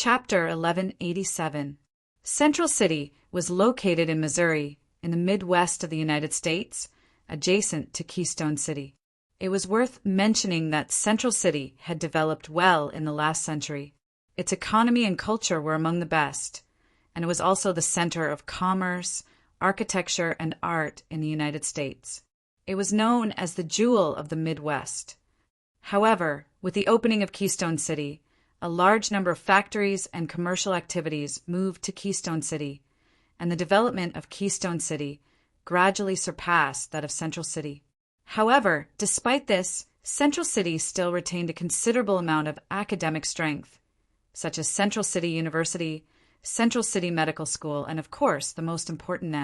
Chapter 1187. Central City was located in Missouri, in the Midwest of the United States, adjacent to Keystone City. It was worth mentioning that Central City had developed well in the last century. Its economy and culture were among the best, and it was also the center of commerce, architecture, and art in the United States. It was known as the jewel of the Midwest. However, with the opening of Keystone City, a large number of factories and commercial activities moved to Keystone City, and the development of Keystone City gradually surpassed that of Central City. However, despite this, Central City still retained a considerable amount of academic strength, such as Central City University, Central City Medical School, and of course, the most important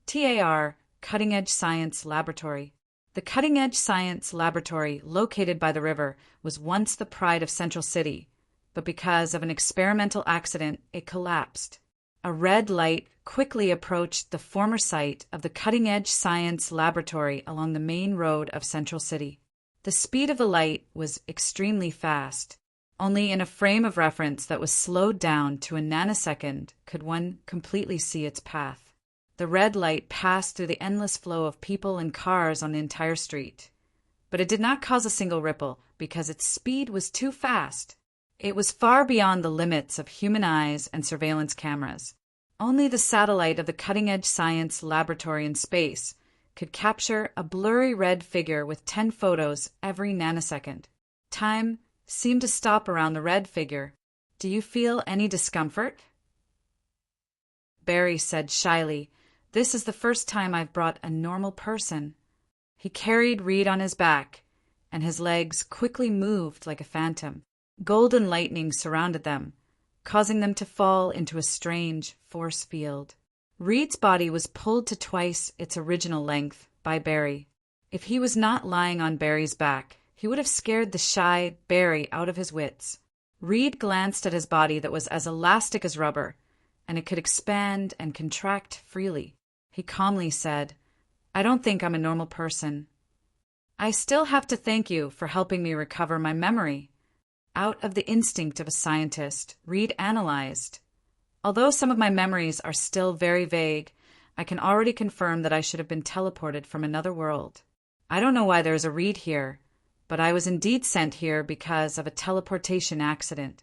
TAR, Cutting Edge Science Laboratory. The Cutting Edge Science Laboratory, located by the river, was once the pride of Central City, but because of an experimental accident, it collapsed. A red light quickly approached the former site of the Cutting Edge Science Laboratory along the main road of Central City. The speed of the light was extremely fast. Only in a frame of reference that was slowed down to a nanosecond could one completely see its path. The red light passed through the endless flow of people and cars on the entire street. But it did not cause a single ripple because its speed was too fast. It was far beyond the limits of human eyes and surveillance cameras. Only the satellite of the Cutting Edge Science Laboratory in space could capture a blurry red figure with 10 photos every nanosecond. Time seemed to stop around the red figure. "Do you feel any discomfort?" Barry said shyly, "This is the first time I've brought a normal person." He carried Reed on his back, and his legs quickly moved like a phantom. Golden lightning surrounded them, causing them to fall into a strange force field. Reed's body was pulled to twice its original length by Barry. If he was not lying on Barry's back, he would have scared the shy Barry out of his wits. Reed glanced at his body that was as elastic as rubber, and it could expand and contract freely. He calmly said, "I don't think I'm a normal person. I still have to thank you for helping me recover my memory." Out of the instinct of a scientist, Reed analyzed. "Although some of my memories are still very vague, I can already confirm that I should have been teleported from another world. I don't know why there is a Reed here, but I was indeed sent here because of a teleportation accident.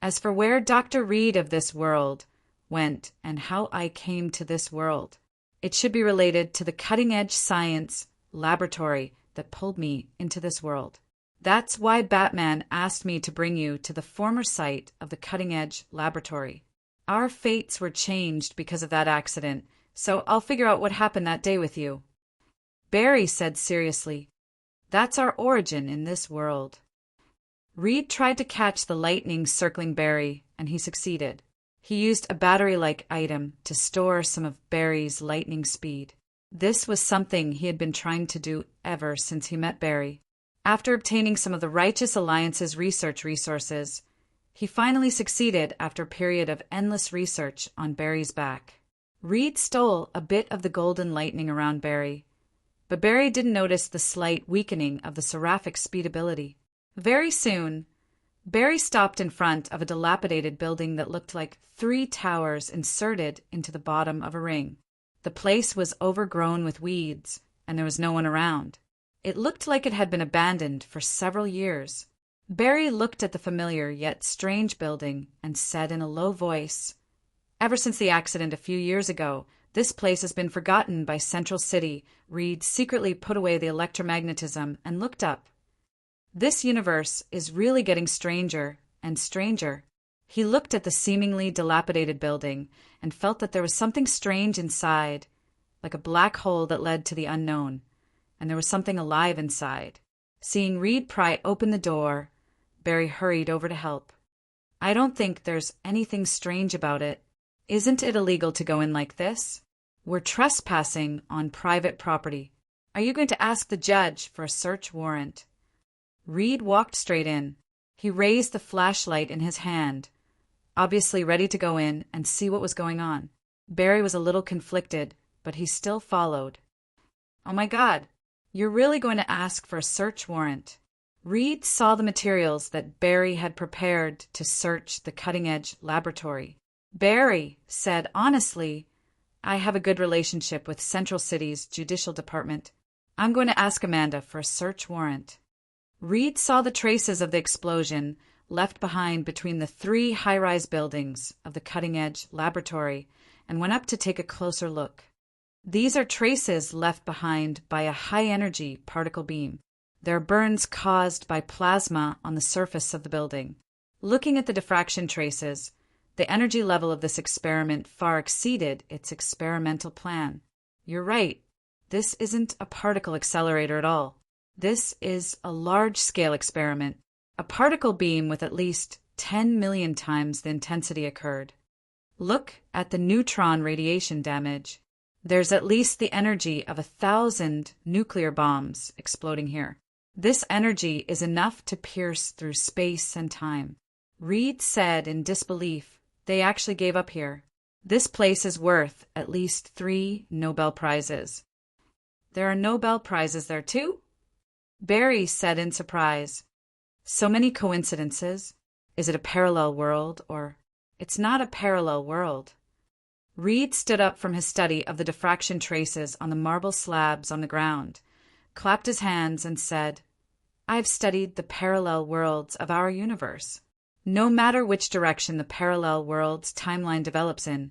As for where Dr. Reed of this world went and how I came to this world, it should be related to the Cutting Edge Science Laboratory that pulled me into this world. That's why Batman asked me to bring you to the former site of the Cutting Edge Laboratory. Our fates were changed because of that accident, so I'll figure out what happened that day with you." Barry said seriously, "That's our origin in this world." Reed tried to catch the lightning circling Barry, and he succeeded. He used a battery-like item to store some of Barry's lightning speed. This was something he had been trying to do ever since he met Barry. After obtaining some of the Righteous Alliance's research resources, he finally succeeded after a period of endless research on Barry's back. Reed stole a bit of the golden lightning around Barry, but Barry didn't notice the slight weakening of the seraphic speed ability. Very soon, Barry stopped in front of a dilapidated building that looked like 3 towers inserted into the bottom of a ring. The place was overgrown with weeds, and there was no one around. It looked like it had been abandoned for several years. Barry looked at the familiar yet strange building and said in a low voice, "Ever since the accident a few years ago, this place has been forgotten by Central City." Reed secretly put away the electromagnetism and looked up. "This universe is really getting stranger and stranger." He looked at the seemingly dilapidated building and felt that there was something strange inside, like a black hole that led to the unknown, and there was something alive inside. Seeing Reed pry open the door, Barry hurried over to help. "I don't think there's anything strange about it. Isn't it illegal to go in like this? We're trespassing on private property. Are you going to ask the judge for a search warrant?" Reed walked straight in. He raised the flashlight in his hand, obviously ready to go in and see what was going on. Barry was a little conflicted, but he still followed. "Oh my God, you're really going to ask for a search warrant?" Reed saw the materials that Barry had prepared to search the cutting-edge laboratory. Barry said, "Honestly, I have a good relationship with Central City's judicial department. I'm going to ask Amanda for a search warrant." Reed saw the traces of the explosion left behind between the 3 high-rise buildings of the cutting-edge laboratory and went up to take a closer look. These are traces left behind by a high-energy particle beam. There are burns caused by plasma on the surface of the building. Looking at the diffraction traces, the energy level of this experiment far exceeded its experimental plan. You're right, this isn't a particle accelerator at all. This is a large-scale experiment. A particle beam with at least 10 million times the intensity occurred. Look at the neutron radiation damage. There's at least the energy of 1,000 nuclear bombs exploding here. This energy is enough to pierce through space and time. Reed said in disbelief, "They actually gave up here. This place is worth at least 3 Nobel Prizes." "There are Nobel Prizes there too?" Barry said in surprise. "So many coincidences. Is it a parallel world, or—" "It's not a parallel world." Reed stood up from his study of the diffraction traces on the marble slabs on the ground, clapped his hands, and said, "I've studied the parallel worlds of our universe. No matter which direction the parallel world's timeline develops in,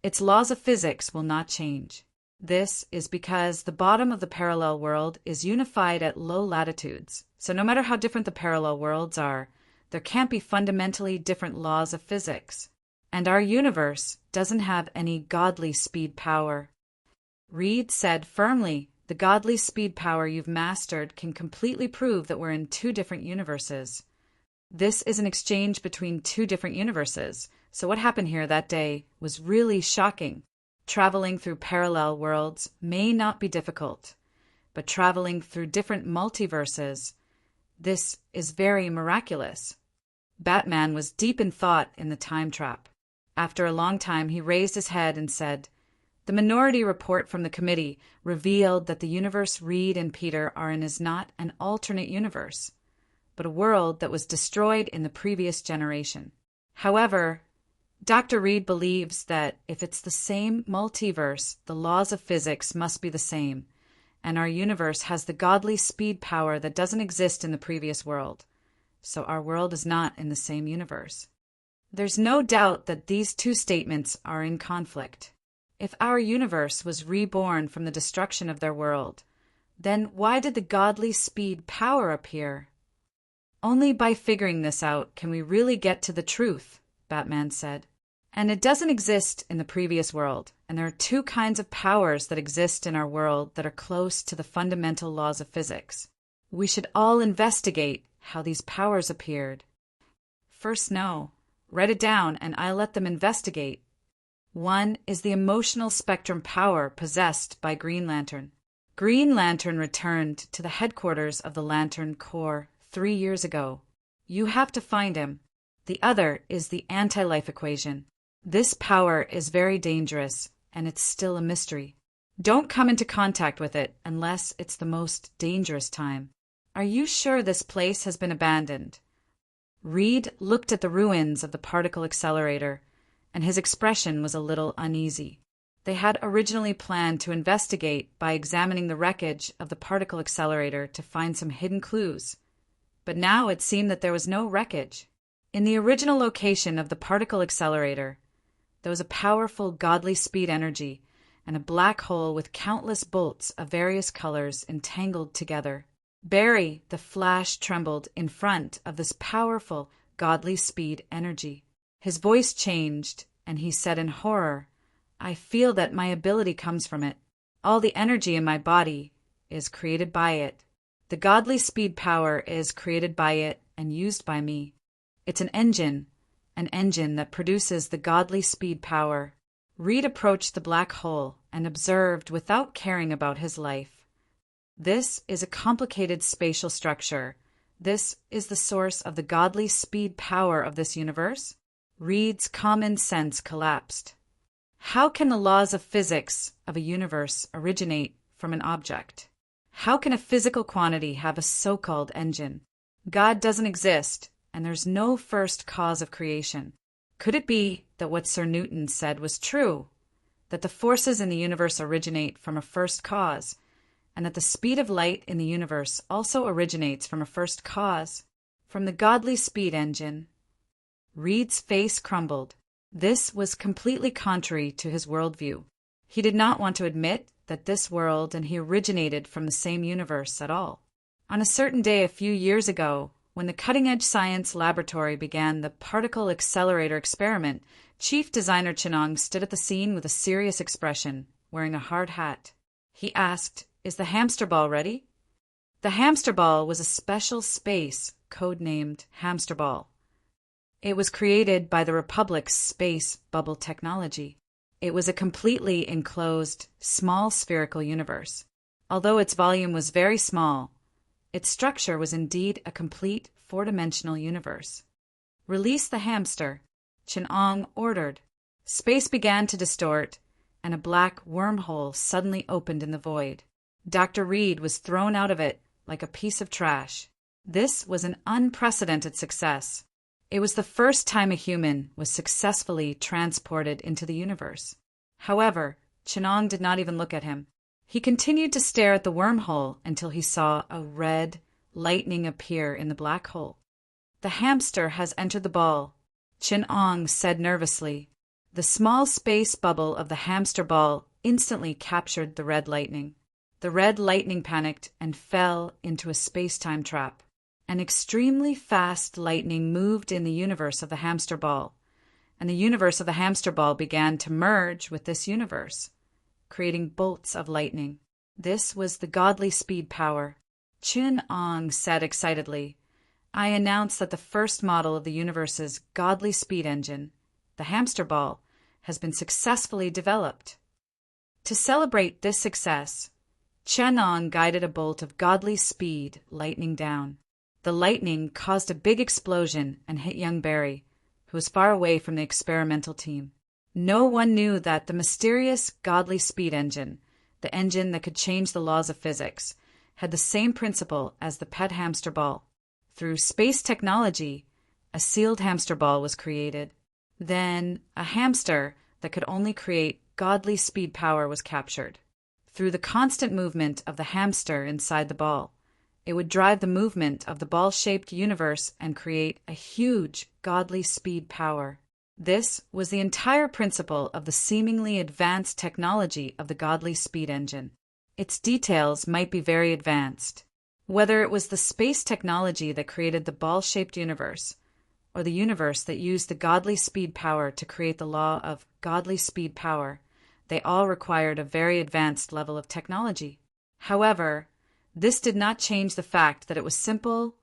its laws of physics will not change. This is because the bottom of the parallel world is unified at low latitudes, so no matter how different the parallel worlds are, there can't be fundamentally different laws of physics. And our universe doesn't have any godly speed power." Reed said firmly, "The godly speed power you've mastered can completely prove that we're in 2 different universes. This is an exchange between 2 different universes, so what happened here that day was really shocking. Traveling through parallel worlds may not be difficult, but traveling through different multiverses, this is very miraculous." Batman was deep in thought in the time trap. After a long time, he raised his head and said, "The minority report from the committee revealed that the universe Reed and Peter are in is not an alternate universe, but a world that was destroyed in the previous generation. However, Dr. Reed believes that if it's the same multiverse, the laws of physics must be the same, and our universe has the godly speed power that doesn't exist in the previous world, so our world is not in the same universe. There's no doubt that these 2 statements are in conflict. If our universe was reborn from the destruction of their world, then why did the godly speed power appear?" "Only by figuring this out can we really get to the truth," Batman said. "And it doesn't exist in the previous world, and there are 2 kinds of powers that exist in our world that are close to the fundamental laws of physics. We should all investigate how these powers appeared." "First, no. Write it down, and I'll let them investigate. 1 is the emotional spectrum power possessed by Green Lantern. Green Lantern returned to the headquarters of the Lantern Corps 3 years ago. You have to find him. The other is the anti-life equation. This power is very dangerous, and it's still a mystery. Don't come into contact with it unless it's the most dangerous time. Are you sure this place has been abandoned?" Reed looked at the ruins of the particle accelerator, and his expression was a little uneasy. They had originally planned to investigate by examining the wreckage of the particle accelerator to find some hidden clues, but now it seemed that there was no wreckage. In the original location of the particle accelerator, there was a powerful godly speed energy and a black hole with countless bolts of various colors entangled together. Barry, the Flash, trembled in front of this powerful, godly speed energy. His voice changed, and he said in horror, "I feel that my ability comes from it. All the energy in my body is created by it. The godly speed power is created by it and used by me. It's an engine that produces the godly speed power." Reed approached the black hole and observed without caring about his life. "This is a complicated spatial structure. This is the source of the godly speed power of this universe." Reed's common sense collapsed. How can the laws of physics of a universe originate from an object? How can a physical quantity have a so-called engine? God doesn't exist, and there's no first cause of creation. Could it be that what Sir Newton said was true, that the forces in the universe originate from a first cause, and that the speed of light in the universe also originates from a first cause, from the godly speed engine? Reed's face crumbled. This was completely contrary to his worldview. He did not want to admit that this world and he originated from the same universe at all. On a certain day a few years ago, when the cutting-edge science laboratory began the particle accelerator experiment, Chief Designer Chinong stood at the scene with a serious expression, wearing a hard hat. He asked, "Is the hamster ball ready?" The hamster ball was a special space codenamed Hamster Ball. It was created by the Republic's space bubble technology. It was a completely enclosed, small spherical universe. Although its volume was very small, its structure was indeed a complete four-dimensional universe. "Release the hamster," Chinong ordered. Space began to distort, and a black wormhole suddenly opened in the void. Dr. Reed was thrown out of it like a piece of trash. This was an unprecedented success. It was the first time a human was successfully transported into the universe. However, Chinong did not even look at him. He continued to stare at the wormhole until he saw a red lightning appear in the black hole. "The hamster has entered the ball," Chinong said nervously. The small space bubble of the hamster ball instantly captured the red lightning. The red lightning panicked and fell into a space-time trap. An extremely fast lightning moved in the universe of the hamster ball, and the universe of the hamster ball began to merge with this universe, creating bolts of lightning. This was the godly speed power. Chinong said excitedly, "I announce that the first model of the universe's godly speed engine, the hamster ball, has been successfully developed." To celebrate this success, Chinong guided a bolt of godly speed lightning down. The lightning caused a big explosion and hit young Barry, who was far away from the experimental team. No one knew that the mysterious godly speed engine, the engine that could change the laws of physics, had the same principle as the pet hamster ball. Through space technology, a sealed hamster ball was created. Then, a hamster that could only create godly speed power was captured. Through the constant movement of the hamster inside the ball, it would drive the movement of the ball-shaped universe and create a huge godly speed power. This was the entire principle of the seemingly advanced technology of the godly speed engine. Its details might be very advanced. Whether it was the space technology that created the ball-shaped universe, or the universe that used the godly speed power to create the law of godly speed power, they all required a very advanced level of technology. However, this did not change the fact that it was simple,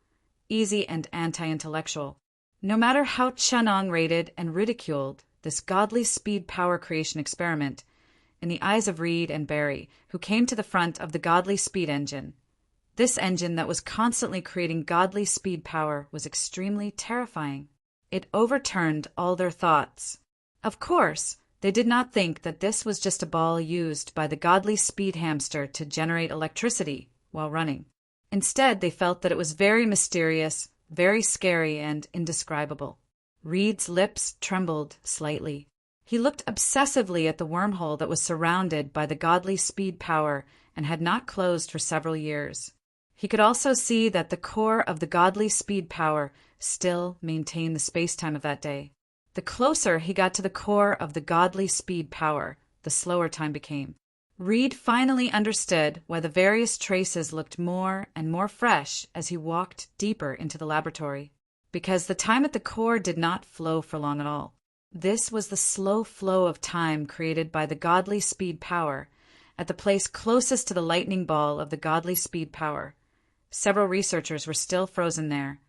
easy, and anti-intellectual. No matter how Chinong rated and ridiculed this godly speed power creation experiment, in the eyes of Reed and Barry, who came to the front of the godly speed engine, this engine that was constantly creating godly speed power was extremely terrifying. It overturned all their thoughts. Of course, they did not think that this was just a ball used by the godly speed hamster to generate electricity while running. Instead, they felt that it was very mysterious, very scary, and indescribable. Reed's lips trembled slightly. He looked obsessively at the wormhole that was surrounded by the godly speed power and had not closed for several years. He could also see that the core of the godly speed power still maintained the space-time of that day. The closer he got to the core of the godly speed power, the slower time became. Reed finally understood why the various traces looked more and more fresh as he walked deeper into the laboratory. Because the time at the core did not flow for long at all. This was the slow flow of time created by the godly speed power at the place closest to the lightning ball of the godly speed power. Several researchers were still frozen there,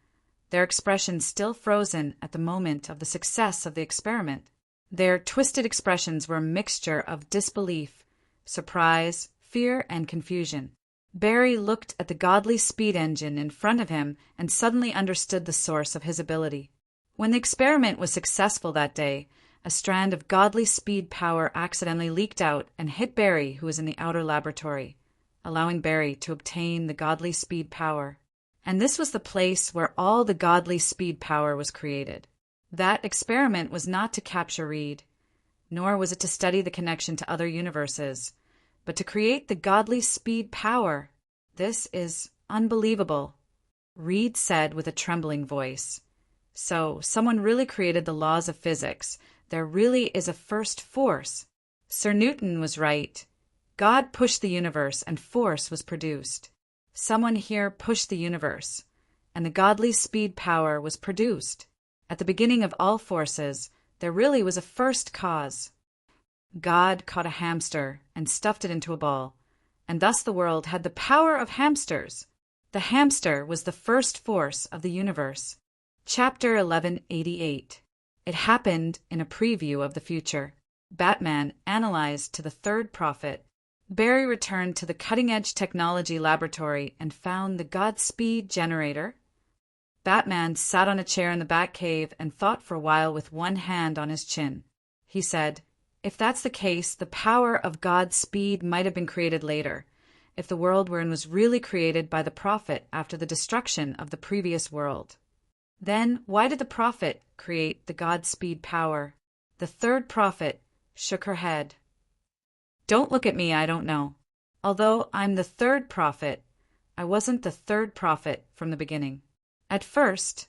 their expressions still frozen at the moment of the success of the experiment. Their twisted expressions were a mixture of disbelief, surprise, fear, and confusion. Barry looked at the godly speed engine in front of him and suddenly understood the source of his ability. When the experiment was successful that day, a strand of godly speed power accidentally leaked out and hit Barry, who was in the outer laboratory, allowing Barry to obtain the godly speed power. And this was the place where all the godly speed power was created. That experiment was not to capture Reed, nor was it to study the connection to other universes, but to create the godly speed power. This is unbelievable, Reed said with a trembling voice. So, someone really created the laws of physics. There really is a first force. Sir Newton was right. God pushed the universe and force was produced. Someone here pushed the universe, and the godly speed power was produced. At the beginning of all forces, there really was a first cause. God caught a hamster and stuffed it into a ball, and thus the world had the power of hamsters. The hamster was the first force of the universe. Chapter 1188. It happened in a preview of the future. Batman analyzed to the third prophet. Barry returned to the cutting-edge technology laboratory and found the Godspeed generator. Batman sat on a chair in the Batcave and thought for a while with one hand on his chin. He said, "If that's the case, the power of Godspeed might have been created later, if the world we're in was really created by the prophet after the destruction of the previous world. Then why did the prophet create the Godspeed power?" The third prophet shook her head. "Don't look at me, I don't know. Although I'm the third prophet, I wasn't the third prophet from the beginning. At first,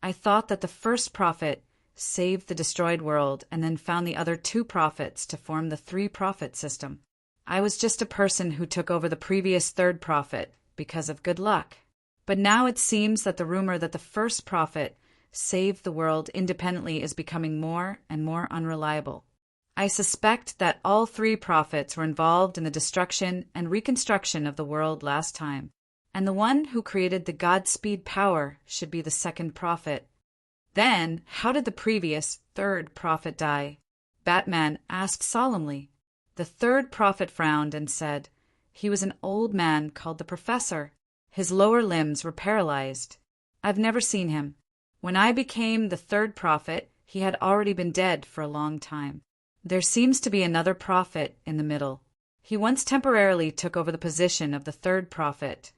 I thought that the first prophet saved the destroyed world and then found the other two prophets to form the three-prophet system. I was just a person who took over the previous third prophet because of good luck. But now it seems that the rumor that the first prophet saved the world independently is becoming more and more unreliable. I suspect that all three prophets were involved in the destruction and reconstruction of the world last time, and the one who created the Godspeed power should be the second prophet. Then, how did the previous third prophet die? Batman asked solemnly. The third prophet frowned and said, "He was an old man called the Professor. His lower limbs were paralyzed. I've never seen him. When I became the third prophet, he had already been dead for a long time. There seems to be another prophet in the middle. He once temporarily took over the position of the third prophet,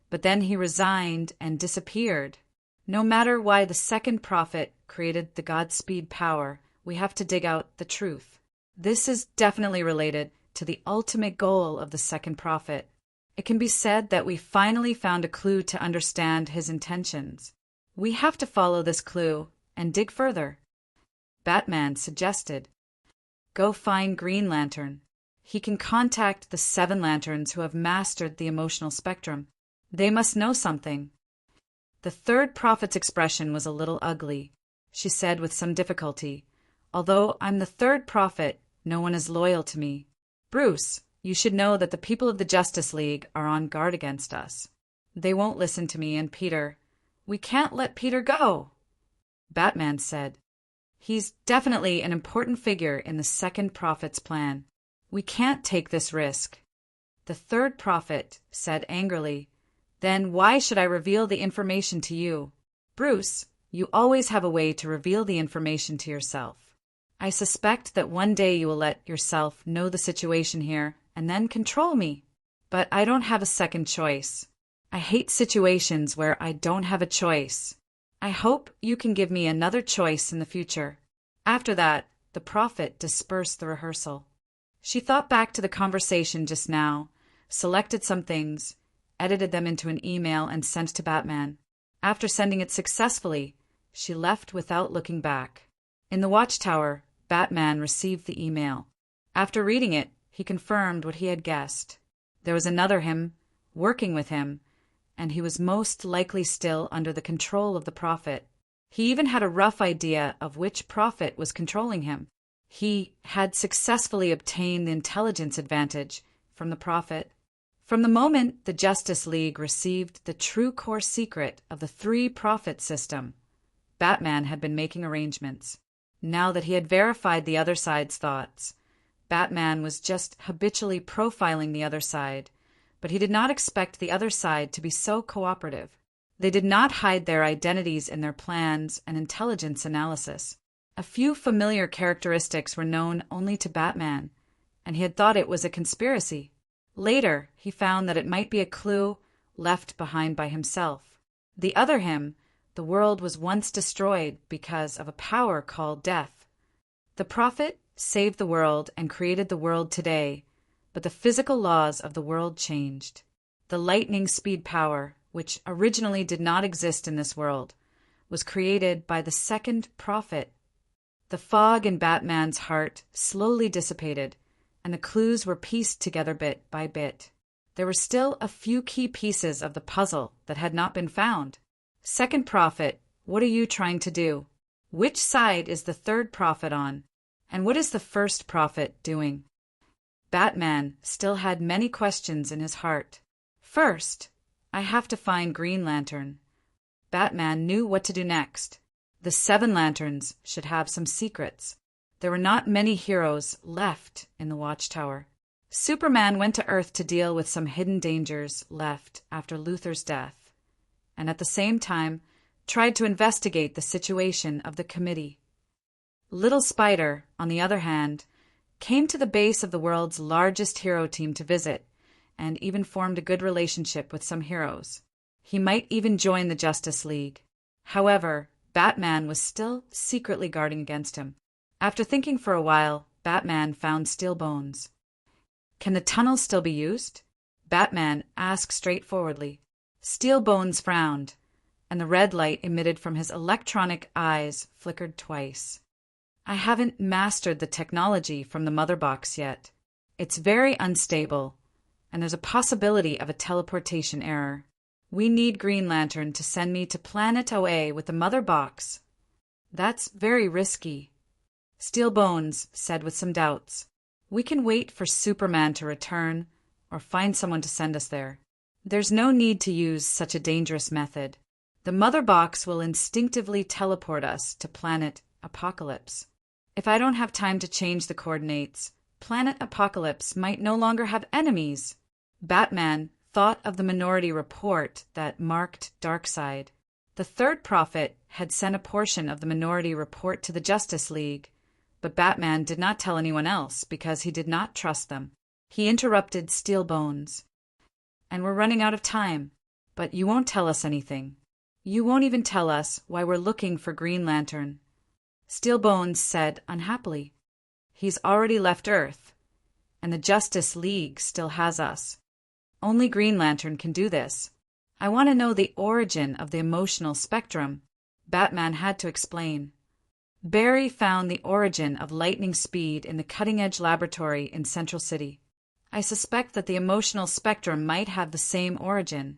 but then he resigned and disappeared. No matter why the second prophet created the Godspeed power, we have to dig out the truth. This is definitely related to the ultimate goal of the second prophet. It can be said that we finally found a clue to understand his intentions. We have to follow this clue and dig further." Batman suggested, "Go find Green Lantern. He can contact the 7 lanterns who have mastered the emotional spectrum. They must know something." The third prophet's expression was a little ugly. She said with some difficulty, "Although I'm the third prophet, no one is loyal to me. Bruce, you should know that the people of the Justice League are on guard against us. They won't listen to me, and Peter. We can't let Peter go." Batman said, "He's definitely an important figure in the second prophet's plan. We can't take this risk." The third prophet said angrily, "Then why should I reveal the information to you? Bruce, you always have a way to reveal the information to yourself. I suspect that one day you will let yourself know the situation here and then control me. But I don't have a second choice. I hate situations where I don't have a choice. I hope you can give me another choice in the future." After that, the prophet dispersed the rehearsal. She thought back to the conversation just now, selected some things, edited them into an email, and sent to Batman. After sending it successfully, she left without looking back. In the watchtower, Batman received the email. After reading it, he confirmed what he had guessed. There was another him, working with him, and he was most likely still under the control of the prophet. He even had a rough idea of which prophet was controlling him. He had successfully obtained the intelligence advantage from the prophet. From the moment the Justice League received the true core secret of the three-prophet system, Batman had been making arrangements. Now that he had verified the other side's thoughts, Batman was just habitually profiling the other side, but he did not expect the other side to be so cooperative. They did not hide their identities in their plans and intelligence analysis. A few familiar characteristics were known only to Batman, and he had thought it was a conspiracy. Later, he found that it might be a clue left behind by himself. The other hymn, the world was once destroyed because of a power called death. The prophet saved the world and created the world today, but the physical laws of the world changed. The lightning speed power, which originally did not exist in this world, was created by the second prophet. The fog in Batman's heart slowly dissipated, and the clues were pieced together bit by bit. There were still a few key pieces of the puzzle that had not been found. Second prophet, what are you trying to do? Which side is the third prophet on? And what is the first prophet doing? Batman still had many questions in his heart. First, I have to find Green Lantern. Batman knew what to do next. The 7 lanterns should have some secrets. There were not many heroes left in the Watchtower. Superman went to Earth to deal with some hidden dangers left after Luthor's death, and at the same time tried to investigate the situation of the committee. Little Spider, on the other hand, came to the base of the world's largest hero team to visit, and even formed a good relationship with some heroes. He might even join the Justice League. However, Batman was still secretly guarding against him. After thinking for a while, Batman found Steel Bones. Can the tunnel still be used? Batman asked straightforwardly. Steel Bones frowned, and the red light emitted from his electronic eyes flickered twice. I haven't mastered the technology from the mother box yet. It's very unstable, and there's a possibility of a teleportation error. We need Green Lantern to send me to Planet OA with the mother box. That's very risky. Steel Bones said with some doubts. We can wait for Superman to return, or find someone to send us there. There's no need to use such a dangerous method. The mother box will instinctively teleport us to Planet Apocalypse. If I don't have time to change the coordinates, Planet Apocalypse might no longer have enemies. Batman thought of the Minority Report that marked Darkseid. The third prophet had sent a portion of the Minority Report to the Justice League, but Batman did not tell anyone else because he did not trust them. He interrupted Steel Bones. And we're running out of time, but you won't tell us anything. You won't even tell us why we're looking for Green Lantern. Steel Bones said unhappily. He's already left Earth, and the Justice League still has us. Only Green Lantern can do this. I want to know the origin of the emotional spectrum. Batman had to explain. Barry found the origin of lightning speed in the cutting-edge laboratory in Central City. I suspect that the emotional spectrum might have the same origin.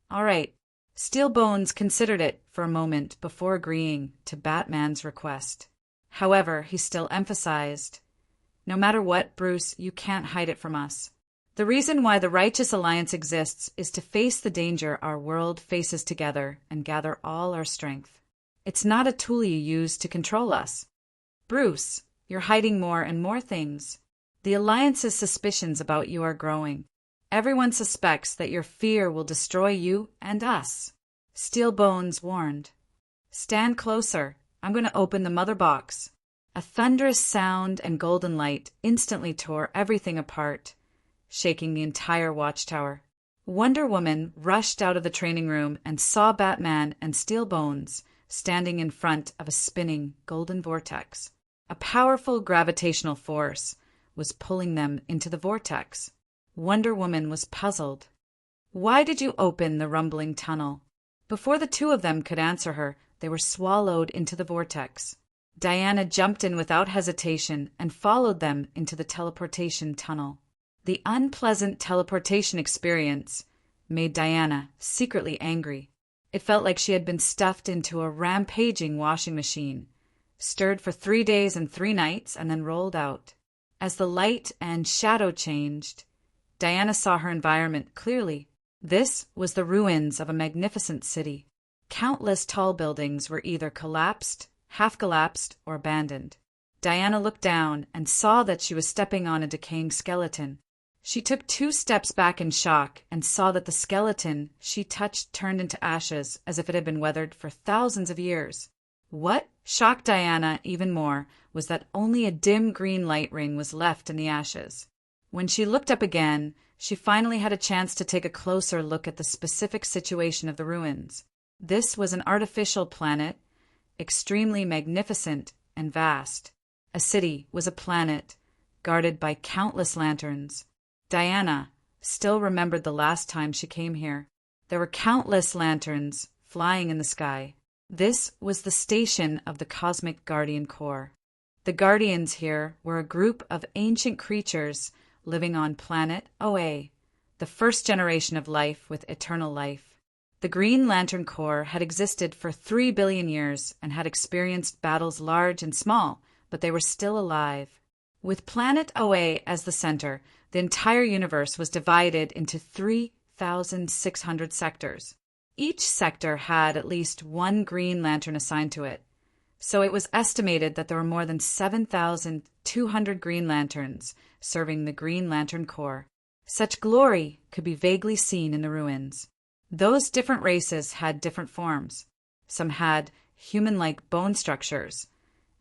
All right. Steel Bones considered it for a moment before agreeing to Batman's request. However, he still emphasized, no matter what, Bruce, you can't hide it from us. The reason why the Righteous Alliance exists is to face the danger our world faces together and gather all our strength. It's not a tool you use to control us. Bruce, you're hiding more and more things. The Alliance's suspicions about you are growing. Everyone suspects that your fear will destroy you and us. Steel Bones warned. Stand closer. I'm going to open the mother box. A thunderous sound and golden light instantly tore everything apart, shaking the entire watchtower. Wonder Woman rushed out of the training room and saw Batman and Steel Bones standing in front of a spinning golden vortex. A powerful gravitational force was pulling them into the vortex. Wonder Woman was puzzled. Why did you open the rumbling tunnel? Before the two of them could answer her, they were swallowed into the vortex. Diana jumped in without hesitation and followed them into the teleportation tunnel. The unpleasant teleportation experience made Diana secretly angry. It felt like she had been stuffed into a rampaging washing machine, stirred for 3 days and 3 nights, and then rolled out. As the light and shadow changed, Diana saw her environment clearly. This was the ruins of a magnificent city. Countless tall buildings were either collapsed, half-collapsed, or abandoned. Diana looked down and saw that she was stepping on a decaying skeleton. She took 2 steps back in shock and saw that the skeleton she touched turned into ashes as if it had been weathered for thousands of years. What shocked Diana even more was that only a dim green light ring was left in the ashes. When she looked up again, she finally had a chance to take a closer look at the specific situation of the ruins. This was an artificial planet, extremely magnificent and vast. A city was a planet, guarded by countless lanterns. Diana still remembered the last time she came here. There were countless lanterns flying in the sky. This was the station of the Cosmic Guardian Corps. The Guardians here were a group of ancient creatures living on planet Oa, the first generation of life with eternal life. The Green Lantern Corps had existed for 3 billion years and had experienced battles large and small, but they were still alive. With planet Oa as the center, the entire universe was divided into 3,600 sectors. Each sector had at least one Green Lantern assigned to it, so it was estimated that there were more than 7,200 Green Lanterns serving the Green Lantern Corps. Such glory could be vaguely seen in the ruins. Those different races had different forms. Some had human-like bone structures,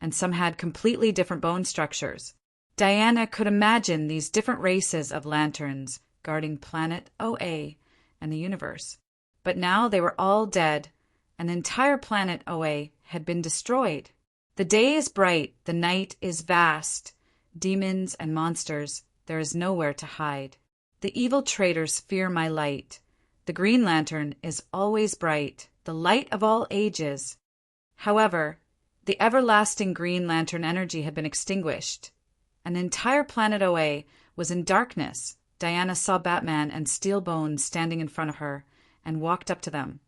and some had completely different bone structures. Diana could imagine these different races of lanterns guarding planet Oa and the universe. But now they were all dead, and the entire planet Oa had been destroyed. The day is bright, the night is vast. Demons and monsters, there is nowhere to hide. The evil traitors fear my light. The Green Lantern is always bright, the light of all ages. However, the everlasting Green Lantern energy had been extinguished. An entire planet Oa was in darkness. Diana saw Batman and Steel Bones standing in front of her and walked up to them,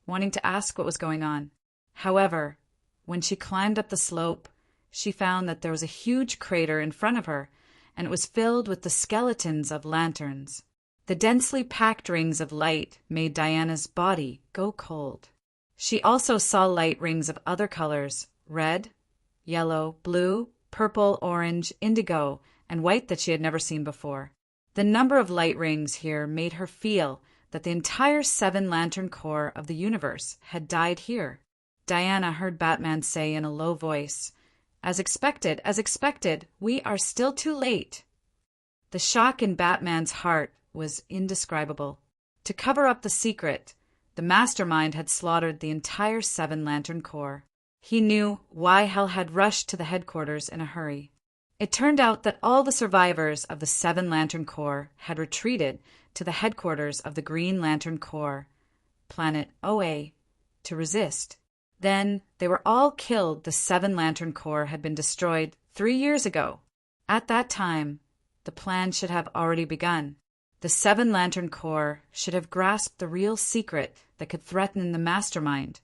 wanting to ask what was going on. However, when she climbed up the slope, she found that there was a huge crater in front of her, and it was filled with the skeletons of lanterns. The densely packed rings of light made Diana's body go cold. She also saw light rings of other colors: red, yellow, blue, purple, orange, indigo, and white that she had never seen before. The number of light rings here made her feel that the entire 7 Lantern Corps of the universe had died here. Diana heard Batman say in a low voice, as expected, we are still too late." The shock in Batman's heart was indescribable. To cover up the secret, the mastermind had slaughtered the entire 7 Lantern Corps. He knew why Hal had rushed to the headquarters in a hurry. It turned out that all the survivors of the 7 Lantern Corps had retreated to the headquarters of the Green Lantern Corps, planet Oa, to resist. Then they were all killed. The 7 Lantern Corps had been destroyed 3 years ago. At that time, the plan should have already begun. The 7 Lantern Corps should have grasped the real secret that could threaten the mastermind,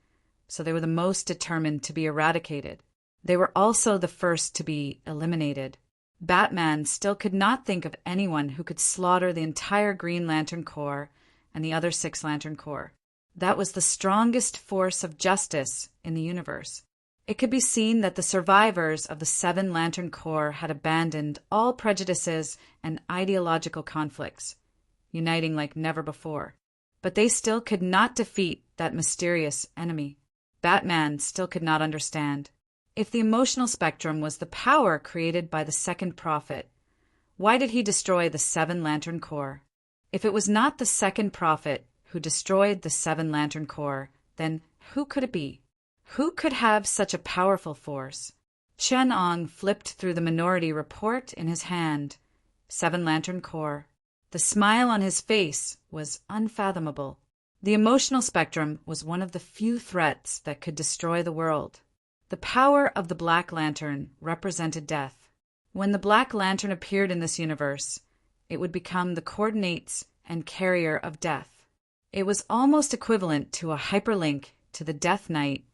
so they were the most determined to be eradicated. They were also the first to be eliminated. Batman still could not think of anyone who could slaughter the entire Green Lantern Corps and the other 6 Lantern Corps. That was the strongest force of justice in the universe. It could be seen that the survivors of the 7 Lantern Corps had abandoned all prejudices and ideological conflicts, uniting like never before. But they still could not defeat that mysterious enemy. Batman still could not understand. If the emotional spectrum was the power created by the Second Prophet, why did he destroy the 7 Lantern Corps? If it was not the Second Prophet who destroyed the 7 Lantern Corps, then who could it be? Who could have such a powerful force? Chen-Ong flipped through the Minority Report in his hand. 7 Lantern Corps. The smile on his face was unfathomable. The emotional spectrum was one of the few threats that could destroy the world. The power of the Black Lantern represented death. When the Black Lantern appeared in this universe, it would become the coordinates and carrier of death. It was almost equivalent to a hyperlink to the Death Knight.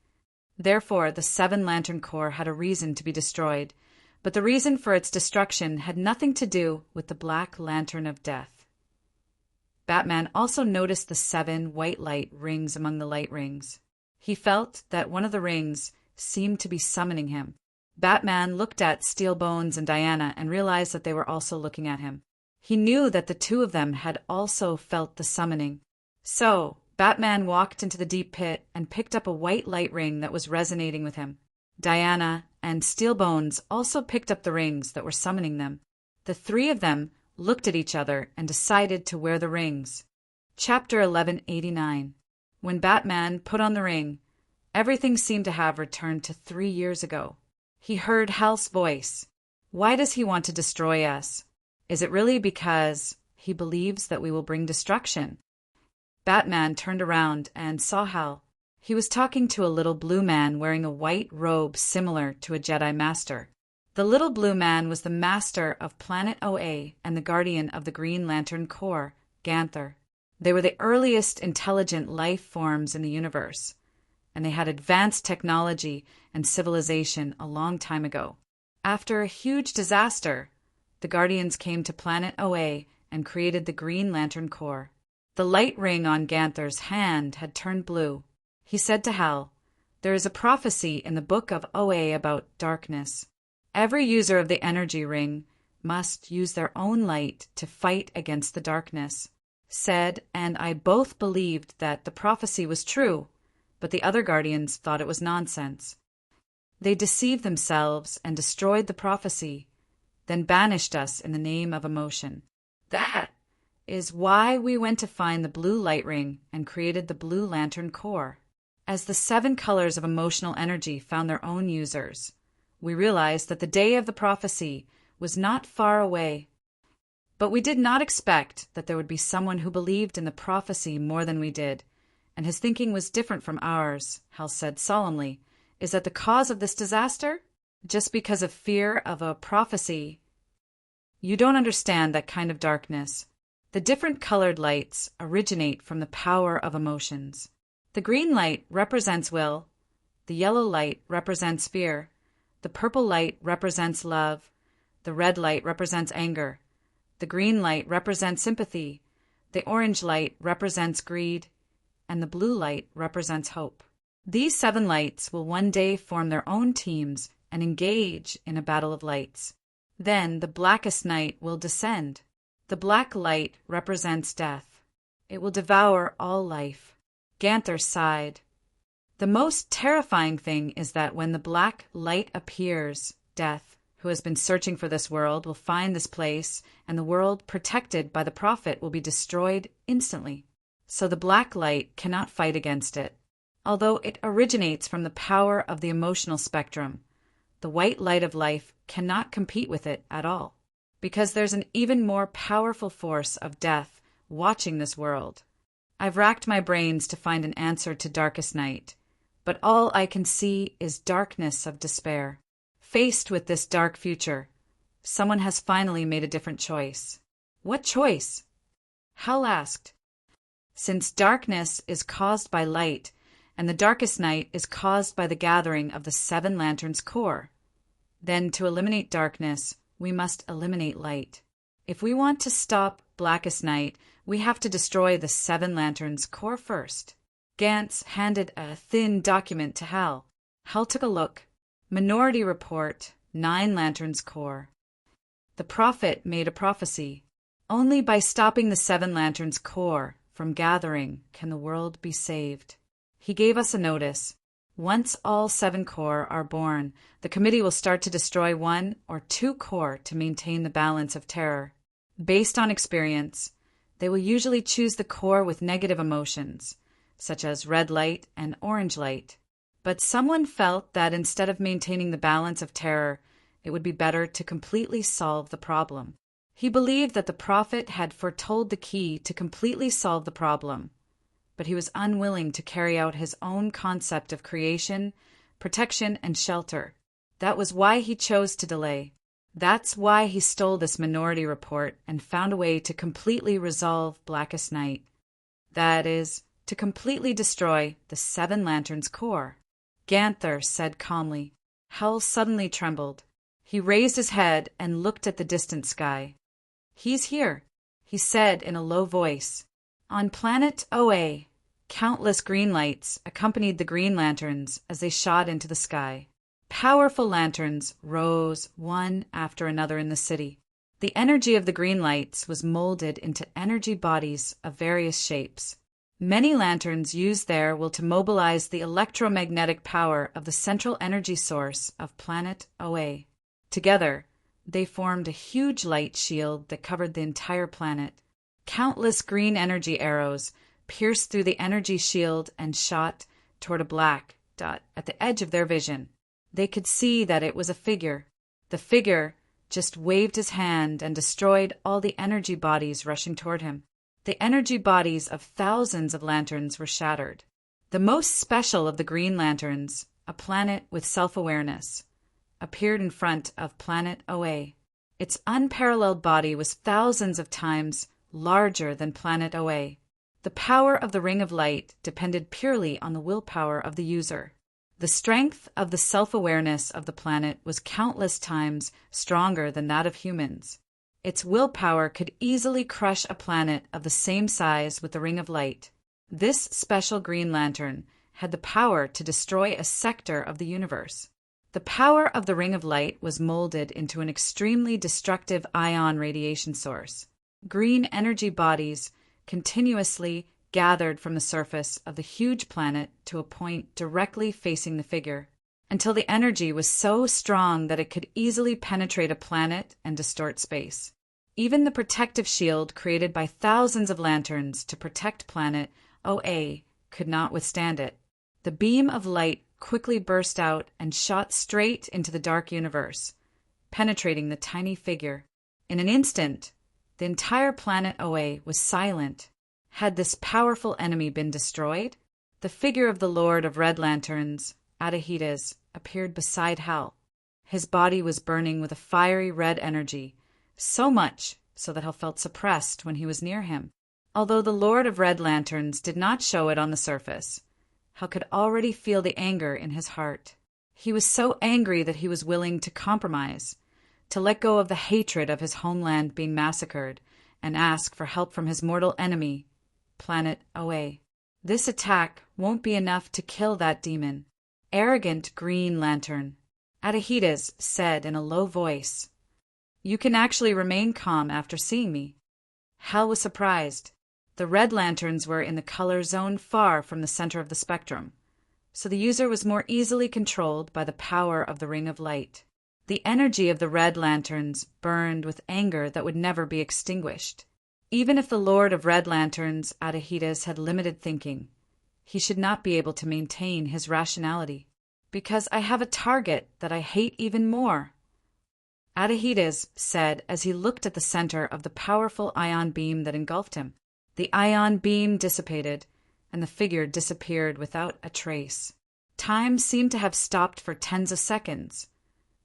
Therefore, the 7 Lantern Corps had a reason to be destroyed, but the reason for its destruction had nothing to do with the Black Lantern of Death. Batman also noticed the 7 white light rings among the light rings. He felt that one of the rings seemed to be summoning him. Batman looked at Steel Bones and Diana and realized that they were also looking at him. He knew that the two of them had also felt the summoning. So, Batman walked into the deep pit and picked up a white light ring that was resonating with him. Diana and Steel Bones also picked up the rings that were summoning them. The 3 of them looked at each other and decided to wear the rings. Chapter 1189. When Batman put on the ring, everything seemed to have returned to 3 years ago. He heard Hal's voice. Why does he want to destroy us? Is it really because he believes that we will bring destruction? Batman turned around and saw Hal. He was talking to a little blue man wearing a white robe similar to a Jedi Master. The little blue man was the master of Planet OA and the guardian of the Green Lantern Corps, Ganther. They were the earliest intelligent life forms in the universe, and they had advanced technology and civilization a long time ago. After a huge disaster, the Guardians came to Planet OA and created the Green Lantern Corps. The light ring on Ganther's hand had turned blue. He said to Hal, "There is a prophecy in the book of OA about darkness. Every user of the energy ring must use their own light to fight against the darkness." Said and I both believed that the prophecy was true, but the other Guardians thought it was nonsense. They deceived themselves and destroyed the prophecy, then banished us in the name of emotion. That is why we went to find the blue light ring and created the Blue Lantern Corps. As the 7 colors of emotional energy found their own users, we realized that the day of the prophecy was not far away. But we did not expect that there would be someone who believed in the prophecy more than we did, and his thinking was different from ours, Hal said solemnly. Is that the cause of this disaster? Just because of fear of a prophecy? You don't understand that kind of darkness. The different colored lights originate from the power of emotions. The green light represents will, the yellow light represents fear, the purple light represents love, the red light represents anger, the green light represents sympathy, the orange light represents greed, and the blue light represents hope. These 7 lights will one day form their own teams and engage in a battle of lights. Then the blackest night will descend. The black light represents death. It will devour all life. Ganther sighed. The most terrifying thing is that when the black light appears, Death, who has been searching for this world, will find this place, and the world protected by the prophet will be destroyed instantly. So the black light cannot fight against it. Although it originates from the power of the emotional spectrum, the white light of life cannot compete with it at all, because there's an even more powerful force of death watching this world. I've racked my brains to find an answer to darkest night, but all I can see is darkness of despair. Faced with this dark future, someone has finally made a different choice. What choice? Hal asked. Since darkness is caused by light, and the darkest night is caused by the gathering of the 7 lanterns' core, then to eliminate darkness, we must eliminate light. If we want to stop blackest night, we have to destroy the 7 lanterns' core first. Gantz handed a thin document to Hal. Hal took a look. Minority Report, 9 lanterns' core. The prophet made a prophecy. Only by stopping the 7 lanterns' core from gathering can the world be saved. He gave us a notice. Once all 7 core are born, the committee will start to destroy 1 or 2 core to maintain the balance of terror. Based on experience, they will usually choose the core with negative emotions, such as red light and orange light. But someone felt that instead of maintaining the balance of terror, it would be better to completely solve the problem. He believed that the prophet had foretold the key to completely solve the problem, but he was unwilling to carry out his own concept of creation, protection, and shelter. That was why he chose to delay. That's why he stole this Minority Report and found a way to completely resolve Blackest Night. That is, to completely destroy the 7 lanterns' core. Ganther said calmly. Hal suddenly trembled. He raised his head and looked at the distant sky. He's here, he said in a low voice. On planet OA, countless green lights accompanied the green lanterns as they shot into the sky. Powerful lanterns rose one after another in the city. The energy of the green lights was molded into energy bodies of various shapes. Many lanterns used there will to mobilize the electromagnetic power of the central energy source of planet OA. Together, they formed a huge light shield that covered the entire planet. Countless green energy arrows pierced through the energy shield and shot toward a black dot at the edge of their vision. They could see that it was a figure. The figure just waved his hand and destroyed all the energy bodies rushing toward him. The energy bodies of thousands of lanterns were shattered. The most special of the green lanterns, a planet with self-awareness, appeared in front of planet OA. Its unparalleled body was thousands of times larger than planet OA. The power of the Ring of Light depended purely on the willpower of the user. The strength of the self-awareness of the planet was countless times stronger than that of humans. Its willpower could easily crush a planet of the same size with the Ring of Light. This special green lantern had the power to destroy a sector of the universe. The power of the Ring of Light was molded into an extremely destructive ion radiation source. Green energy bodies continuously gathered from the surface of the huge planet to a point directly facing the figure, until the energy was so strong that it could easily penetrate a planet and distort space. Even the protective shield created by thousands of lanterns to protect planet OA could not withstand it. The beam of light quickly burst out and shot straight into the dark universe, penetrating the tiny figure. In an instant, the entire planet OA was silent. Had this powerful enemy been destroyed? The figure of the Lord of Red Lanterns, Audiobook, appeared beside Hal. His body was burning with a fiery red energy, so much so that Hal felt suppressed when he was near him. Although the Lord of Red Lanterns did not show it on the surface, Hal could already feel the anger in his heart. He was so angry that he was willing to compromise, to let go of the hatred of his homeland being massacred, and ask for help from his mortal enemy, Planet OA. This attack won't be enough to kill that demon. Arrogant Green Lantern, Audiobook said in a low voice. You can actually remain calm after seeing me. Hal was surprised. The red lanterns were in the color zone far from the center of the spectrum, so the user was more easily controlled by the power of the Ring of Light. The energy of the red lanterns burned with anger that would never be extinguished. Even if the Lord of Red Lanterns, Audiobook, had limited thinking, he should not be able to maintain his rationality. Because I have a target that I hate even more, Audiobook said as he looked at the center of the powerful ion beam that engulfed him. The ion beam dissipated, and the figure disappeared without a trace. Time seemed to have stopped for tens of seconds,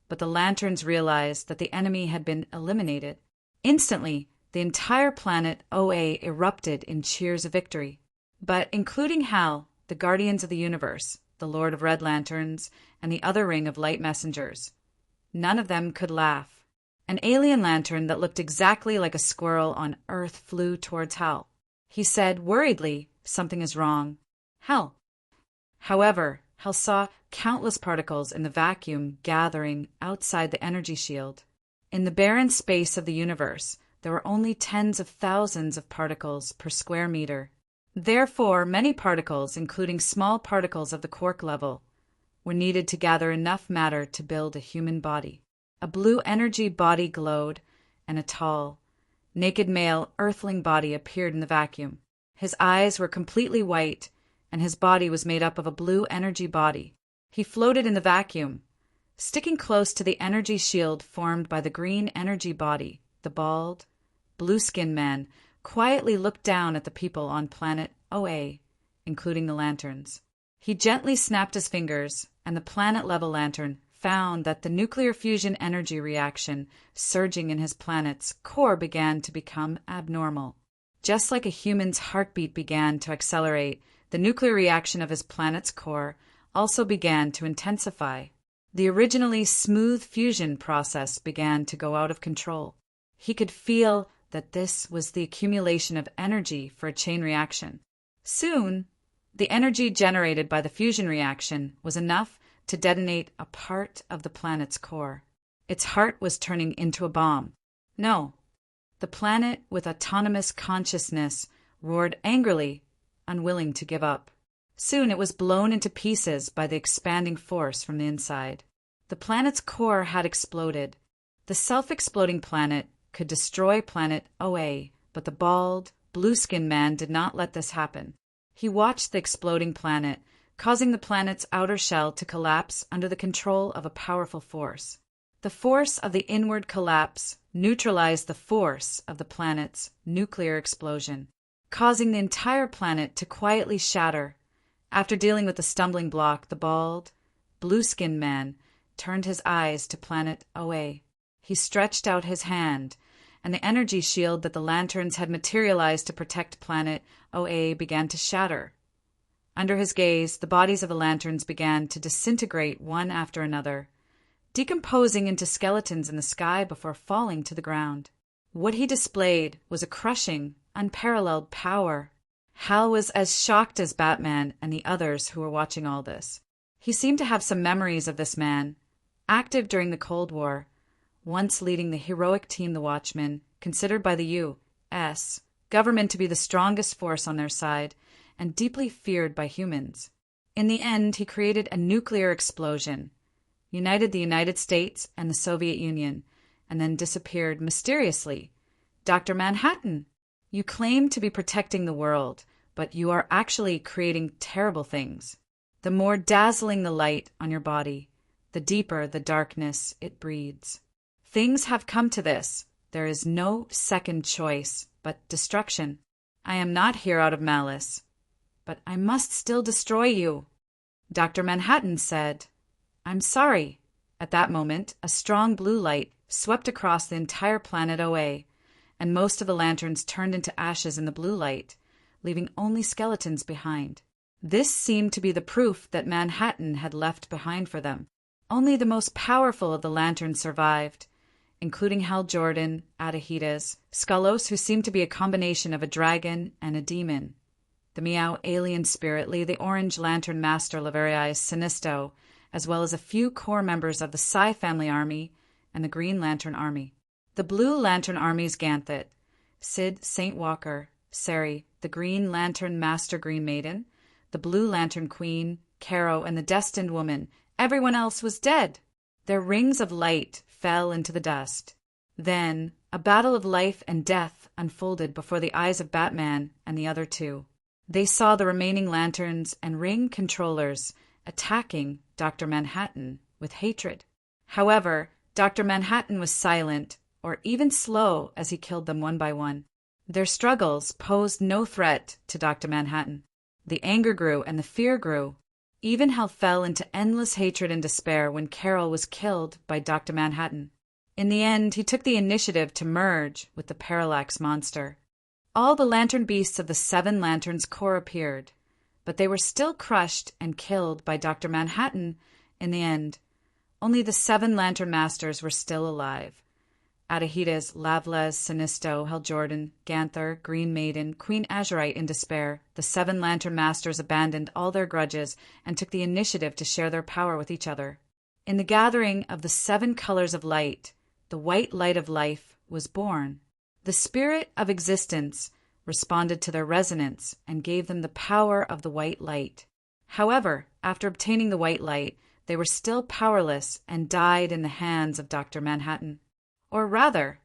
but the lanterns realized that the enemy had been eliminated. Instantly, the entire planet OA erupted in cheers of victory. But including Hal, the Guardians of the Universe, the Lord of Red Lanterns, and the other Ring of Light Messengers, none of them could laugh. An alien lantern that looked exactly like a squirrel on Earth flew towards Hal. He said worriedly, "Something is wrong." Hal. However, Hal saw countless particles in the vacuum gathering outside the energy shield. In the barren space of the universe, there were only tens of thousands of particles per square meter. Therefore, many particles, including small particles of the quark level, were needed to gather enough matter to build a human body. A blue energy body glowed, and a tall, naked male earthling body appeared in the vacuum. His eyes were completely white, and his body was made up of a blue energy body. He floated in the vacuum, sticking close to the energy shield formed by the green energy body. The bald, blue-skinned man quietly looked down at the people on planet OA, including the lanterns. He gently snapped his fingers, and the planet-level lantern found that the nuclear fusion energy reaction surging in his planet's core began to become abnormal. Just like a human's heartbeat began to accelerate, the nuclear reaction of his planet's core also began to intensify. The originally smooth fusion process began to go out of control. He could feel that this was the accumulation of energy for a chain reaction. Soon, the energy generated by the fusion reaction was enough to detonate a part of the planet's core. Its heart was turning into a bomb. No, the planet with autonomous consciousness roared angrily, unwilling to give up. Soon it was blown into pieces by the expanding force from the inside. The planet's core had exploded. The self-exploding planet could destroy planet OA, but the bald, Blueskin Man did not let this happen. He watched the exploding planet, causing the planet's outer shell to collapse under the control of a powerful force. The force of the inward collapse neutralized the force of the planet's nuclear explosion, causing the entire planet to quietly shatter. After dealing with the stumbling block, the bald, blue-skinned man turned his eyes to planet OA. He stretched out his hand, and the energy shield that the lanterns had materialized to protect planet OA began to shatter. Under his gaze, the bodies of the lanterns began to disintegrate one after another, decomposing into skeletons in the sky before falling to the ground. What he displayed was a crushing, unparalleled power. Hal was as shocked as Batman and the others who were watching all this. He seemed to have some memories of this man, active during the Cold War, once leading the heroic team the Watchmen, considered by the U.S. government to be the strongest force on their side, and deeply feared by humans. In the end, he created a nuclear explosion, united the United States and the Soviet Union, and then disappeared mysteriously. Dr. Manhattan, you claim to be protecting the world, but you are actually creating terrible things. The more dazzling the light on your body, the deeper the darkness it breeds. Things have come to this. There is no second choice but destruction. I am not here out of malice, but I must still destroy you. Dr. Manhattan said, I'm sorry. At that moment, a strong blue light swept across the entire planet OA, and most of the lanterns turned into ashes in the blue light, leaving only skeletons behind. This seemed to be the proof that Manhattan had left behind for them. Only the most powerful of the lanterns survived, including Hal Jordan, Adahides, Skullos, who seemed to be a combination of a dragon and a demon. The Meow alien spirit, Lee, the Orange Lantern Master Laverius Sinisto, as well as a few core members of the Psi Family Army and the Green Lantern Army. The Blue Lantern Army's Ganthet, Sid St. Walker, Sari, the Green Lantern Master Green Maiden, the Blue Lantern Queen, Caro, and the Destined Woman. Everyone else was dead. Their rings of light fell into the dust. Then, a battle of life and death unfolded before the eyes of Batman and the other two. They saw the remaining lanterns and ring controllers attacking Dr. Manhattan with hatred. However, Dr. Manhattan was silent, or even slow, as he killed them one by one. Their struggles posed no threat to Dr. Manhattan. The anger grew and the fear grew. Even Hal fell into endless hatred and despair when Carol was killed by Dr. Manhattan. In the end, he took the initiative to merge with the Parallax Monster. All the lantern beasts of the Seven Lanterns Corps appeared, but they were still crushed and killed by Dr. Manhattan in the end. Only the Seven Lantern Masters were still alive. Adahides, Lavles, Sinisto, Hal Jordan, Ganther, Green Maiden, Queen Azurite in despair, the Seven Lantern Masters abandoned all their grudges and took the initiative to share their power with each other. In the gathering of the seven colors of light, the white light of life was born. The spirit of existence responded to their resonance and gave them the power of the white light. However, after obtaining the white light, they were still powerless and died in the hands of Dr. Manhattan. Or rather,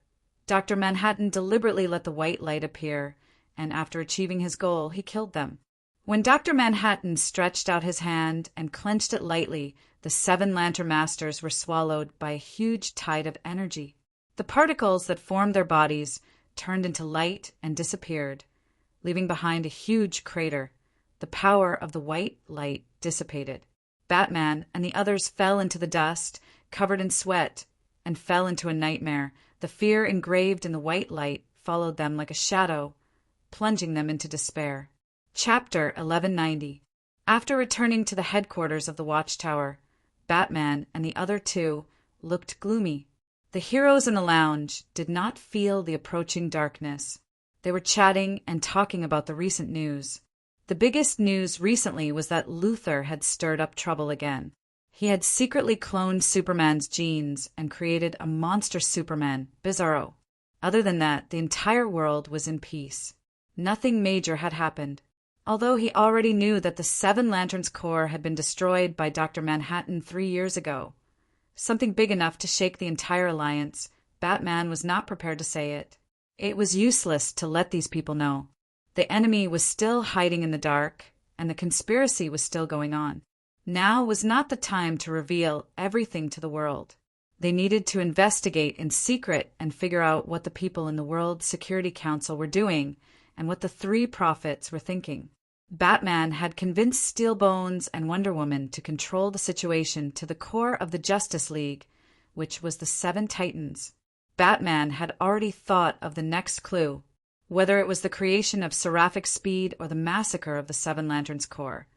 Dr. Manhattan deliberately let the white light appear, and after achieving his goal, he killed them. When Dr. Manhattan stretched out his hand and clenched it lightly, the Seven Lantern Masters were swallowed by a huge tide of energy. The particles that formed their bodies turned into light and disappeared, leaving behind a huge crater. The power of the white light dissipated. Batman and the others fell into the dust, covered in sweat, and fell into a nightmare. The fear engraved in the white light followed them like a shadow, plunging them into despair. Chapter 1190. After returning to the headquarters of the Watchtower, Batman and the other two looked gloomy. The heroes in the lounge did not feel the approaching darkness. They were chatting and talking about the recent news. The biggest news recently was that Luthor had stirred up trouble again. He had secretly cloned Superman's genes and created a monster Superman, Bizarro. Other than that, the entire world was in peace. Nothing major had happened. Although he already knew that the Seven Lanterns Corps had been destroyed by Dr. Manhattan 3 years ago, something big enough to shake the entire alliance, Batman was not prepared to say it. It was useless to let these people know. The enemy was still hiding in the dark, and the conspiracy was still going on. Now was not the time to reveal everything to the world. They needed to investigate in secret and figure out what the people in the World Security Council were doing and what the three prophets were thinking. Batman had convinced Steelbones and Wonder Woman to control the situation to the core of the Justice League, which was the Seven Titans. Batman had already thought of the next clue, whether it was the creation of seraphic speed or the massacre of the Seven Lanterns Corps.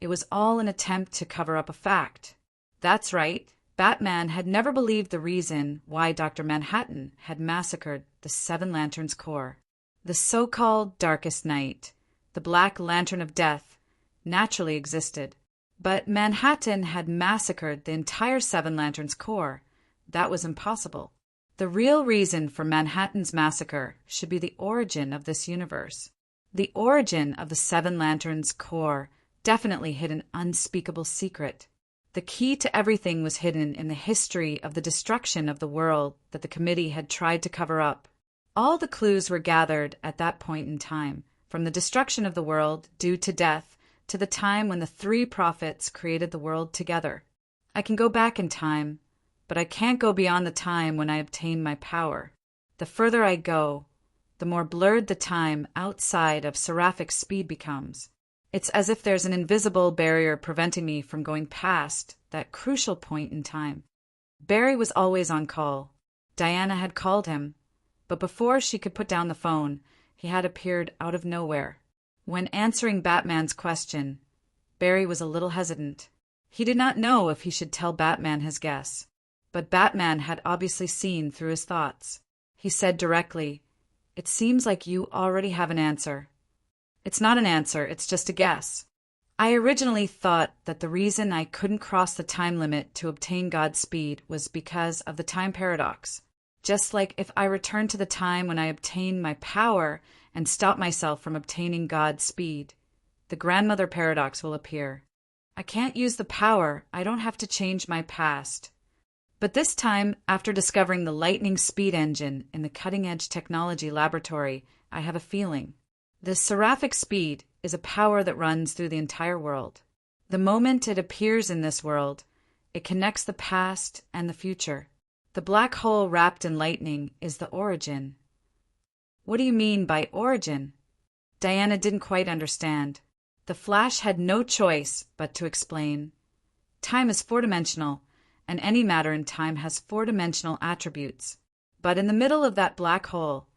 It was all an attempt to cover up a fact. That's right, Batman had never believed the reason why Dr. Manhattan had massacred the Seven Lanterns Corps. The so-called Darkest Night, the Black Lantern of Death, naturally existed. But Manhattan had massacred the entire Seven Lanterns Corps. That was impossible. The real reason for Manhattan's massacre should be the origin of this universe. The origin of the Seven Lanterns Corps definitely hid an unspeakable secret. The key to everything was hidden in the history of the destruction of the world that the committee had tried to cover up. All the clues were gathered at that point in time, from the destruction of the world due to death to the time when the three prophets created the world together. I can go back in time, but I can't go beyond the time when I obtained my power. The further I go, the more blurred the time outside of seraphic speed becomes. It's as if there's an invisible barrier preventing me from going past that crucial point in time. Barry was always on call. Diana had called him, but before she could put down the phone, he had appeared out of nowhere. When answering Batman's question, Barry was a little hesitant. He did not know if he should tell Batman his guess, but Batman had obviously seen through his thoughts. He said directly, "It seems like you already have an answer." "It's not an answer, it's just a guess. I originally thought that the reason I couldn't cross the time limit to obtain God's speed was because of the time paradox. Just like if I return to the time when I obtained my power and stop myself from obtaining God's speed, the grandmother paradox will appear. I can't use the power, I don't have to change my past. But this time, after discovering the lightning speed engine in the cutting-edge technology laboratory, I have a feeling. The seraphic speed is a power that runs through the entire world. The moment it appears in this world, it connects the past and the future. The black hole wrapped in lightning is the origin." "What do you mean by origin?" Diana didn't quite understand. The Flash had no choice but to explain. Time is four-dimensional, and any matter in time has four-dimensional attributes. But in the middle of that black hole,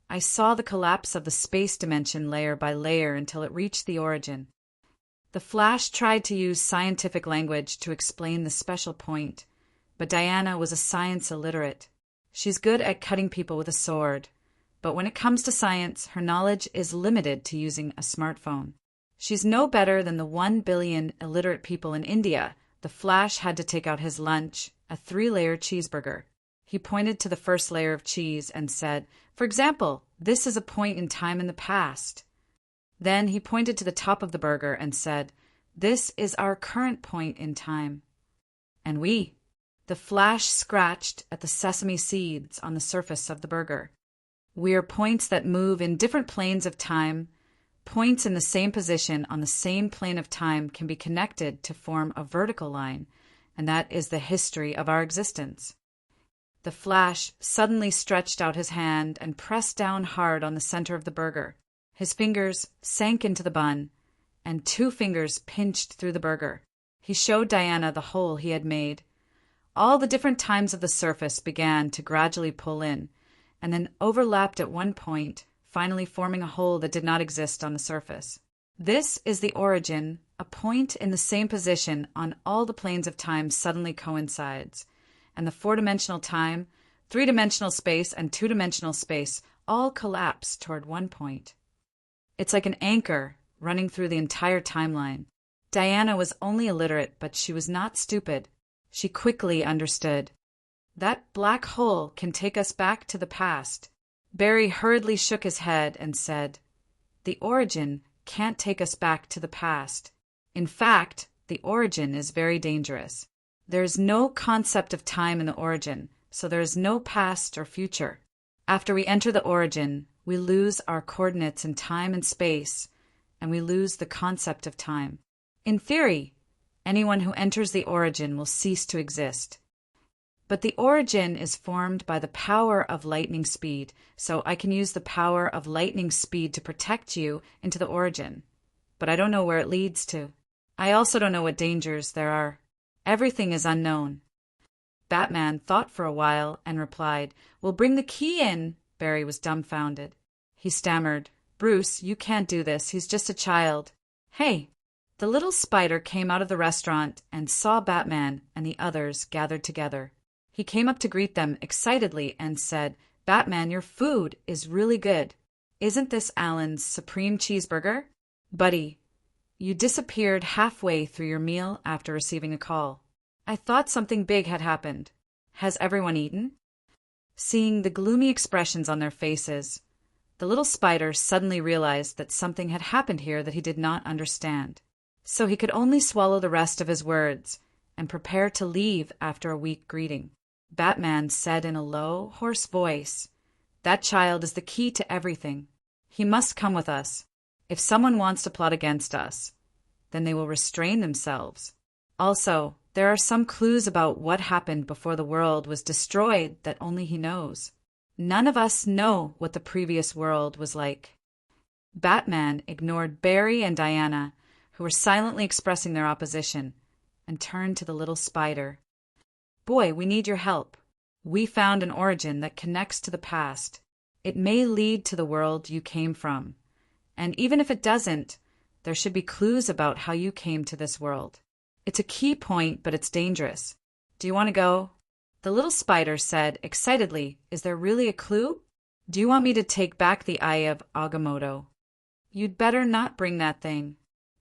I saw the collapse of the space dimension layer by layer until it reached the origin. The Flash tried to use scientific language to explain the special point, but Diana was a science illiterate. She's good at cutting people with a sword, but when it comes to science, her knowledge is limited to using a smartphone. She's no better than the 1 billion illiterate people in India. The Flash had to take out his lunch, a 3-layer cheeseburger. He pointed to the first layer of cheese and said, "For example, this is a point in time in the past." Then he pointed to the top of the burger and said, "This is our current point in time." And the Flash scratched at the sesame seeds on the surface of the burger. "We are points that move in different planes of time. Points in the same position on the same plane of time can be connected to form a vertical line, and that is the history of our existence." The Flash suddenly stretched out his hand and pressed down hard on the center of the burger. His fingers sank into the bun, and 2 fingers pinched through the burger. He showed Diana the hole he had made. All the different times of the surface began to gradually pull in, and then overlapped at one point, finally forming a hole that did not exist on the surface. This is the origin. A point in the same position on all the planes of time suddenly coincides, and the 4-dimensional time, 3-dimensional space, and 2-dimensional space all collapse toward one point. It's like an anchor running through the entire timeline. Diana was only illiterate, but she was not stupid. She quickly understood. That black hole can take us back to the past. Barry hurriedly shook his head and said, "The origin can't take us back to the past. In fact, the origin is very dangerous. There is no concept of time in the origin, so there is no past or future. After we enter the origin, we lose our coordinates in time and space, and we lose the concept of time. In theory, anyone who enters the origin will cease to exist. But the origin is formed by the power of lightning speed, so I can use the power of lightning speed to protect you into the origin. But I don't know where it leads to. I also don't know what dangers there are. Everything is unknown. Batman thought for a while and replied, "We'll bring the key in." Barry was dumbfounded. He stammered, "Bruce, you can't do this. He's just a child." "Hey!" The little spider came out of the restaurant and saw Batman and the others gathered together. He came up to greet them excitedly and said, "Batman, your food is really good. Isn't this Alan's supreme cheeseburger?" "Buddy, you disappeared halfway through your meal after receiving a call. I thought something big had happened. Has everyone eaten?" Seeing the gloomy expressions on their faces, the little spider suddenly realized that something had happened here that he did not understand. So he could only swallow the rest of his words and prepare to leave after a weak greeting. Batman said in a low, hoarse voice, "That child is the key to everything. He must come with us. If someone wants to plot against us, then they will restrain themselves. Also, there are some clues about what happened before the world was destroyed that only he knows. None of us know what the previous world was like." Batman ignored Barry and Diana, who were silently expressing their opposition, and turned to the little spider. "Boy, we need your help. We found an origin that connects to the past. It may lead to the world you came from. And even if it doesn't, there should be clues about how you came to this world. It's a key point, but it's dangerous. Do you want to go?" The little spider said excitedly, "Is there really a clue? Do you want me to take back the eye of Agamotto?" "You'd better not bring that thing."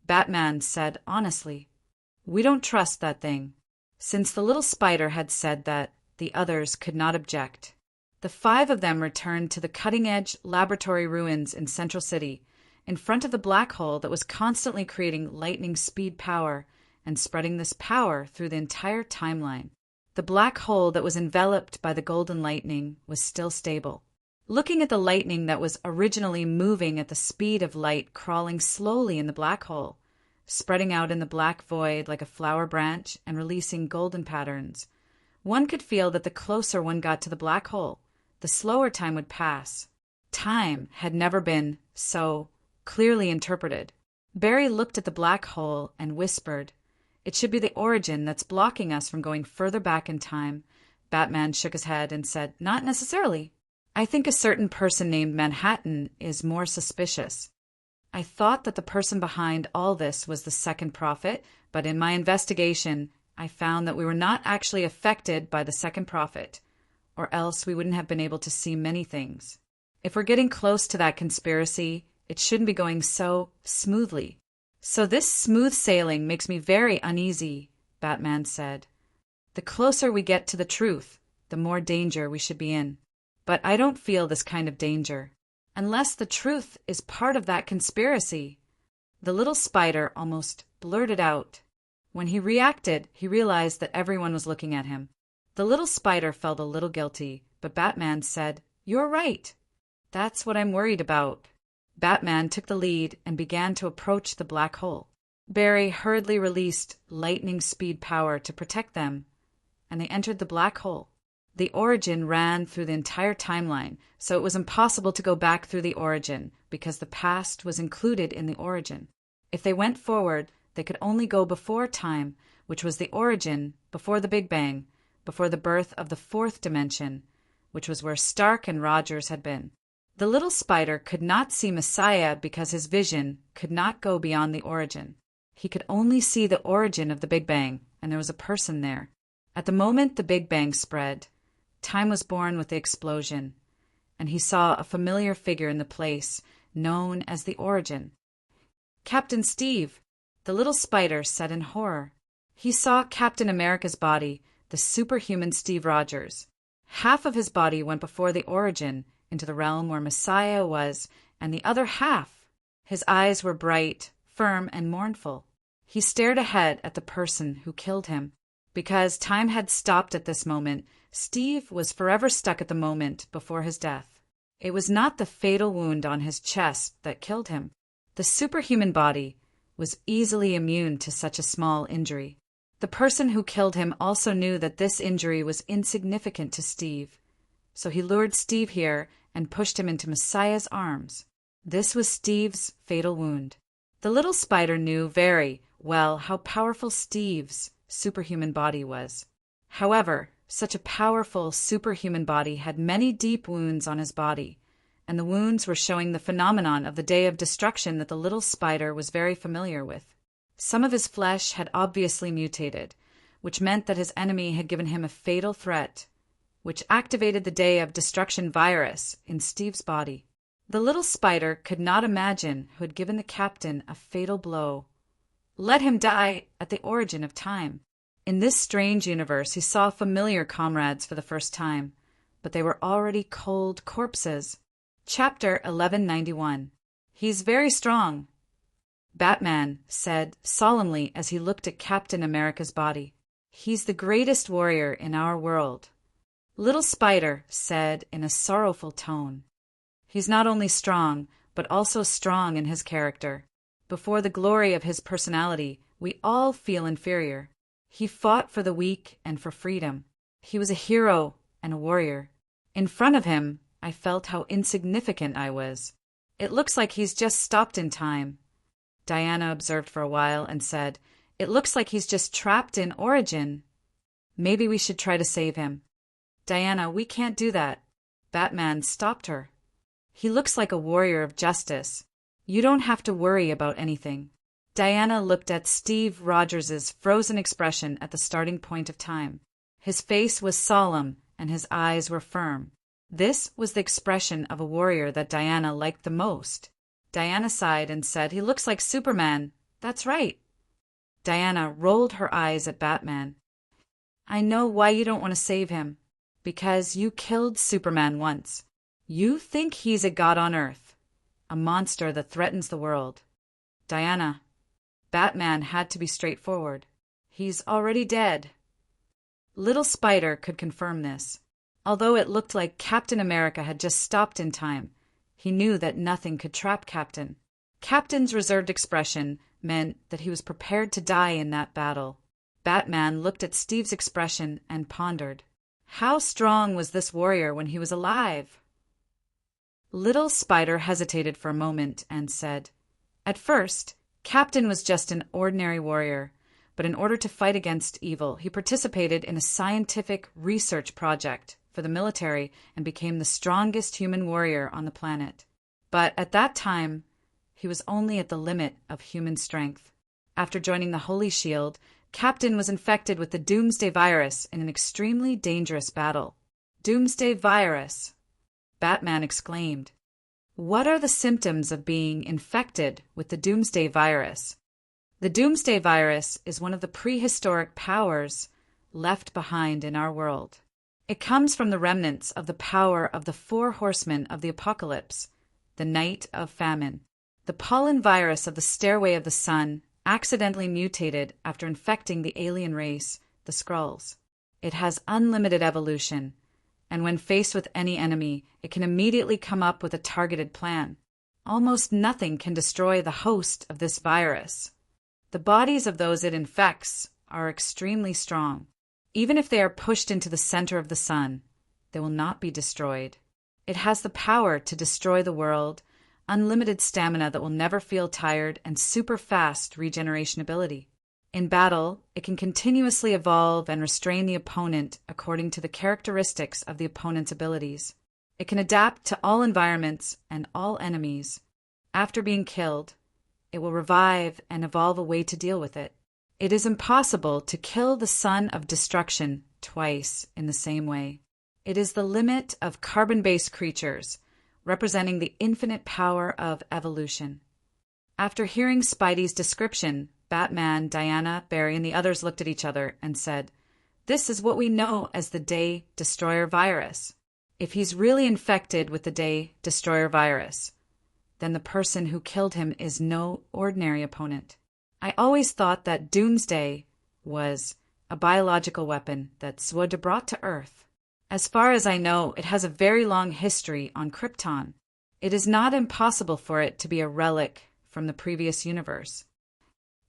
Batman said honestly, "We don't trust that thing." Since the little spider had said that, the others could not object. The 5 of them returned to the cutting-edge laboratory ruins in Central City, in front of the black hole that was constantly creating lightning speed power and spreading this power through the entire timeline. The black hole that was enveloped by the golden lightning was still stable. Looking at the lightning that was originally moving at the speed of light crawling slowly in the black hole, spreading out in the black void like a flower branch and releasing golden patterns, one could feel that the closer one got to the black hole, the slower time would pass. Time had never been so clearly interpreted. Barry looked at the black hole and whispered, "It should be the origin that's blocking us from going further back in time." Batman shook his head and said, "Not necessarily. I think a certain person named Manhattan is more suspicious. I thought that the person behind all this was the second prophet, but in my investigation, I found that we were not actually affected by the second prophet, or else we wouldn't have been able to see many things. If we're getting close to that conspiracy, it shouldn't be going so smoothly." "So this smooth sailing makes me very uneasy," Batman said. "The closer we get to the truth, the more danger we should be in. But I don't feel this kind of danger. Unless the truth is part of that conspiracy." The little spider almost blurted out. When he reacted, he realized that everyone was looking at him. The little spider felt a little guilty, but Batman said, "You're right. That's what I'm worried about." Batman took the lead and began to approach the black hole. Barry hurriedly released lightning speed power to protect them, and they entered the black hole. The origin ran through the entire timeline, so it was impossible to go back through the origin because the past was included in the origin. If they went forward, they could only go before time, which was the origin, before the Big Bang, before the birth of the 4th dimension, which was where Stark and Rogers had been. The little spider could not see Messiah because his vision could not go beyond the origin. He could only see the origin of the Big Bang, and there was a person there. At the moment the Big Bang spread, time was born with the explosion, and he saw a familiar figure in the place known as the origin. "Captain Steve," the little spider said in horror. He saw Captain America's body, the superhuman Steve Rogers. Half of his body went before the origin into the realm where Messiah was, and the other half. His eyes were bright, firm, and mournful. He stared ahead at the person who killed him. Because time had stopped at this moment, Steve was forever stuck at the moment before his death. It was not the fatal wound on his chest that killed him. The superhuman body was easily immune to such a small injury. The person who killed him also knew that this injury was insignificant to Steve, so he lured Steve here and pushed him into Messiah's arms. This was Steve's fatal wound. The little spider knew very well how powerful Steve's superhuman body was. However, such a powerful superhuman body had many deep wounds on his body, and the wounds were showing the phenomenon of the day of destruction that the little spider was very familiar with. Some of his flesh had obviously mutated, which meant that his enemy had given him a fatal threat, which activated the day of destruction virus in Steve's body. The little spider could not imagine who had given the captain a fatal blow. Let him die at the origin of time. In this strange universe, he saw familiar comrades for the first time, but they were already cold corpses. Chapter 1191. He's very strong, Batman said solemnly as he looked at Captain America's body. He's the greatest warrior in our world. Little Spider said in a sorrowful tone. He's not only strong, but also strong in his character. Before the glory of his personality, we all feel inferior. He fought for the weak and for freedom. He was a hero and a warrior. In front of him, I felt how insignificant I was. It looks like he's just stopped in time. Diana observed for a while and said, It looks like he's just trapped in origin. Maybe we should try to save him. Diana, we can't do that. Batman stopped her. He looks like a warrior of justice. You don't have to worry about anything. Diana looked at Steve Rogers's frozen expression at the starting point of time. His face was solemn and his eyes were firm. This was the expression of a warrior that Diana liked the most. Diana sighed and said, He looks like Superman. That's right. Diana rolled her eyes at Batman. I know why you don't want to save him. Because you killed Superman once. You think he's a god on Earth, a monster that threatens the world. Diana, Batman had to be straightforward. He's already dead. Little Spider could confirm this. Although it looked like Captain America had just stopped in time, he knew that nothing could trap Captain. Captain's reserved expression meant that he was prepared to die in that battle. Batman looked at Steve's expression and pondered. How strong was this warrior when he was alive? Little Spider hesitated for a moment and said, At first, Captain was just an ordinary warrior, but in order to fight against evil, he participated in a scientific research project for the military and became the strongest human warrior on the planet. But at that time, he was only at the limit of human strength. After joining the Holy Shield, Captain was infected with the Doomsday virus in an extremely dangerous battle. Doomsday virus, Batman exclaimed. What are the symptoms of being infected with the Doomsday virus? The Doomsday virus is one of the prehistoric powers left behind in our world. It comes from the remnants of the power of the 4 horsemen of the apocalypse, the night of famine. The pollen virus of the Stairway of the Sun accidentally mutated after infecting the alien race, the Skrulls. It has unlimited evolution, and when faced with any enemy, it can immediately come up with a targeted plan. Almost nothing can destroy the host of this virus. The bodies of those it infects are extremely strong. Even if they are pushed into the center of the sun, they will not be destroyed. It has the power to destroy the world, unlimited stamina that will never feel tired, and super fast regeneration ability. In battle, it can continuously evolve and restrain the opponent according to the characteristics of the opponent's abilities. It can adapt to all environments and all enemies. After being killed, it will revive and evolve a way to deal with it. It is impossible to kill the son of destruction twice in the same way. It is the limit of carbon-based creatures, representing the infinite power of evolution. After hearing Spidey's description, Batman, Diana, Barry, and the others looked at each other and said, This is what we know as the Day Destroyer virus. If he's really infected with the Day Destroyer virus, then the person who killed him is no ordinary opponent. I always thought that Doomsday was a biological weapon that Zwolle brought to Earth. As far as I know, it has a very long history on Krypton. It is not impossible for it to be a relic from the previous universe.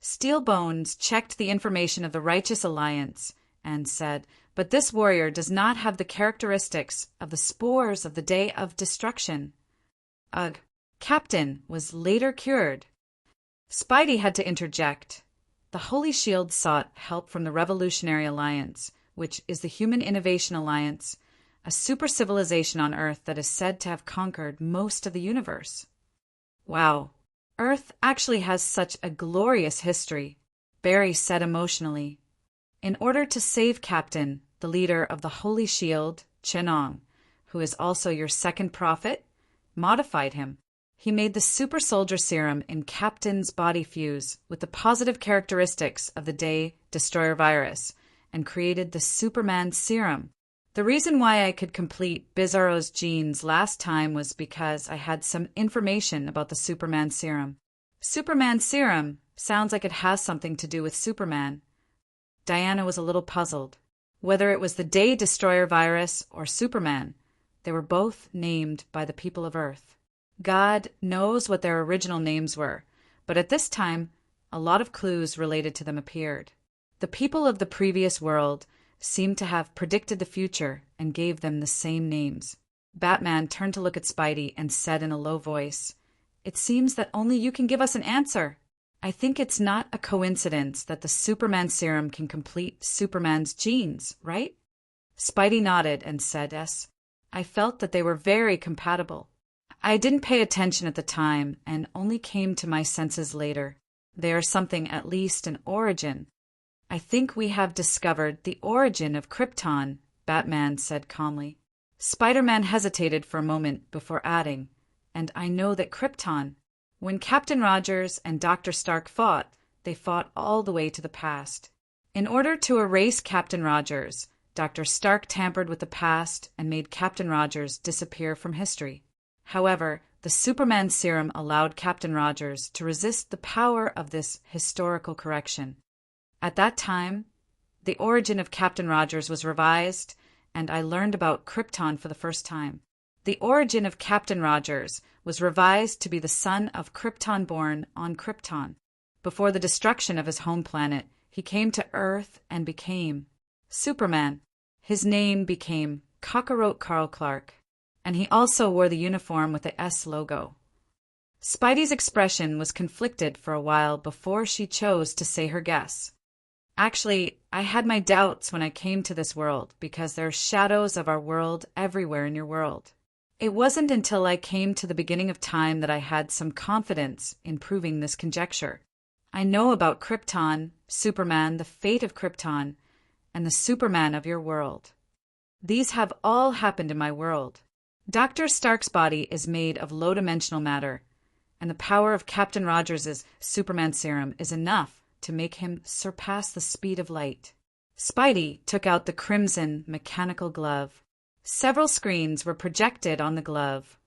Steelbones checked the information of the Righteous Alliance and said, "But this warrior does not have the characteristics of the spores of the Day of Destruction." Ugh. Captain was later cured. Spidey had to interject. The Holy Shield sought help from the Revolutionary Alliance, which is the Human Innovation Alliance, a super civilization on Earth that is said to have conquered most of the universe. Wow. Earth actually has such a glorious history, Barry said emotionally. In order to save Captain, the leader of the Holy Shield, Chenong, who is also your second prophet, modified him. He made the super soldier serum in Captain's body fuse with the positive characteristics of the Day Destroyer virus and created the Superman serum. The reason why I could complete Bizarro's genes last time was because I had some information about the Superman serum. Superman serum sounds like it has something to do with Superman. Diana was a little puzzled. Whether it was the Day Destroyer virus or Superman, they were both named by the people of Earth. God knows what their original names were, but at this time, a lot of clues related to them appeared. The people of the previous world seemed to have predicted the future and gave them the same names. Batman turned to look at Spidey and said in a low voice, "It seems that only you can give us an answer. I think it's not a coincidence that the Superman serum can complete Superman's genes, right?" Spidey nodded and said, "Yes. I felt that they were very compatible. I didn't pay attention at the time and only came to my senses later. They are something at least an origin." "I think we have discovered the origin of Krypton," Batman said calmly. Spider-Man hesitated for a moment before adding, "And I know that Krypton, when Captain Rogers and Dr. Stark fought, they fought all the way to the past. In order to erase Captain Rogers, Dr. Stark tampered with the past and made Captain Rogers disappear from history. However, the Superman serum allowed Captain Rogers to resist the power of this historical correction. At that time, the origin of Captain Rogers was revised, and I learned about Krypton for the first time. The origin of Captain Rogers was revised to be the son of Krypton born on Krypton. Before the destruction of his home planet, he came to Earth and became Superman. His name became Cockroach Carl Clark, and he also wore the uniform with the S logo." Spidey's expression was conflicted for a while before she chose to say her guess. "Actually, I had my doubts when I came to this world because there are shadows of our world everywhere in your world. It wasn't until I came to the beginning of time that I had some confidence in proving this conjecture. I know about Krypton, Superman, the fate of Krypton, and the Superman of your world. These have all happened in my world. Dr. Stark's body is made of low-dimensional matter, and the power of Captain Rogers' Superman serum is enough to make him surpass the speed of light." Spidey took out the crimson mechanical glove. Several screens were projected on the glove,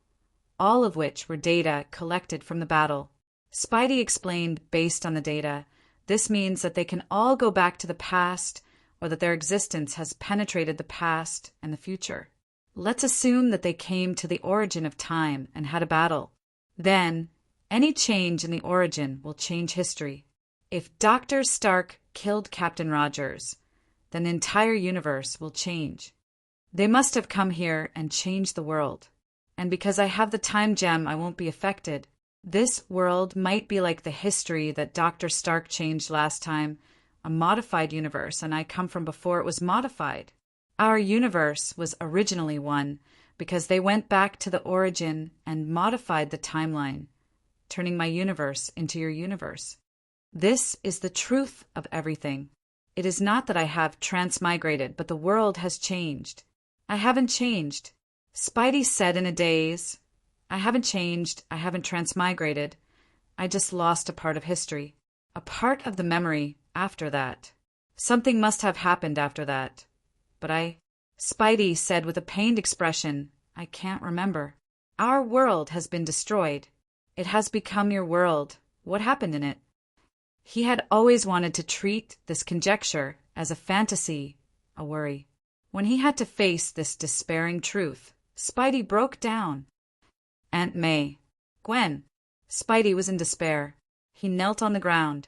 all of which were data collected from the battle. Spidey explained based on the data, this means that they can all go back to the past or that their existence has penetrated the past and the future. Let's assume that they came to the origin of time and had a battle. Then, any change in the origin will change history. If Dr. Stark killed Captain Rogers, then the entire universe will change. They must have come here and changed the world. And because I have the time gem, I won't be affected. This world might be like the history that Dr. Stark changed last time, a modified universe, and I come from before it was modified. Our universe was originally one because they went back to the origin and modified the timeline, turning my universe into your universe. This is the truth of everything. It is not that I have transmigrated, but the world has changed. I haven't changed. Spidey said in a daze, "I haven't changed, I haven't transmigrated. I just lost a part of history. A part of the memory after that. Something must have happened after that. But Spidey said with a pained expression, "I can't remember. Our world has been destroyed. It has become your world. What happened in it?" He had always wanted to treat this conjecture as a fantasy, a worry. When he had to face this despairing truth, Spidey broke down. Aunt May. Gwen. Spidey was in despair. He knelt on the ground.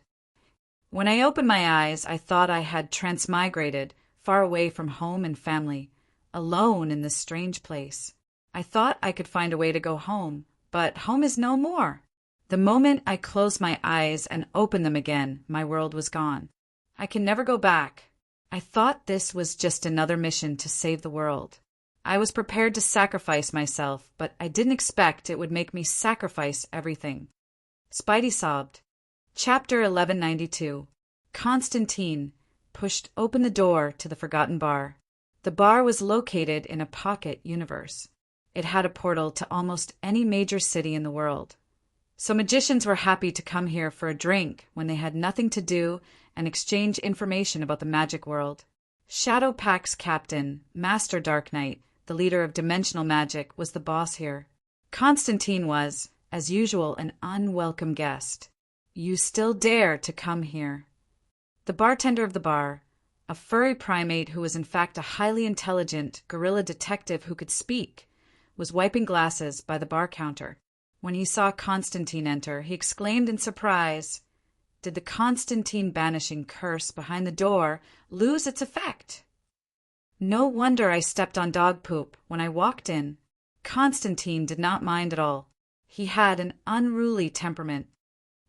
When I opened my eyes, I thought I had transmigrated, far away from home and family, alone in this strange place. I thought I could find a way to go home, but home is no more. The moment I closed my eyes and opened them again, my world was gone. I can never go back. I thought this was just another mission to save the world. I was prepared to sacrifice myself, but I didn't expect it would make me sacrifice everything. Spidey sobbed. Chapter 1192. Constantine pushed open the door to the forgotten bar. The bar was located in a pocket universe. It had a portal to almost any major city in the world. So magicians were happy to come here for a drink when they had nothing to do and exchange information about the magic world. Shadow Pack's captain, Master Dark Knight, the leader of dimensional magic, was the boss here. Constantine was, as usual, an unwelcome guest. You still dare to come here. The bartender of the bar, a furry primate who was in fact a highly intelligent guerrilla detective who could speak, was wiping glasses by the bar counter. When he saw Constantine enter, he exclaimed in surprise, "Did the Constantine banishing curse behind the door lose its effect?" No wonder I stepped on dog poop when I walked in. Constantine did not mind at all. He had an unruly temperament.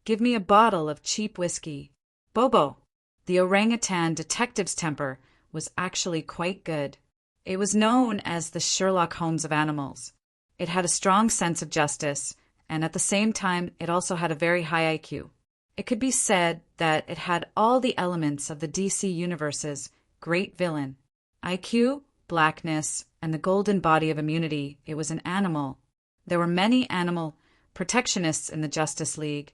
Give me a bottle of cheap whiskey. Bobo. The orangutan detective's temper was actually quite good. It was known as the Sherlock Holmes of animals. It had a strong sense of justice, and at the same time it also had a very high IQ. It could be said that it had all the elements of the DC Universe's great villain. IQ, blackness, and the golden body of immunity. It was an animal. There were many animal protectionists in the Justice League,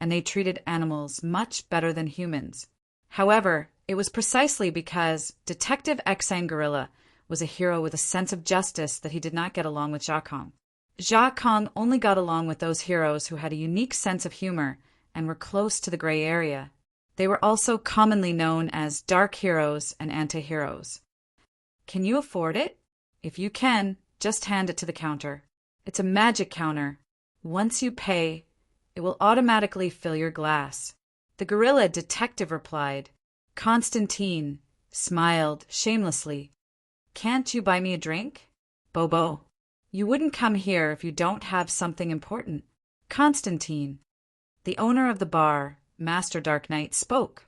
and they treated animals much better than humans. However, it was precisely because Detective Exine Gorilla was a hero with a sense of justice that he did not get along with Jacques Kong. Jacques Kong only got along with those heroes who had a unique sense of humor and were close to the gray area. They were also commonly known as dark heroes and anti-heroes. Can you afford it? If you can, just hand it to the counter. It's a magic counter. Once you pay, it will automatically fill your glass. The gorilla detective replied. Constantine smiled shamelessly. Can't you buy me a drink? Bobo. You wouldn't come here if you don't have something important. Constantine. The owner of the bar, Master Dark Knight, spoke.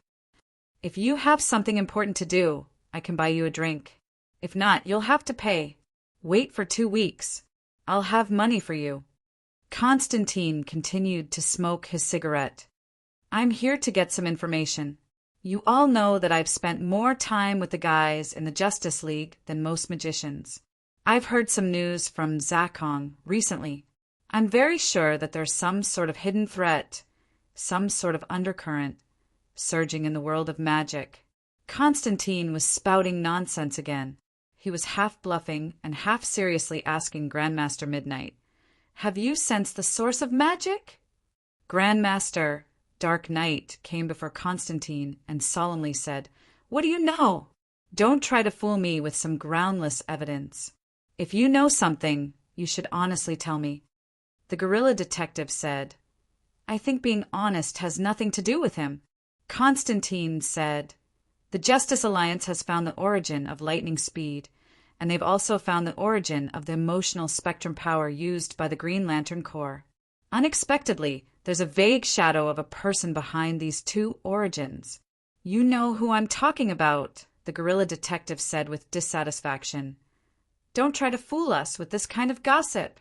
If you have something important to do, I can buy you a drink. If not, you'll have to pay. Wait for 2 weeks. I'll have money for you. Constantine continued to smoke his cigarette. I'm here to get some information. You all know that I've spent more time with the guys in the Justice League than most magicians. I've heard some news from Zakong recently. I'm very sure that there's some sort of hidden threat, some sort of undercurrent, surging in the world of magic. Constantine was spouting nonsense again. He was half bluffing and half seriously asking Grandmaster Midnight, "Have you sensed the source of magic?" Grandmaster Dark Knight came before Constantine and solemnly said, "What do you know? Don't try to fool me with some groundless evidence. If you know something, you should honestly tell me." The guerrilla detective said, "I think being honest has nothing to do with him." Constantine said, "The Justice Alliance has found the origin of lightning speed, and they've also found the origin of the emotional spectrum power used by the Green Lantern Corps. Unexpectedly, there's a vague shadow of a person behind these two origins." "You know who I'm talking about," the guerrilla detective said with dissatisfaction. "Don't try to fool us with this kind of gossip."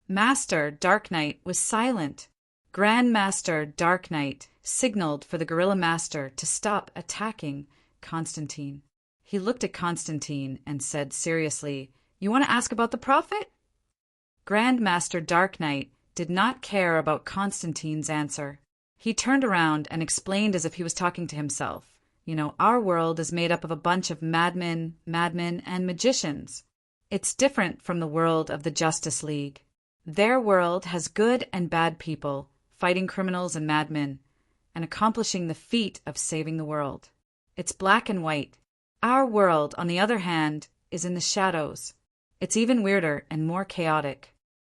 Master Dark Knight was silent. Grandmaster Dark Knight signaled for the Gorilla Master to stop attacking Constantine. He looked at Constantine and said seriously, "You want to ask about the Prophet?" Grandmaster Dark Knight did not care about Constantine's answer. He turned around and explained as if he was talking to himself. Our world is made up of a bunch of madmen, and magicians. It's different from the world of the Justice League. Their world has good and bad people, fighting criminals and madmen, and accomplishing the feat of saving the world. It's black and white. Our world, on the other hand, is in the shadows. It's even weirder and more chaotic.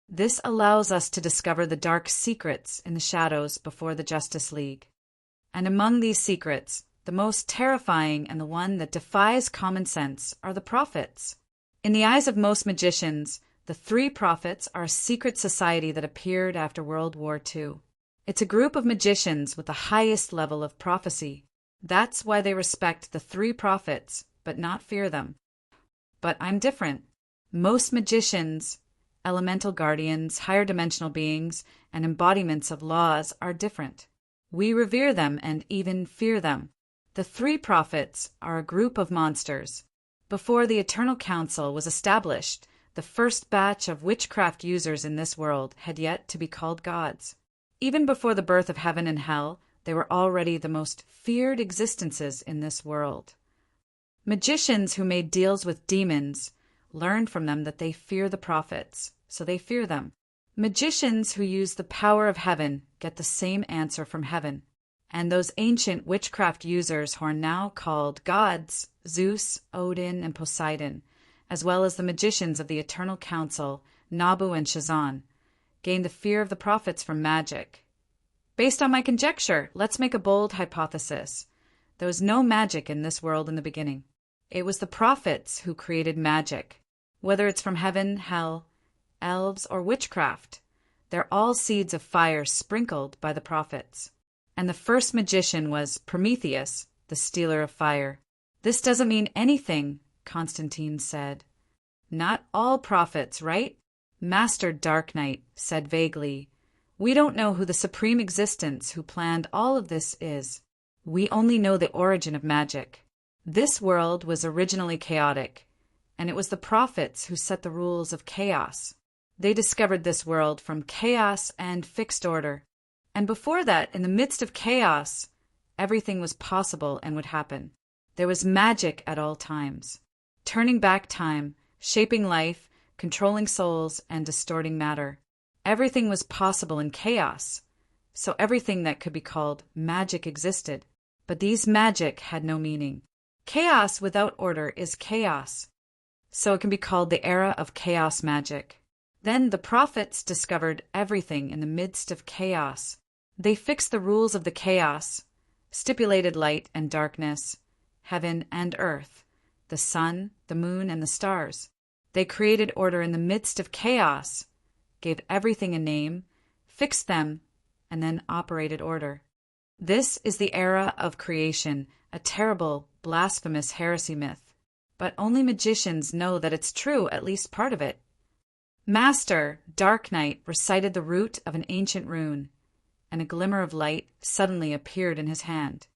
This allows us to discover the dark secrets in the shadows before the Justice League. And among these secrets, the most terrifying and the one that defies common sense are the prophets. In the eyes of most magicians, the three prophets are a secret society that appeared after World War II. It's a group of magicians with the highest level of prophecy. That's why they respect the three prophets, but not fear them. But I'm different. Most magicians, elemental guardians, higher dimensional beings, and embodiments of laws are different. We revere them and even fear them. The three prophets are a group of monsters. Before the Eternal Council was established, the first batch of witchcraft users in this world had yet to be called gods. Even before the birth of heaven and hell, they were already the most feared existences in this world. Magicians who made deals with demons learned from them that they fear the prophets, so they fear them. Magicians who use the power of heaven get the same answer from heaven. And those ancient witchcraft users who are now called gods, Zeus, Odin, and Poseidon, as well as the magicians of the Eternal Council, Nabu and Shazan, gained the fear of the prophets from magic. Based on my conjecture, let's make a bold hypothesis. There was no magic in this world in the beginning. It was the prophets who created magic. Whether it's from heaven, hell, elves, or witchcraft, they're all seeds of fire sprinkled by the prophets. And the first magician was Prometheus, the stealer of fire. This doesn't mean anything, Constantine said. Not all prophets, right? Master Dark Knight said vaguely. We don't know who the supreme existence who planned all of this is. We only know the origin of magic. This world was originally chaotic, and it was the prophets who set the rules of chaos. They discovered this world from chaos and fixed order. And before that, in the midst of chaos, everything was possible and would happen. There was magic at all times, turning back time, shaping life, controlling souls, and distorting matter. Everything was possible in chaos, so everything that could be called magic existed. But these magic had no meaning. Chaos without order is chaos, so it can be called the era of chaos magic. Then the prophets discovered everything in the midst of chaos. They fixed the rules of the chaos, stipulated light and darkness, heaven and earth, the sun, the moon, and the stars. They created order in the midst of chaos, gave everything a name, fixed them, and then operated order. This is the era of creation, a terrible, blasphemous heresy myth. But only magicians know that it's true, at least part of it. Master Dark Knight recited the root of an ancient rune, and a glimmer of light suddenly appeared in his hand.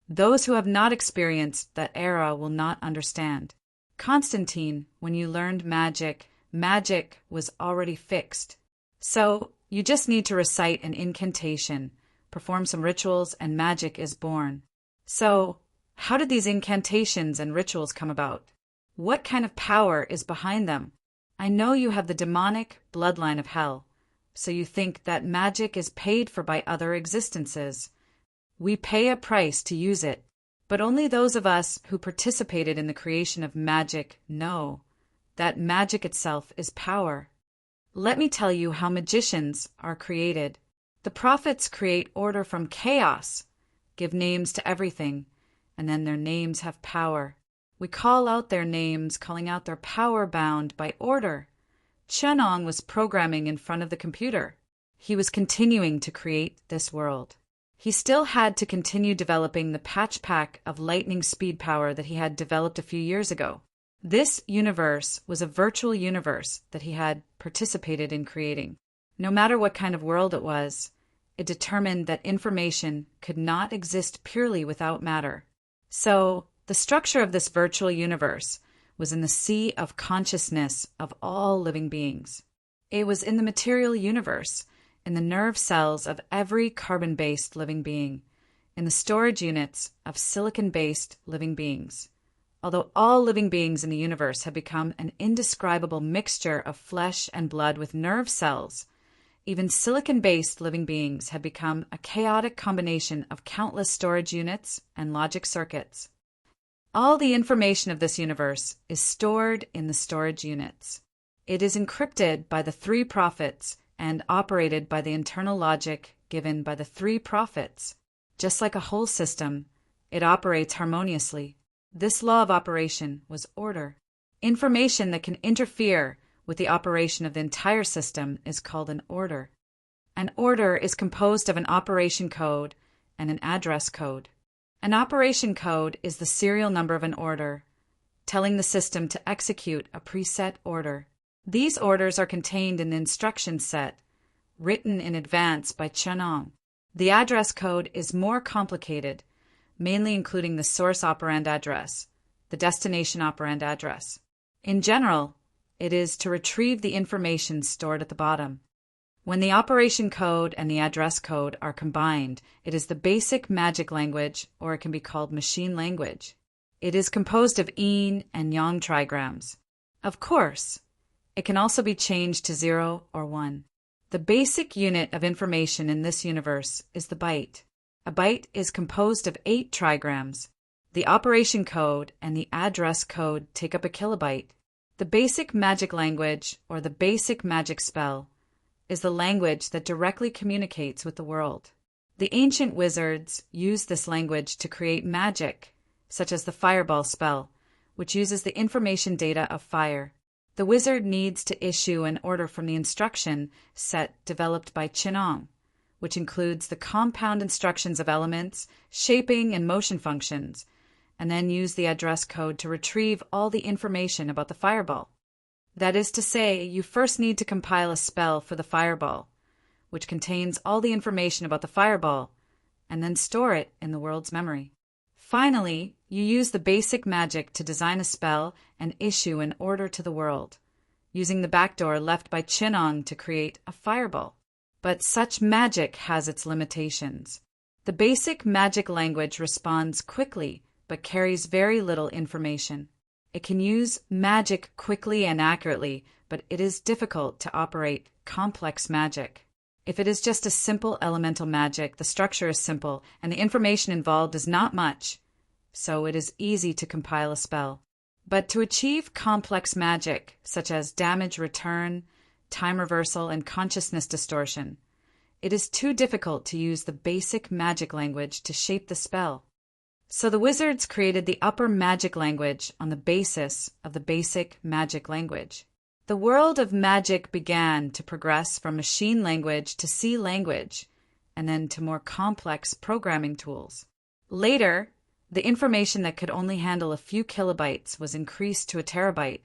Those who have not experienced that era will not understand. Constantine, when you learned magic, magic was already fixed. So you just need to recite an incantation, perform some rituals, and magic is born. So, how did these incantations and rituals come about? What kind of power is behind them? I know you have the demonic bloodline of hell, so you think that magic is paid for by other existences. We pay a price to use it, but only those of us who participated in the creation of magic know that magic itself is power. Let me tell you how magicians are created. The prophets create order from chaos, give names to everything, and then their names have power. We call out their names, calling out their power bound by order. Chenong was programming in front of the computer. He was continuing to create this world. He still had to continue developing the patch pack of lightning speed power that he had developed a few years ago. This universe was a virtual universe that he had participated in creating. No matter what kind of world it was, it determined that information could not exist purely without matter. So, the structure of this virtual universe was in the sea of consciousness of all living beings. It was in the material universe, in the nerve cells of every carbon-based living being, in the storage units of silicon-based living beings. Although all living beings in the universe have become an indescribable mixture of flesh and blood with nerve cells, even silicon-based living beings have become a chaotic combination of countless storage units and logic circuits. All the information of this universe is stored in the storage units. It is encrypted by the three prophets and operated by the internal logic given by the three prophets. Just like a whole system, it operates harmoniously. This law of operation was order. Information that can interfere with the operation of the entire system is called an order. An order is composed of an operation code and an address code. An operation code is the serial number of an order, telling the system to execute a preset order. These orders are contained in the instruction set, written in advance by Chenong. The address code is more complicated, mainly including the source operand address, the destination operand address. In general, it is to retrieve the information stored at the bottom. When the operation code and the address code are combined, it is the basic magic language, or it can be called machine language. It is composed of yin and yang trigrams. Of course, it can also be changed to 0 or 1. The basic unit of information in this universe is the byte. A byte is composed of 8 trigrams. The operation code and the address code take up a kilobyte. The basic magic language, or the basic magic spell, is the language that directly communicates with the world. The ancient wizards used this language to create magic, such as the fireball spell, which uses the information data of fire. The wizard needs to issue an order from the instruction set developed by Chenong, which includes the compound instructions of elements, shaping, and motion functions, and then use the address code to retrieve all the information about the fireball. That is to say, you first need to compile a spell for the fireball, which contains all the information about the fireball, and then store it in the world's memory. Finally, you use the basic magic to design a spell and issue an order to the world, using the backdoor left by Chenong to create a fireball. But such magic has its limitations. The basic magic language responds quickly, but carries very little information. It can use magic quickly and accurately, but it is difficult to operate complex magic. If it is just a simple elemental magic, the structure is simple, and the information involved is not much, so it is easy to compile a spell. But to achieve complex magic, such as damage return, time reversal, and consciousness distortion, it is too difficult to use the basic magic language to shape the spell. So the wizards created the upper magic language on the basis of the basic magic language. The world of magic began to progress from machine language to C language, and then to more complex programming tools. Later, the information that could only handle a few kilobytes was increased to a terabyte,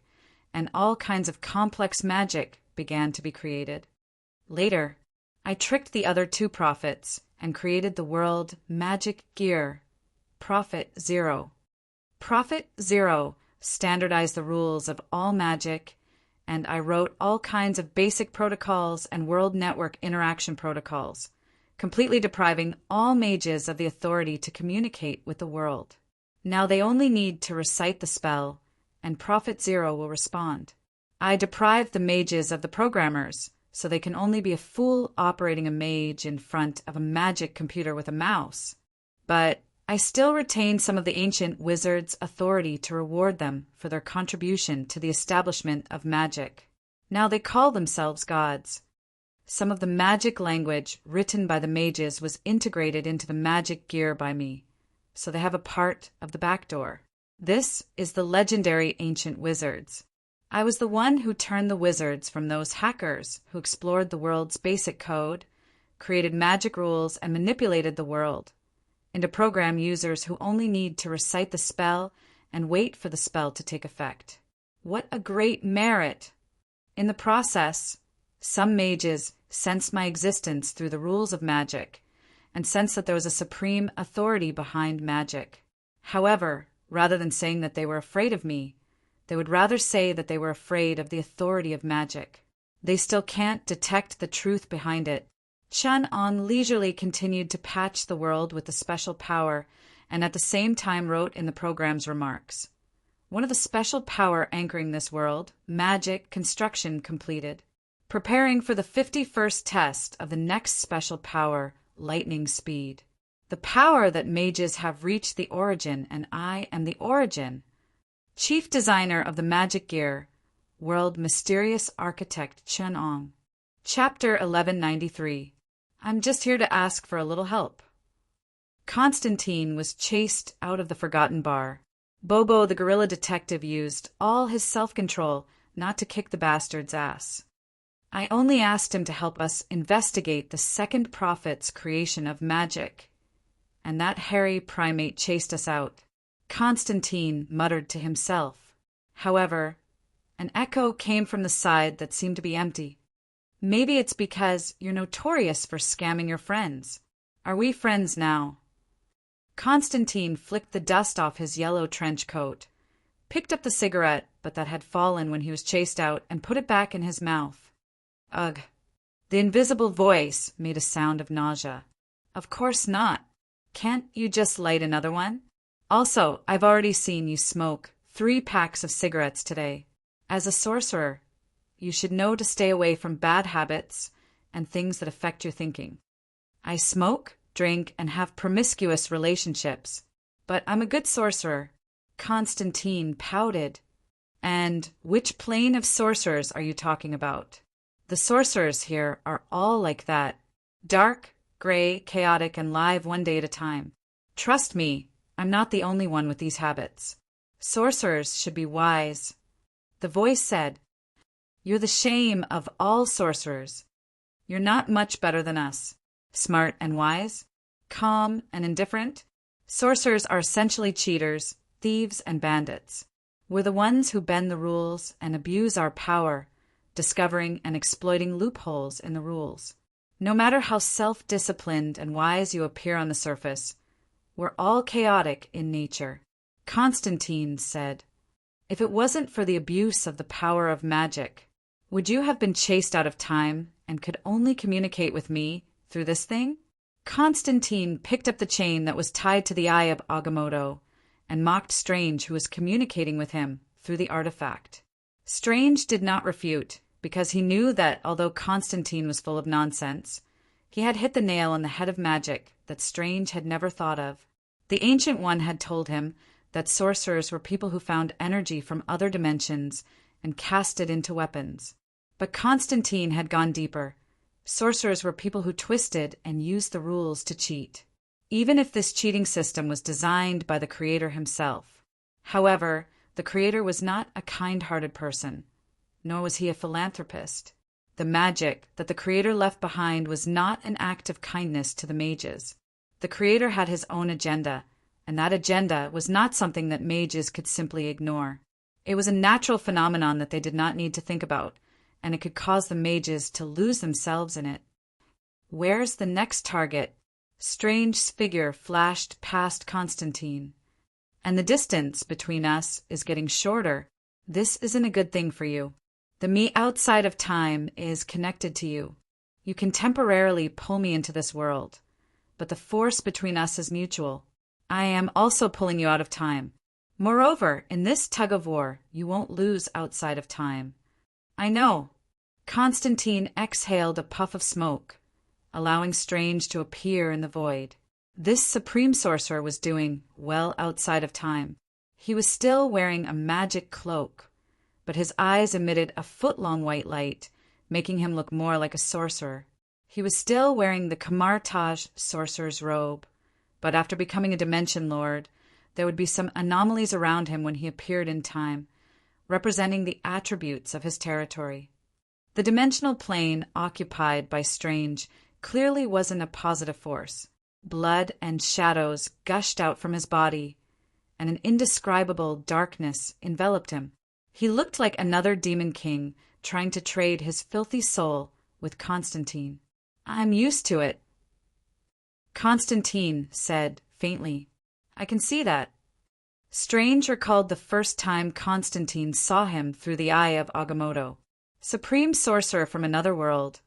and all kinds of complex magic began to be created. Later, I tricked the other two prophets and created the world magic gear, Prophet 0. Prophet 0 standardized the rules of all magic, and I wrote all kinds of basic protocols and world network interaction protocols, completely depriving all mages of the authority to communicate with the world. Now they only need to recite the spell, and Prophet 0 will respond. I deprived the mages of the programmers, so they can only be a fool operating a mage in front of a magic computer with a mouse. But I still retain some of the ancient wizards' authority to reward them for their contribution to the establishment of magic. Now they call themselves gods. Some of the magic language written by the mages was integrated into the magic gear by me, so they have a part of the backdoor. This is the legendary ancient wizards. I was the one who turned the wizards from those hackers who explored the world's basic code, created magic rules, and manipulated the world, into program users who only need to recite the spell and wait for the spell to take effect. What a great merit! In the process, some mages sensed my existence through the rules of magic and sensed that there was a supreme authority behind magic. However, rather than saying that they were afraid of me, they would rather say that they were afraid of the authority of magic. They still can't detect the truth behind it. Chun-On leisurely continued to patch the world with the special power, and at the same time wrote in the program's remarks, "One of the special power anchoring this world, magic construction completed. Preparing for the 51st test of the next special power, lightning speed." The power that mages have reached the origin, and I am the origin. Chief designer of the magic gear, world mysterious architect Chen Ong. Chapter 1193. I'm just here to ask for a little help. Constantine was chased out of the forgotten bar. Bobo the guerrilla detective used all his self-control not to kick the bastard's ass. I only asked him to help us investigate the second prophet's creation of magic, and that hairy primate chased us out. Constantine muttered to himself. However, an echo came from the side that seemed to be empty. Maybe it's because you're notorious for scamming your friends. Are we friends now? Constantine flicked the dust off his yellow trench coat, picked up the cigarette that had fallen when he was chased out, and put it back in his mouth. Ugh. The invisible voice made a sound of nausea. Of course not. Can't you just light another one? Also, I've already seen you smoke 3 packs of cigarettes today. As a sorcerer, you should know to stay away from bad habits and things that affect your thinking. I smoke, drink, and have promiscuous relationships, but I'm a good sorcerer. Constantine pouted. And which plane of sorcerers are you talking about? The sorcerers here are all like that. Dark, gray, chaotic, and live one day at a time. Trust me, I'm not the only one with these habits. Sorcerers should be wise. The voice said, You're the shame of all sorcerers. You're not much better than us. Smart and wise, calm and indifferent. Sorcerers are essentially cheaters, thieves, and bandits. We're the ones who bend the rules and abuse our power, discovering and exploiting loopholes in the rules. No matter how self-disciplined and wise you appear on the surface, we're all chaotic in nature. Constantine said, If it wasn't for the abuse of the power of magic, would you have been chased out of time and could only communicate with me through this thing? Constantine picked up the chain that was tied to the eye of Agamotto and mocked Strange, who was communicating with him through the artifact. Strange did not refute, because he knew that although Constantine was full of nonsense, he had hit the nail on the head of magic that Strange had never thought of. The Ancient One had told him that sorcerers were people who found energy from other dimensions and cast it into weapons. But Constantine had gone deeper. Sorcerers were people who twisted and used the rules to cheat, even if this cheating system was designed by the Creator himself. However, the Creator was not a kind-hearted person, nor was he a philanthropist. The magic that the Creator left behind was not an act of kindness to the mages. The Creator had his own agenda, and that agenda was not something that mages could simply ignore. It was a natural phenomenon that they did not need to think about, and it could cause the mages to lose themselves in it. Where's the next target? Strange's figure flashed past Constantine. And the distance between us is getting shorter. This isn't a good thing for you. The me outside of time is connected to you. You can temporarily pull me into this world, but the force between us is mutual. I am also pulling you out of time. Moreover, in this tug-of-war, you won't lose outside of time. I know. Constantine exhaled a puff of smoke, allowing Strange to appear in the void. This supreme sorcerer was doing well outside of time. He was still wearing a magic cloak, but his eyes emitted a foot-long white light, making him look more like a sorcerer. He was still wearing the Kamartaj sorcerer's robe, but after becoming a Dimension Lord, there would be some anomalies around him when he appeared in time, representing the attributes of his territory. The dimensional plane occupied by Strange clearly wasn't a positive force. Blood and shadows gushed out from his body, and an indescribable darkness enveloped him. He looked like another demon king trying to trade his filthy soul with Constantine. I'm used to it, Constantine said faintly. I can see that. Strange recalled the first time Constantine saw him through the eye of Agamotto. Supreme sorcerer from another world,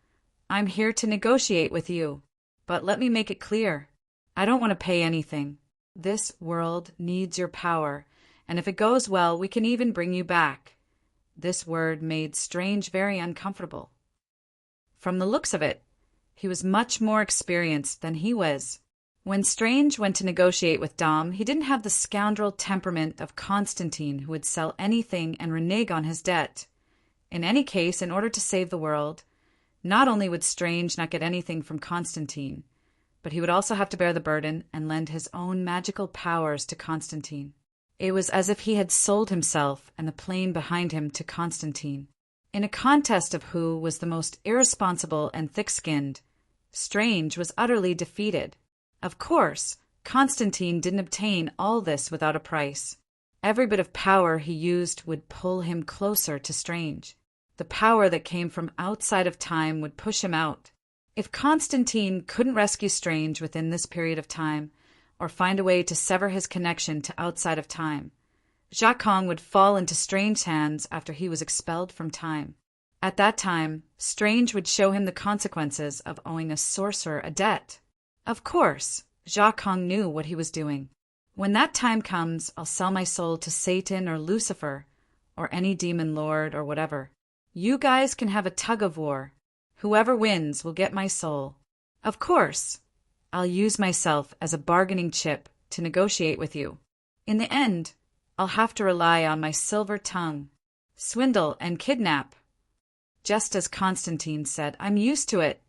I'm here to negotiate with you, but let me make it clear. I don't want to pay anything. This world needs your power, and if it goes well, we can even bring you back. This word made Strange very uncomfortable. From the looks of it, he was much more experienced than he was. When Strange went to negotiate with Dom, he didn't have the scoundrel temperament of Constantine, who would sell anything and renege on his debt. In any case, in order to save the world, not only would Strange not get anything from Constantine, but he would also have to bear the burden and lend his own magical powers to Constantine. It was as if he had sold himself and the plane behind him to Constantine. In a contest of who was the most irresponsible and thick-skinned, Strange was utterly defeated. Of course, Constantine didn't obtain all this without a price. Every bit of power he used would pull him closer to Strange. The power that came from outside of time would push him out. If Constantine couldn't rescue Strange within this period of time, or find a way to sever his connection to outside of time, Jacques would fall into Strange's hands after he was expelled from time. At that time, Strange would show him the consequences of owing a sorcerer a debt. Of course, Jacques knew what he was doing. When that time comes, I'll sell my soul to Satan or Lucifer, or any demon lord or whatever. You guys can have a tug of war. Whoever wins will get my soul. Of course, I'll use myself as a bargaining chip to negotiate with you. In the end, I'll have to rely on my silver tongue, swindle and kidnap. Just as Constantine said, I'm used to it.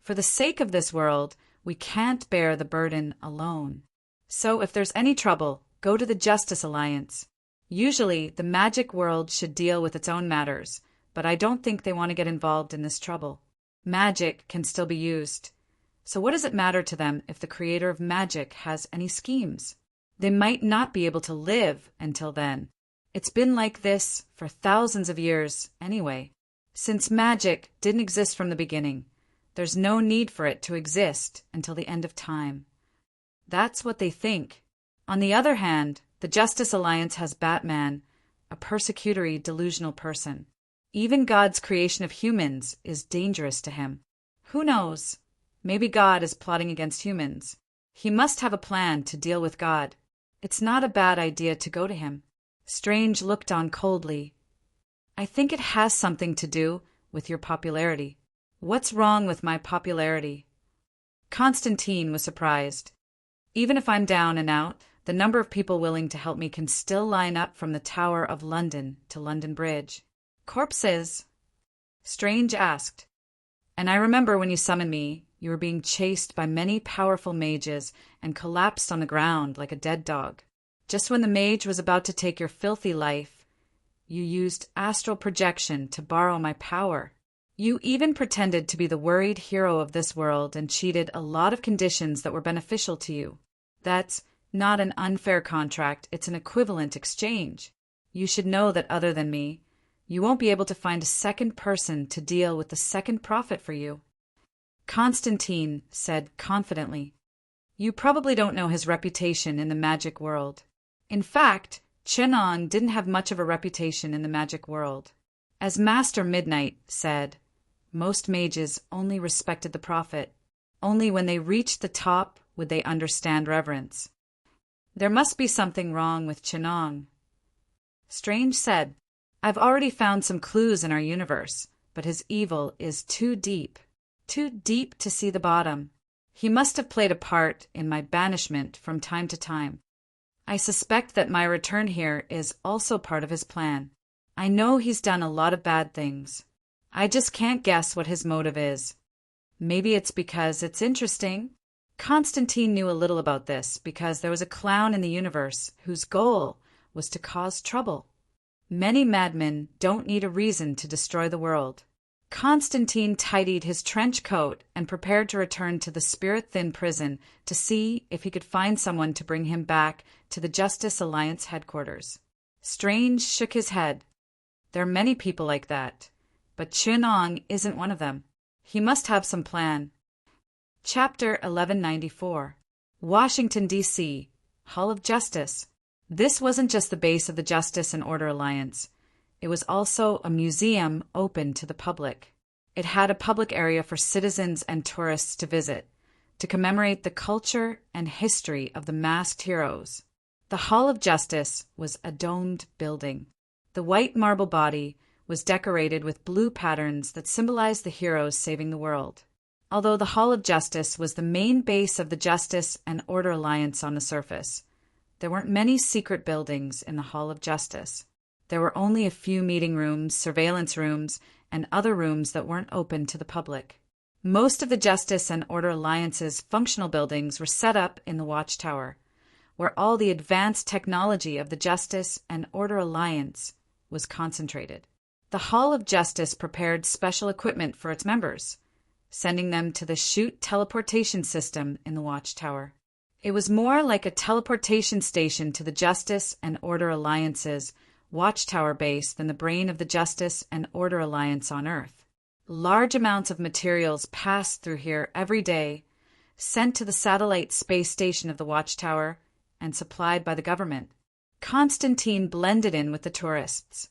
For the sake of this world, we can't bear the burden alone. So if there's any trouble, go to the Justice Alliance. Usually, the magic world should deal with its own matters, but I don't think they want to get involved in this trouble. Magic can still be used. So what does it matter to them if the creator of magic has any schemes? They might not be able to live until then. It's been like this for thousands of years anyway. Since magic didn't exist from the beginning, there's no need for it to exist until the end of time. That's what they think. On the other hand, the Justice Alliance has Batman, a persecutory, delusional person. Even God's creation of humans is dangerous to him. Who knows? Maybe God is plotting against humans. He must have a plan to deal with God. It's not a bad idea to go to him. Strange looked on coldly. I think it has something to do with your popularity. What's wrong with my popularity? Constantine was surprised. Even if I'm down and out, the number of people willing to help me can still line up from the Tower of London to London Bridge. Corpses? Strange asked. And I remember when you summoned me, you were being chased by many powerful mages and collapsed on the ground like a dead dog. Just when the mage was about to take your filthy life, you used astral projection to borrow my power. You even pretended to be the worried hero of this world and cheated a lot of conditions that were beneficial to you. That's not an unfair contract, it's an equivalent exchange. You should know that other than me, you won't be able to find a second person to deal with the second profit for you. Constantine said confidently, You probably don't know his reputation in the magic world. In fact, Chenong didn't have much of a reputation in the magic world. As Master Midnight said, most mages only respected the prophet. Only when they reached the top would they understand reverence. There must be something wrong with Chenong. Strange said, I've already found some clues in our universe, but his evil is too deep to see the bottom. He must have played a part in my banishment from time to time. I suspect that my return here is also part of his plan. I know he's done a lot of bad things. I just can't guess what his motive is. Maybe it's because it's interesting. Constantine knew a little about this because there was a clown in the universe whose goal was to cause trouble. Many madmen don't need a reason to destroy the world. Constantine tidied his trench coat and prepared to return to the spirit-thin prison to see if he could find someone to bring him back to the Justice Alliance headquarters. Strange shook his head. There are many people like that, but Chenong isn't one of them. He must have some plan. Chapter 1194. Washington, D.C. Hall of Justice. This wasn't just the base of the Justice and Order Alliance. It was also a museum open to the public. It had a public area for citizens and tourists to visit, to commemorate the culture and history of the masked heroes. The Hall of Justice was a domed building. The white marble body was decorated with blue patterns that symbolized the heroes saving the world. Although the Hall of Justice was the main base of the Justice and Order Alliance on the surface, there weren't many secret buildings in the Hall of Justice. There were only a few meeting rooms, surveillance rooms, and other rooms that weren't open to the public. Most of the Justice and Order Alliance's functional buildings were set up in the Watchtower, where all the advanced technology of the Justice and Order Alliance was concentrated. The Hall of Justice prepared special equipment for its members, sending them to the chute teleportation system in the Watchtower. It was more like a teleportation station to the Justice and Order Alliance's Watchtower base than the brain of the Justice and Order Alliance on Earth. Large amounts of materials passed through here every day, sent to the satellite space station of the Watchtower, and supplied by the government. Constantine blended in with the tourists,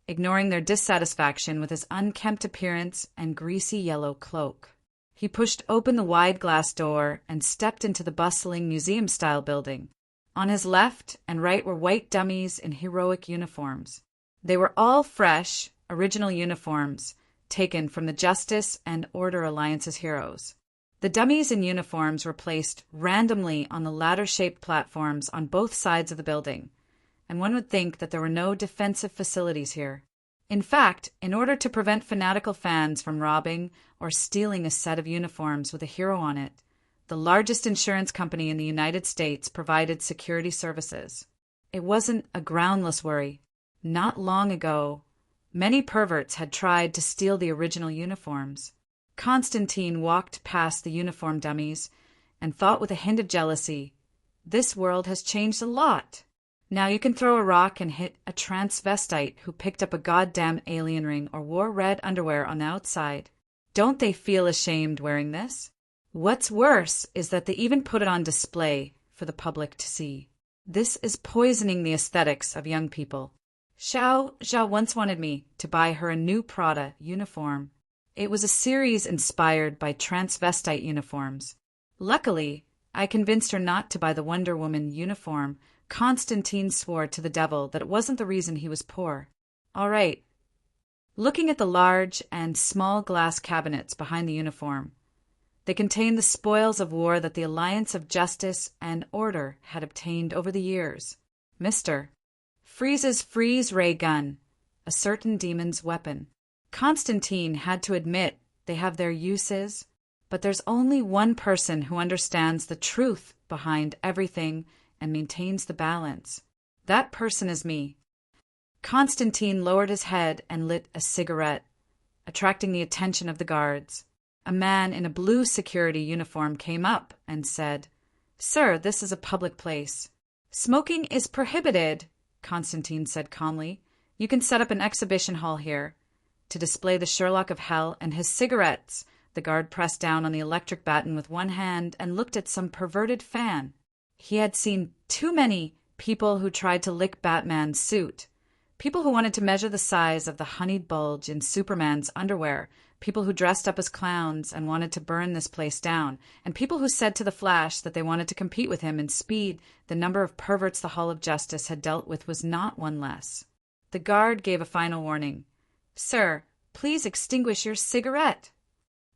ignoring their dissatisfaction with his unkempt appearance and greasy yellow cloak. He pushed open the wide glass door and stepped into the bustling museum-style building. On his left and right were white dummies in heroic uniforms. They were all fresh, original uniforms taken from the Justice and Order Alliance's heroes. The dummies in uniforms were placed randomly on the ladder-shaped platforms on both sides of the building, and one would think that there were no defensive facilities here. In fact, in order to prevent fanatical fans from robbing or stealing a set of uniforms with a hero on it, the largest insurance company in the United States provided security services. It wasn't a groundless worry. Not long ago, many perverts had tried to steal the original uniforms. Constantine walked past the uniform dummies and thought with a hint of jealousy, "This world has changed a lot. Now you can throw a rock and hit a transvestite who picked up a goddamn alien ring or wore red underwear on the outside. Don't they feel ashamed wearing this? What's worse is that they even put it on display for the public to see. This is poisoning the aesthetics of young people. Xiao once wanted me to buy her a new Prada uniform. It was a series inspired by transvestite uniforms. Luckily, I convinced her not to buy the Wonder Woman uniform. Constantine swore to the devil that it wasn't the reason he was poor. All right." Looking at the large and small glass cabinets behind the uniform, they contained the spoils of war that the Alliance of Justice and Order had obtained over the years. Mr. Freeze's freeze ray gun, a certain demon's weapon. Constantine had to admit they have their uses, but there's only one person who understands the truth behind everything and maintains the balance. That person is me. Constantine lowered his head and lit a cigarette, attracting the attention of the guards. A man in a blue security uniform came up and said, "Sir, this is a public place." "Smoking is prohibited," Constantine said calmly. "You can set up an exhibition hall here to display the Sherlock of Hell and his cigarettes." The guard pressed down on the electric baton with one hand and looked at some perverted fan. He had seen too many people who tried to lick Batman's suit, people who wanted to measure the size of the honeyed bulge in Superman's underwear, people who dressed up as clowns and wanted to burn this place down, and people who said to the Flash that they wanted to compete with him in speed. The number of perverts the Hall of Justice had dealt with was not one less. The guard gave a final warning. "Sir, please extinguish your cigarette."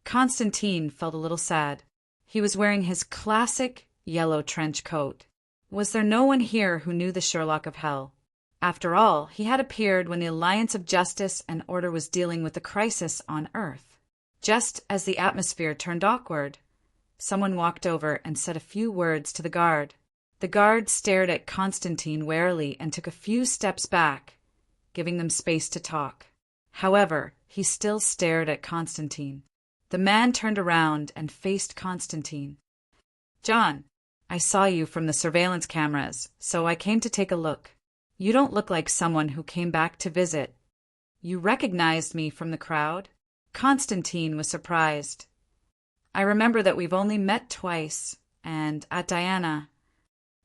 Constantine felt a little sad. He was wearing his classic yellow trench coat. Was there no one here who knew the Sherlock of Hell? After all, he had appeared when the Alliance of Justice and Order was dealing with the crisis on Earth. Just as the atmosphere turned awkward, someone walked over and said a few words to the guard. The guard stared at Constantine warily and took a few steps back, giving them space to talk. However, he still stared at Constantine. The man turned around and faced Constantine. "John, I saw you from the surveillance cameras, so I came to take a look. You don't look like someone who came back to visit. You recognized me from the crowd?" Constantine was surprised. "I remember that we've only met twice, and at Diana."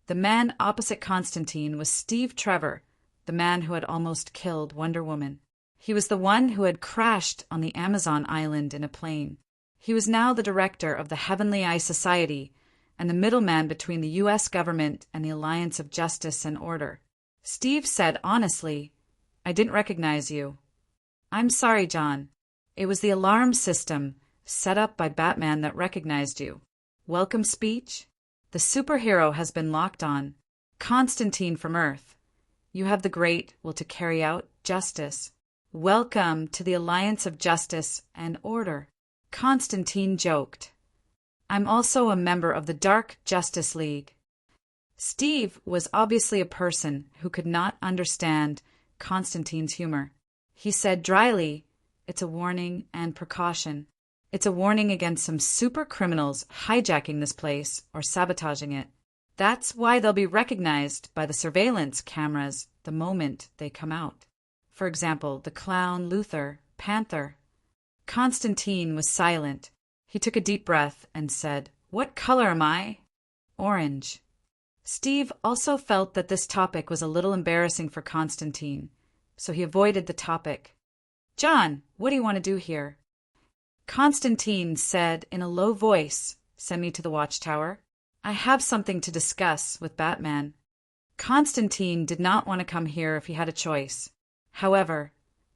The man opposite Constantine was Steve Trevor, the man who had almost killed Wonder Woman. He was the one who had crashed on the Amazon island in a plane. He was now the director of the Heavenly Eye Society and the middleman between the U.S. government and the Alliance of Justice and Order. Steve said honestly, "I didn't recognize you." "I'm sorry, John. It was the alarm system," set up by Batman that recognized you. Welcome speech? The superhero has been locked on. Constantine from Earth. You have the great will to carry out justice. Welcome to the Alliance of Justice and Order. Constantine joked. I'm also a member of the Dark Justice League. Steve was obviously a person who could not understand Constantine's humor. He said dryly, "It's a warning and precaution. It's a warning against some super criminals hijacking this place or sabotaging it. That's why they'll be recognized by the surveillance cameras the moment they come out. For example, the clown Luther, Panther." Constantine was silent. He took a deep breath and said, "What color am I?" "Orange." Steve also felt that this topic was a little embarrassing for Constantine, so he avoided the topic. "John, what do you want to do here?" Constantine said in a low voice, "Send me to the watchtower. I have something to discuss with Batman." Constantine did not want to come here if he had a choice. However,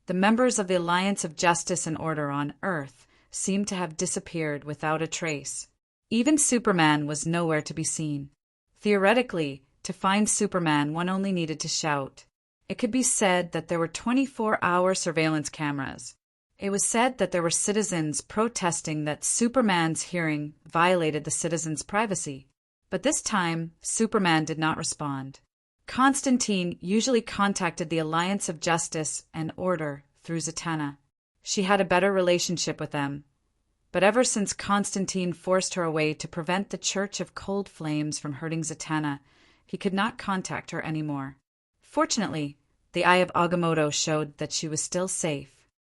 the members of the Alliance of Justice and Order on Earth seemed to have disappeared without a trace. Even Superman was nowhere to be seen. Theoretically, to find Superman, one only needed to shout. It could be said that there were 24-hour surveillance cameras. It was said that there were citizens protesting that Superman's hearing violated the citizens' privacy. But this time, Superman did not respond. Constantine usually contacted the Alliance of Justice and Order through Zatanna. She had a better relationship with them. But ever since Constantine forced her away to prevent the Church of Cold Flames from hurting Zatanna, he could not contact her anymore. Fortunately, the Eye of Agamotto showed that she was still safe.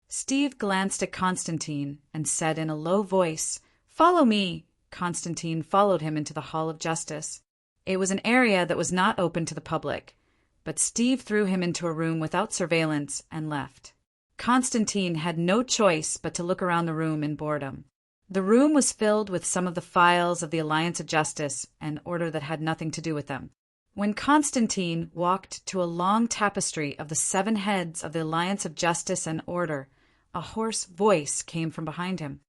Steve glanced at Constantine and said in a low voice, "Follow me." Constantine followed him into the Hall of Justice. It was an area that was not open to the public, but Steve threw him into a room without surveillance and left. Constantine had no choice but to look around the room in boredom. The room was filled with some of the files of the Alliance of Justice and Order that had nothing to do with them. When Constantine walked to a long tapestry of the 7 heads of the Alliance of Justice and Order, a hoarse voice came from behind him.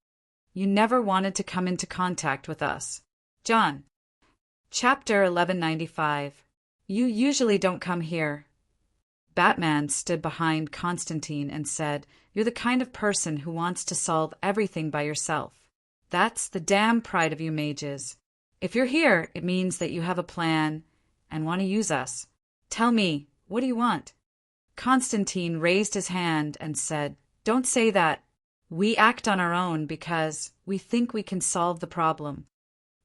"You never wanted to come into contact with us, John." Chapter 1195. You usually don't come here. Batman stood behind Constantine and said, "You're the kind of person who wants to solve everything by yourself. That's the damn pride of you mages. If you're here, it means that you have a plan and want to use us. Tell me, what do you want?" Constantine raised his hand and said, "Don't say that. We act on our own because we think we can solve the problem.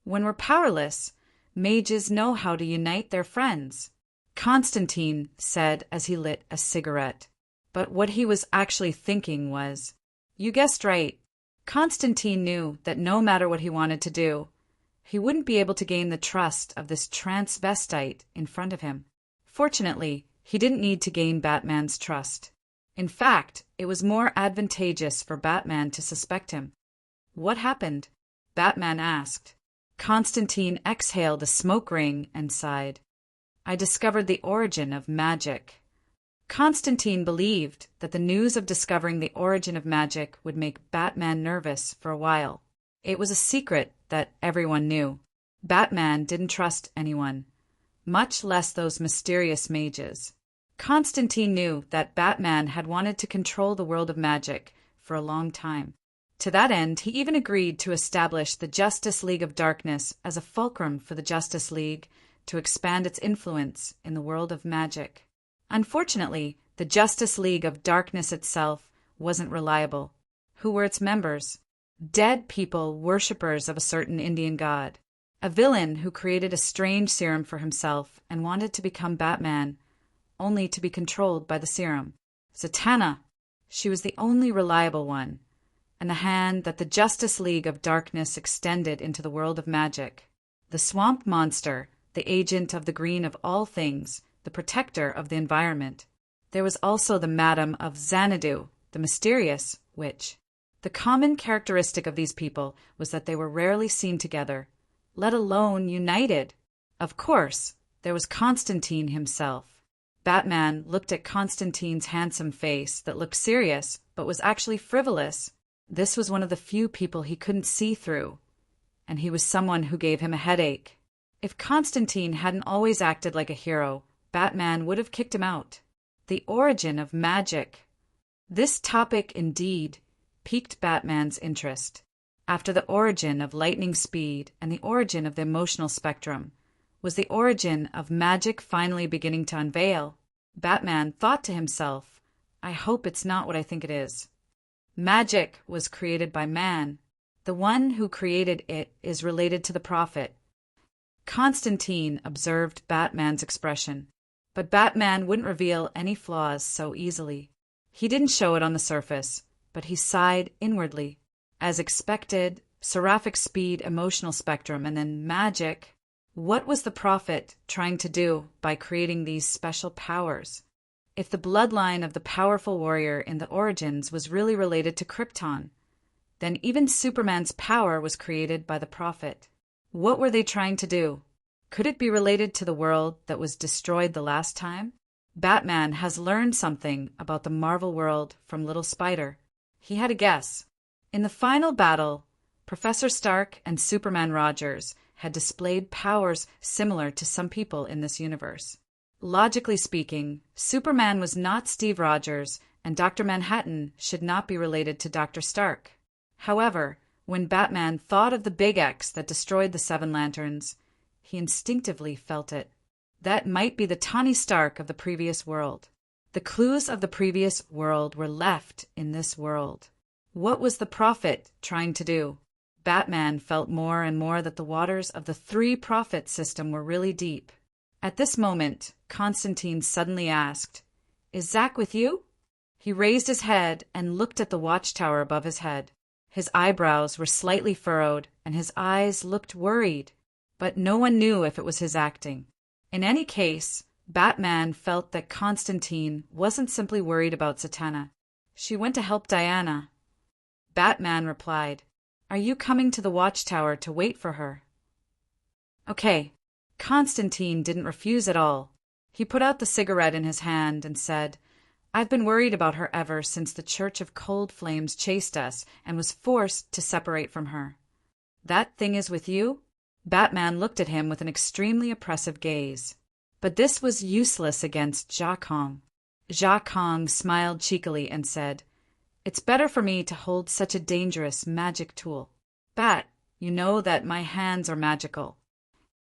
When we're powerless, mages know how to unite their friends." Constantine said as he lit a cigarette. But what he was actually thinking was, "You guessed right." Constantine knew that no matter what he wanted to do, he wouldn't be able to gain the trust of this transvestite in front of him. Fortunately, he didn't need to gain Batman's trust. In fact, it was more advantageous for Batman to suspect him. "What happened?" Batman asked. Constantine exhaled a smoke ring and sighed. "I discovered the origin of magic." Constantine believed that the news of discovering the origin of magic would make Batman nervous for a while. It was a secret that everyone knew. Batman didn't trust anyone, much less those mysterious mages. Constantine knew that Batman had wanted to control the world of magic for a long time. To that end, he even agreed to establish the Justice League of Darkness as a fulcrum for the Justice League to expand its influence in the world of magic. Unfortunately, the Justice League of Darkness itself wasn't reliable. Who were its members? Dead people worshippers of a certain Indian god. A villain who created a strange serum for himself and wanted to become Batman, only to be controlled by the serum. Zatanna. She was the only reliable one, and the hand that the Justice League of Darkness extended into the world of magic. The swamp monster, the agent of the green of all things, the protector of the environment. There was also the Madam of Xanadu, the mysterious witch. The common characteristic of these people was that they were rarely seen together, let alone united. Of course, there was Constantine himself. Batman looked at Constantine's handsome face that looked serious but was actually frivolous. This was one of the few people he couldn't see through, and he was someone who gave him a headache. If Constantine hadn't always acted like a hero, Batman would have kicked him out. The origin of magic. This topic, indeed, piqued Batman's interest. After the origin of lightning speed and the origin of the emotional spectrum, was the origin of magic finally beginning to unveil? Batman thought to himself, I hope it's not what I think it is. Magic was created by man. The one who created it is related to the prophet. Constantine observed Batman's expression, but Batman wouldn't reveal any flaws so easily. He didn't show it on the surface, but he sighed inwardly. As expected, seraphic speed, emotional spectrum, and then magic. What was the prophet trying to do by creating these special powers? If the bloodline of the powerful warrior in the origins was really related to Krypton, then even Superman's power was created by the prophet. What were they trying to do? Could it be related to the world that was destroyed the last time? Batman has learned something about the Marvel world from Little Spider. He had a guess. In the final battle, Professor Stark and Superman Rogers had displayed powers similar to some people in this universe. Logically speaking, Superman was not Steve Rogers, and Dr. Manhattan should not be related to Dr. Stark. However, when Batman thought of the Big X that destroyed the Seven Lanterns, he instinctively felt it. That might be the Tony Stark of the previous world. The clues of the previous world were left in this world. What was the prophet trying to do? Batman felt more and more that the waters of the three prophet system were really deep. At this moment, Constantine suddenly asked, Is Zack with you? He raised his head and looked at the watchtower above his head. His eyebrows were slightly furrowed, and his eyes looked worried, but no one knew if it was his acting. In any case, Batman felt that Constantine wasn't simply worried about Zatanna. She went to help Diana. Batman replied, Are you coming to the watchtower to wait for her? Okay. Constantine didn't refuse at all. He put out the cigarette in his hand and said, I've been worried about her ever since the Church of Cold Flames chased us and was forced to separate from her. That thing is with you? Batman looked at him with an extremely oppressive gaze. But this was useless against Jia Kong. Jia Kong smiled cheekily and said, It's better for me to hold such a dangerous magic tool. Bat, you know that my hands are magical.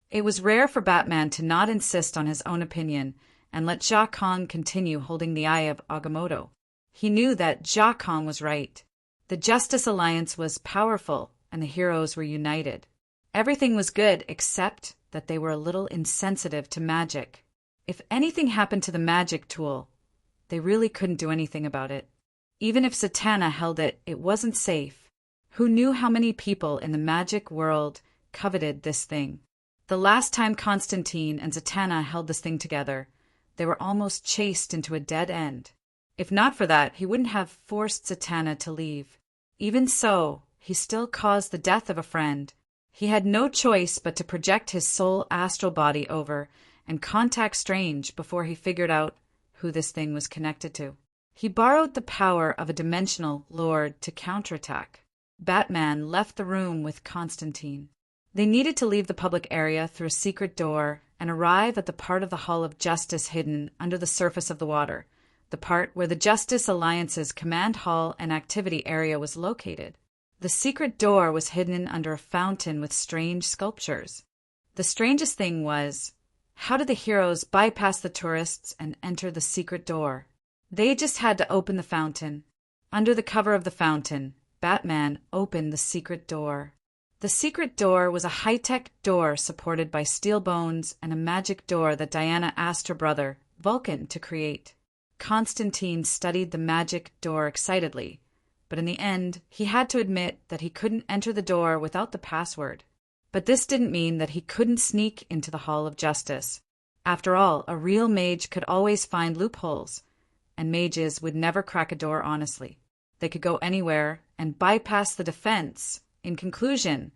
It was rare for Batman to not insist on his own opinion and let Jia Kong continue holding the eye of Agamotto. He knew that Jia Kong was right. The Justice Alliance was powerful, and the heroes were united. Everything was good except that they were a little insensitive to magic. If anything happened to the magic tool, they really couldn't do anything about it. Even if Zatanna held it, it wasn't safe. Who knew how many people in the magic world coveted this thing? The last time Constantine and Zatanna held this thing together, they were almost chased into a dead end. If not for that, he wouldn't have forced Zatanna to leave. Even so, he still caused the death of a friend. He had no choice but to project his soul astral body over and contact Strange before he figured out who this thing was connected to. He borrowed the power of a dimensional lord to counterattack. Batman left the room with Constantine. They needed to leave the public area through a secret door and arrive at the part of the Hall of Justice hidden under the surface of the water, the part where the Justice Alliance's command hall and activity area was located. The secret door was hidden under a fountain with strange sculptures. The strangest thing was, how did the heroes bypass the tourists and enter the secret door? They just had to open the fountain. Under the cover of the fountain, Batman opened the secret door. The secret door was a high-tech door supported by steel bones and a magic door that Diana asked her brother, Vulcan, to create. Constantine studied the magic door excitedly, but in the end, he had to admit that he couldn't enter the door without the password. But this didn't mean that he couldn't sneak into the Hall of Justice. After all, a real mage could always find loopholes, and mages would never crack a door honestly. They could go anywhere and bypass the defense. In conclusion,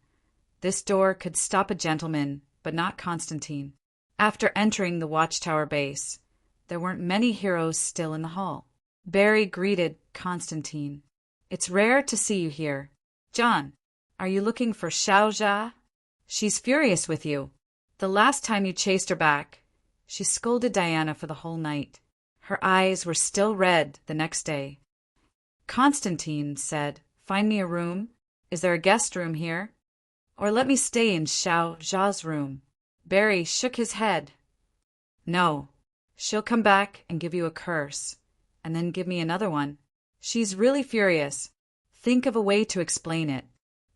this door could stop a gentleman, but not Constantine. After entering the Watchtower base, there weren't many heroes still in the hall. Barry greeted Constantine. It's rare to see you here. John, are you looking for Xiaojia? She's furious with you. The last time you chased her back, she scolded Diana for the whole night. Her eyes were still red the next day. Constantine said, "Find me a room. Is there a guest room here? Or let me stay in Xiaojia's room." Barry shook his head. "No. She'll come back and give you a curse, and then give me another one. She's really furious. Think of a way to explain it."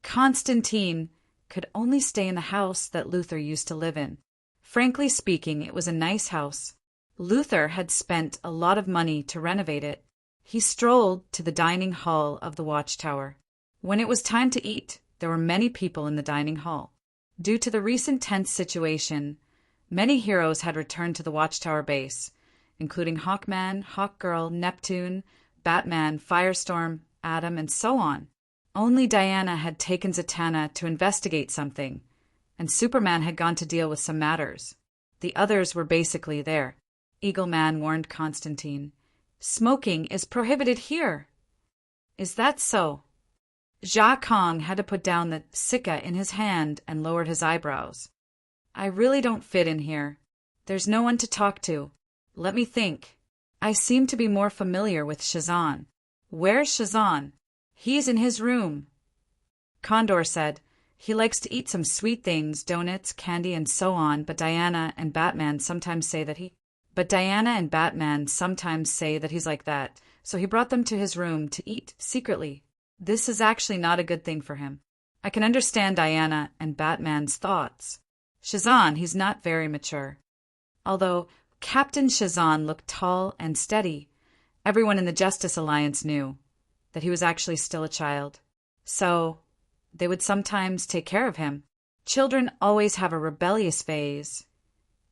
Constantine could only stay in the house that Luther used to live in. Frankly speaking, it was a nice house. Luther had spent a lot of money to renovate it. He strolled to the dining hall of the watchtower. When it was time to eat, there were many people in the dining hall. Due to the recent tense situation, many heroes had returned to the watchtower base, including Hawkman, Hawkgirl, Neptune, Batman, Firestorm, Atom, and so on. Only Diana had taken Zatanna to investigate something, and Superman had gone to deal with some matters. The others were basically there. Eagleman warned Constantine, "Smoking is prohibited here." "Is that so?" Jia Kong had to put down the sika in his hand and lowered his eyebrows. "I really don't fit in here. There's no one to talk to. Let me think. I seem to be more familiar with Shazan. Where's Shazan?" "He's in his room." Condor said, "He likes to eat some sweet things, donuts, candy, and so on, but Diana and Batman sometimes say that he's like that, so he brought them to his room to eat secretly. This is actually not a good thing for him. I can understand Diana and Batman's thoughts. Shazan, he's not very mature." Although Captain Shazan looked tall and steady, everyone in the Justice Alliance knew that he was actually still a child. So they would sometimes take care of him. Children always have a rebellious phase,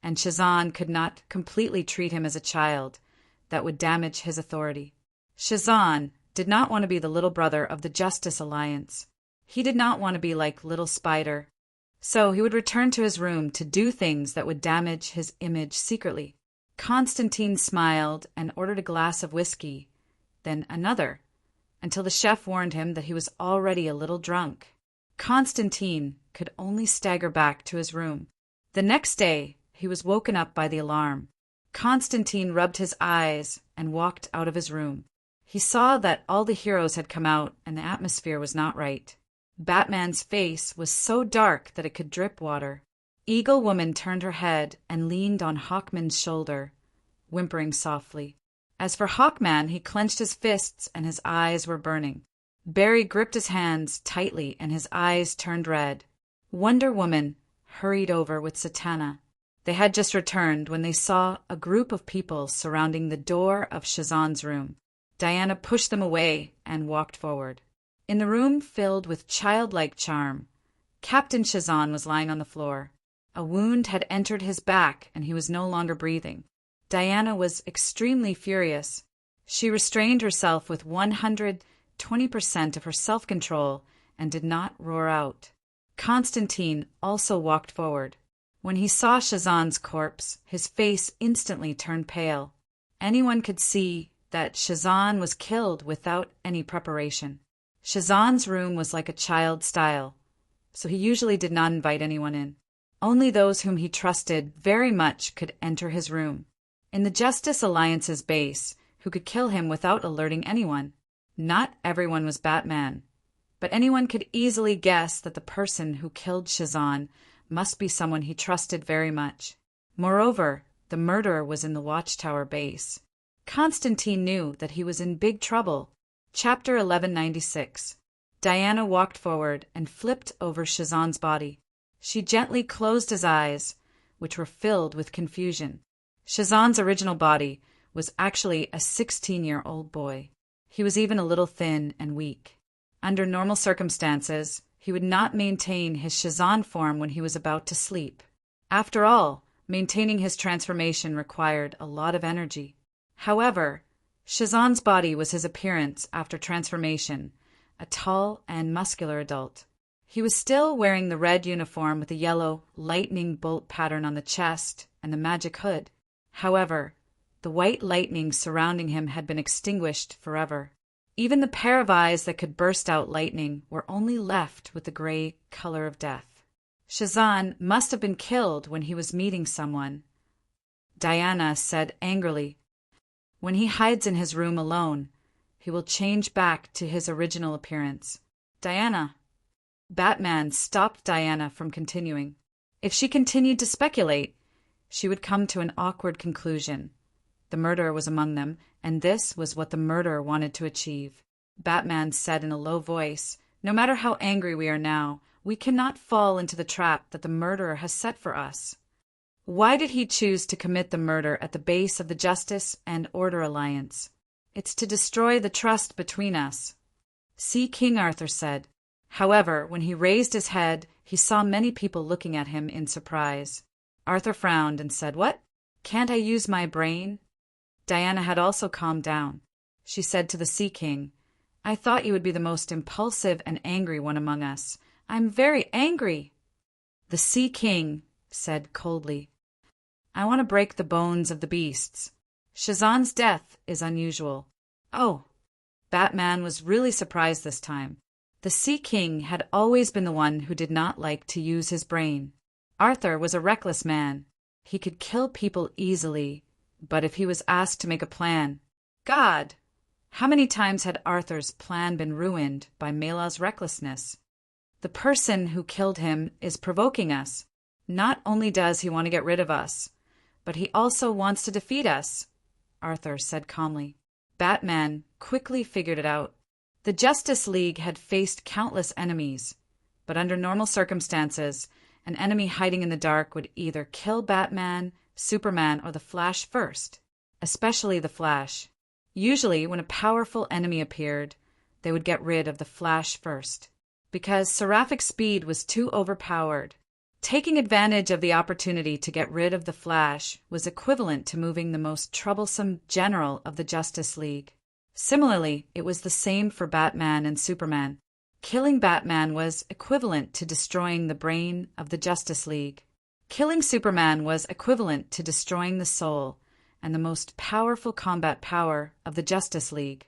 and Shazan could not completely treat him as a child. That would damage his authority. Shazan did not want to be the little brother of the Justice Alliance. He did not want to be like Little Spider. So he would return to his room to do things that would damage his image secretly. Constantine smiled and ordered a glass of whiskey, then another, until the chef warned him that he was already a little drunk. Constantine could only stagger back to his room. The next day, he was woken up by the alarm. Constantine rubbed his eyes and walked out of his room. He saw that all the heroes had come out and the atmosphere was not right. Batman's face was so dark that it could drip water. Eagle Woman turned her head and leaned on Hawkman's shoulder, whimpering softly. As for Hawkman, he clenched his fists and his eyes were burning. Barry gripped his hands tightly and his eyes turned red. Wonder Woman hurried over with Zatanna. They had just returned when they saw a group of people surrounding the door of Shazan's room. Diana pushed them away and walked forward. In the room filled with childlike charm, Captain Shazan was lying on the floor. A wound had entered his back and he was no longer breathing. Diana was extremely furious. She restrained herself with 120% of her self-control and did not roar out. Constantine also walked forward. When he saw Shazan's corpse, his face instantly turned pale. Anyone could see that Shazan was killed without any preparation. Shazan's room was like a child's style, so he usually did not invite anyone in. Only those whom he trusted very much could enter his room. In the Justice Alliance's base, who could kill him without alerting anyone. Not everyone was Batman, but anyone could easily guess that the person who killed Shazan must be someone he trusted very much. Moreover, the murderer was in the Watchtower base. Constantine knew that he was in big trouble. Chapter 1196. Diana walked forward and flipped over Shazan's body. She gently closed his eyes, which were filled with confusion. Shazan's original body was actually a 16-year-old boy. He was even a little thin and weak. Under normal circumstances, he would not maintain his Shazan form when he was about to sleep. After all, maintaining his transformation required a lot of energy. However, Shazan's body was his appearance after transformation, a tall and muscular adult. He was still wearing the red uniform with the yellow lightning bolt pattern on the chest and the magic hood. However, the white lightning surrounding him had been extinguished forever. Even the pair of eyes that could burst out lightning were only left with the gray color of death. Shazan must have been killed when he was meeting someone. Diana said angrily, "When he hides in his room alone, he will change back to his original appearance." Diana. Batman stopped Diana from continuing. If she continued to speculate, she would come to an awkward conclusion. The murderer was among them, and this was what the murderer wanted to achieve. Batman said in a low voice, "No matter how angry we are now, we cannot fall into the trap that the murderer has set for us." Why did he choose to commit the murder at the base of the Justice and Order Alliance? It's to destroy the trust between us. See, King Arthur said. However, when he raised his head, he saw many people looking at him in surprise. Arthur frowned and said, "What? Can't I use my brain?" Diana had also calmed down. She said to the Sea King, "I thought you would be the most impulsive and angry one among us. I'm very angry." The Sea King said coldly, "I want to break the bones of the beasts. Shazan's death is unusual." Oh, Batman was really surprised this time. The Sea King had always been the one who did not like to use his brain. Arthur was a reckless man. He could kill people easily, but if he was asked to make a plan, God! How many times had Arthur's plan been ruined by Melah's recklessness? The person who killed him is provoking us. Not only does he want to get rid of us, but he also wants to defeat us, Arthur said calmly. Batman quickly figured it out. The Justice League had faced countless enemies, but under normal circumstances, an enemy hiding in the dark would either kill Batman, Superman, or the Flash first, especially the Flash. Usually, when a powerful enemy appeared, they would get rid of the Flash first, because seraphic speed was too overpowered. Taking advantage of the opportunity to get rid of the Flash was equivalent to moving the most troublesome general of the Justice League. Similarly, it was the same for Batman and Superman. Killing Batman was equivalent to destroying the brain of the Justice League. Killing Superman was equivalent to destroying the soul and the most powerful combat power of the Justice League.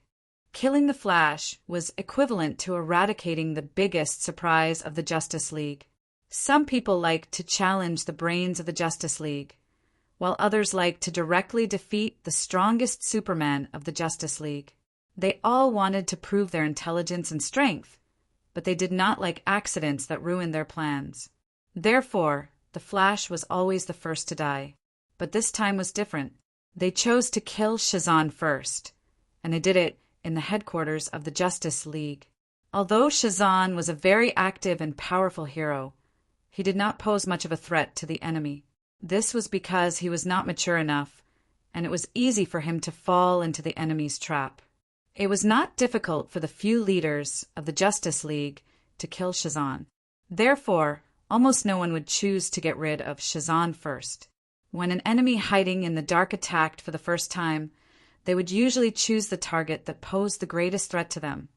Killing the Flash was equivalent to eradicating the biggest surprise of the Justice League. Some people like to challenge the brains of the Justice League, while others like to directly defeat the strongest Superman of the Justice League. They all wanted to prove their intelligence and strength, but they did not like accidents that ruined their plans. Therefore, the Flash was always the first to die. But this time was different. They chose to kill Shazan first, and they did it in the headquarters of the Justice League. Although Shazan was a very active and powerful hero, he did not pose much of a threat to the enemy. This was because he was not mature enough, and it was easy for him to fall into the enemy's trap. It was not difficult for the few leaders of the Justice League to kill Shazan. Therefore, almost no one would choose to get rid of Shazan first. When an enemy hiding in the dark attacked for the first time, they would usually choose the target that posed the greatest threat to them,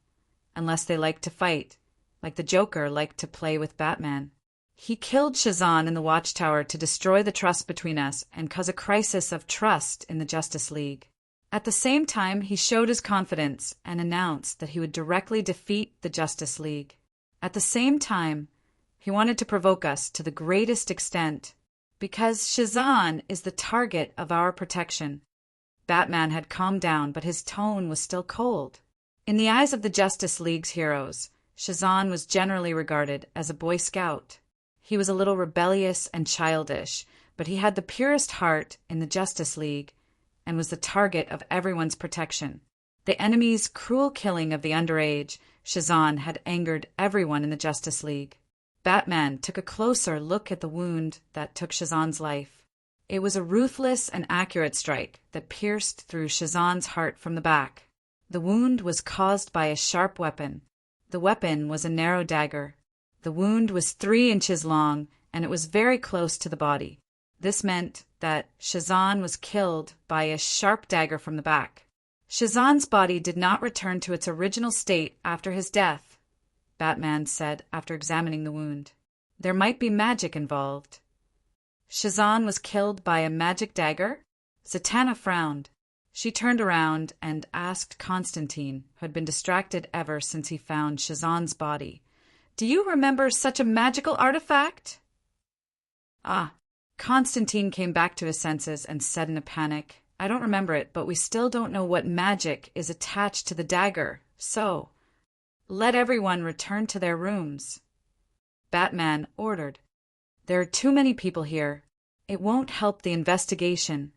unless they liked to fight, like the Joker liked to play with Batman. He killed Shazan in the Watchtower to destroy the trust between us and cause a crisis of trust in the Justice League. At the same time, he showed his confidence and announced that he would directly defeat the Justice League. At the same time, he wanted to provoke us to the greatest extent, because Shazan is the target of our protection. Batman had calmed down, but his tone was still cold. In the eyes of the Justice League's heroes, Shazan was generally regarded as a Boy Scout. He was a little rebellious and childish, but he had the purest heart in the Justice League and was the target of everyone's protection. The enemy's cruel killing of the underage, Shazan, had angered everyone in the Justice League. Batman took a closer look at the wound that took Shazan's life. It was a ruthless and accurate strike that pierced through Shazan's heart from the back. The wound was caused by a sharp weapon. The weapon was a narrow dagger. The wound was 3 inches long, and it was very close to the body. This meant that Shazan was killed by a sharp dagger from the back. Shazan's body did not return to its original state after his death, Batman said after examining the wound. There might be magic involved. Shazan was killed by a magic dagger? Zatanna frowned. She turned around and asked Constantine, who had been distracted ever since he found Shazan's body, "Do you remember such a magical artifact?" Ah, Constantine came back to his senses and said in a panic, "I don't remember it, but we still don't know what magic is attached to the dagger, so let everyone return to their rooms." Batman ordered, "There are too many people here. It won't help the investigation."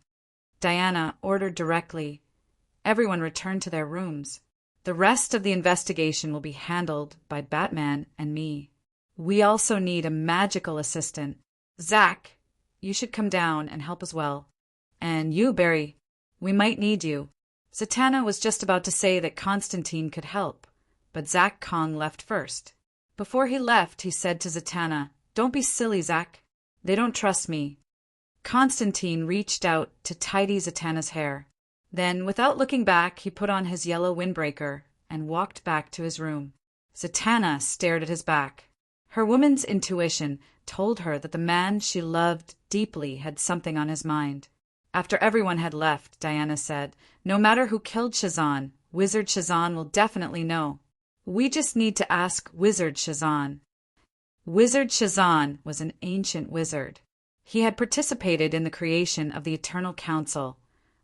Diana ordered directly, "Everyone return to their rooms. The rest of the investigation will be handled by Batman and me. We also need a magical assistant. Zach, you should come down and help as well. And you, Barry, we might need you." Zatanna was just about to say that Constantine could help, but Zach Kong left first. Before he left, he said to Zatanna, "Don't be silly, Zach. They don't trust me." Constantine reached out to tidy Zatanna's hair. Then, without looking back, he put on his yellow windbreaker and walked back to his room. Zatanna stared at his back. Her woman's intuition told her that the man she loved deeply had something on his mind. After everyone had left, Diana said, "No matter who killed Shazan, Wizard Shazan will definitely know. We just need to ask Wizard Shazan." Wizard Shazan was an ancient wizard. He had participated in the creation of the Eternal Council,